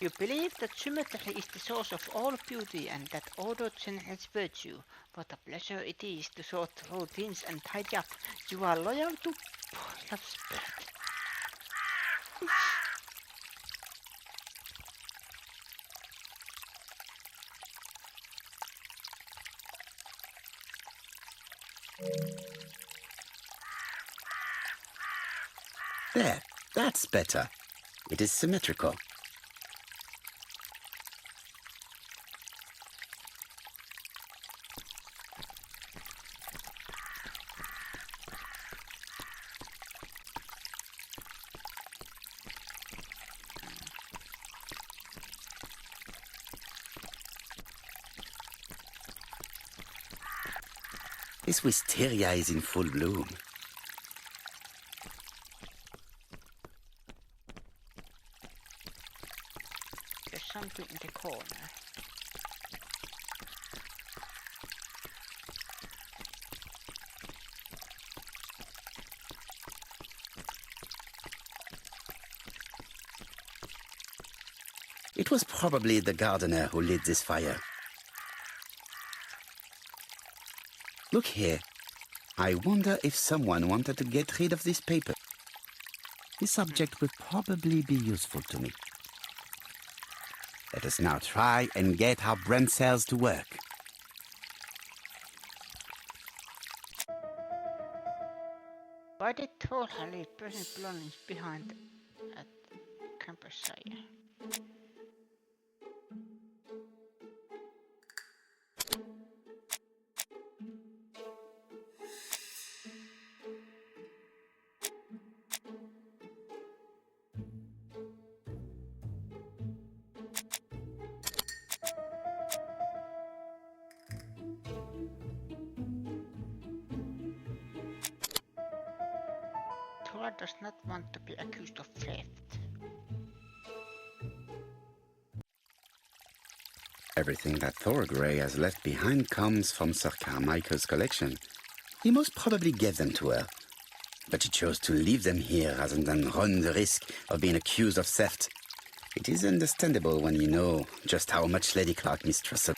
You believe that symmetry is the source of all beauty and that order generates virtue. What a pleasure it is to sort through things and tidy up. You are loyal to Poirot's spirit. There, that's better. It is symmetrical. This wisteria is in full bloom. There's something in the corner. It was probably the gardener who lit this fire. Look here. I wonder if someone wanted to get rid of this paper. This object will probably be useful to me. Let us now try and get our brain cells to work. Why did Thorha leave personal belongings behind at campsite? Thorha does not want to be accused of theft. Everything that Thorgray has left behind comes from Sir Carmichael's collection. He most probably gave them to her, but she chose to leave them here rather than run the risk of being accused of theft. It is understandable when you know just how much Lady Clark mistrusts her.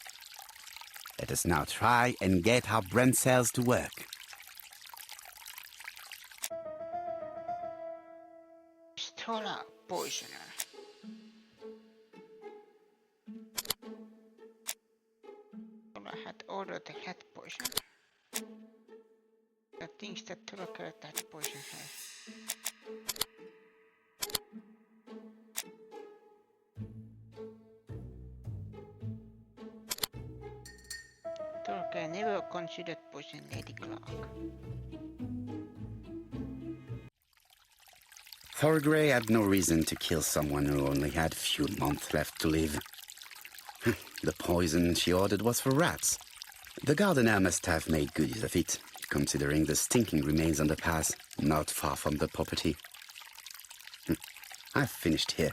Let us now try and get our brain cells to work. Stola poisoner. Stola had ordered the rat poison. The things that trigger that poison her. Torque never considered poisoning Lady Clark. Thorgray had no reason to kill someone who only had a few months left to live. The poison she ordered was for rats. The gardener must have made good use of it, considering the stinking remains on the path, not far from the property. I've finished here.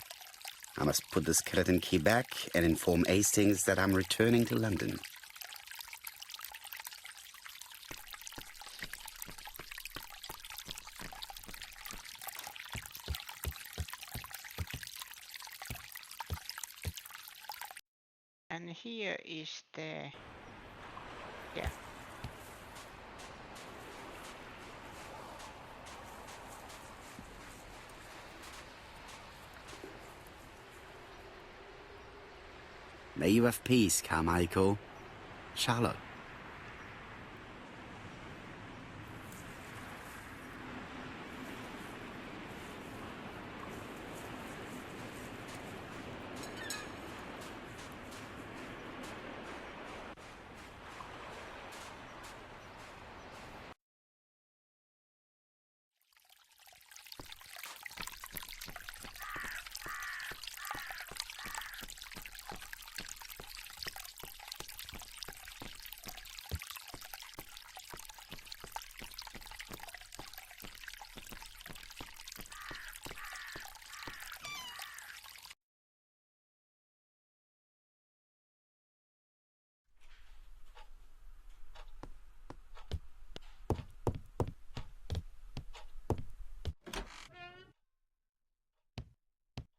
I must put the skeleton key back and inform Hastings that I'm returning to London. And here is the... yeah. May you have peace, Carmichael. Charlotte.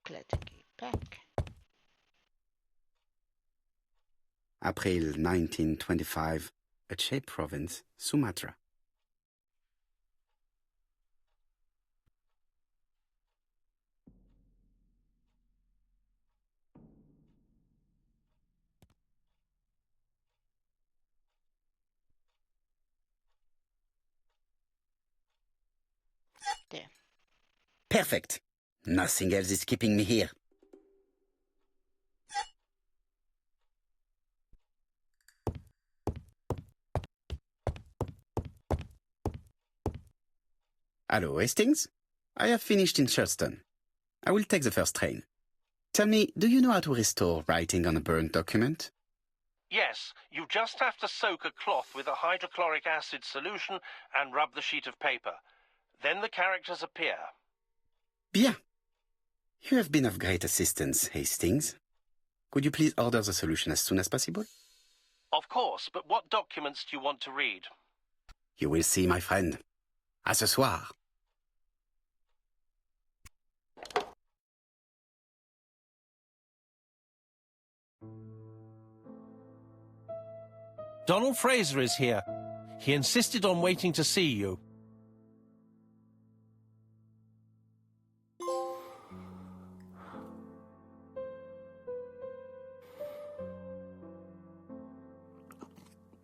Skeleton key back. April 1925, Aceh Province, Sumatra. There. Perfect. Nothing else is keeping me here. Hello, Hastings. I have finished in Charleston. I will take the first train. Tell me, do you know how to restore writing on a burnt document? Yes, you just have to soak a cloth with a hydrochloric acid solution and rub the sheet of paper. Then the characters appear. Bien. You have been of great assistance, Hastings. Could you please order the solution as soon as possible? Of course, but what documents do you want to read? You will see, my friend. À ce soir. Donald Fraser is here. He insisted on waiting to see you.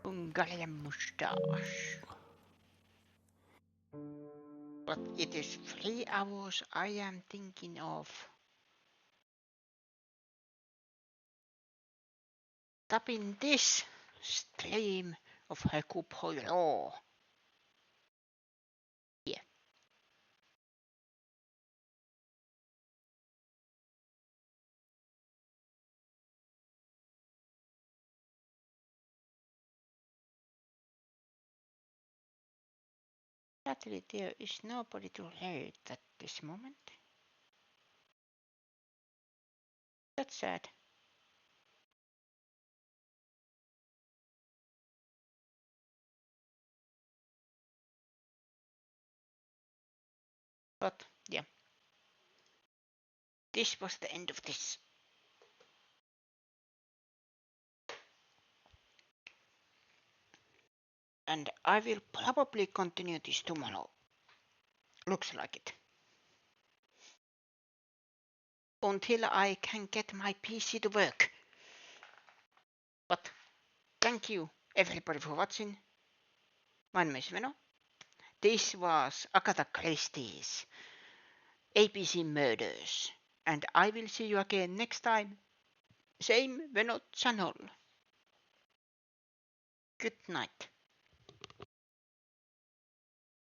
Hungarian moustache. But it is 3 hours I am thinking of. Stopping this stream of Hercule Poirot. Here. Sadly, there is nobody to read at this moment. That's sad. But yeah, this was the end of this. And I will probably continue this tomorrow. Looks like it. Until I can get my PC to work. But thank you everybody for watching. My name is Veno. This was Agatha Christie's ABC Murders. And I will see you again next time. Same Veno channel. Good night.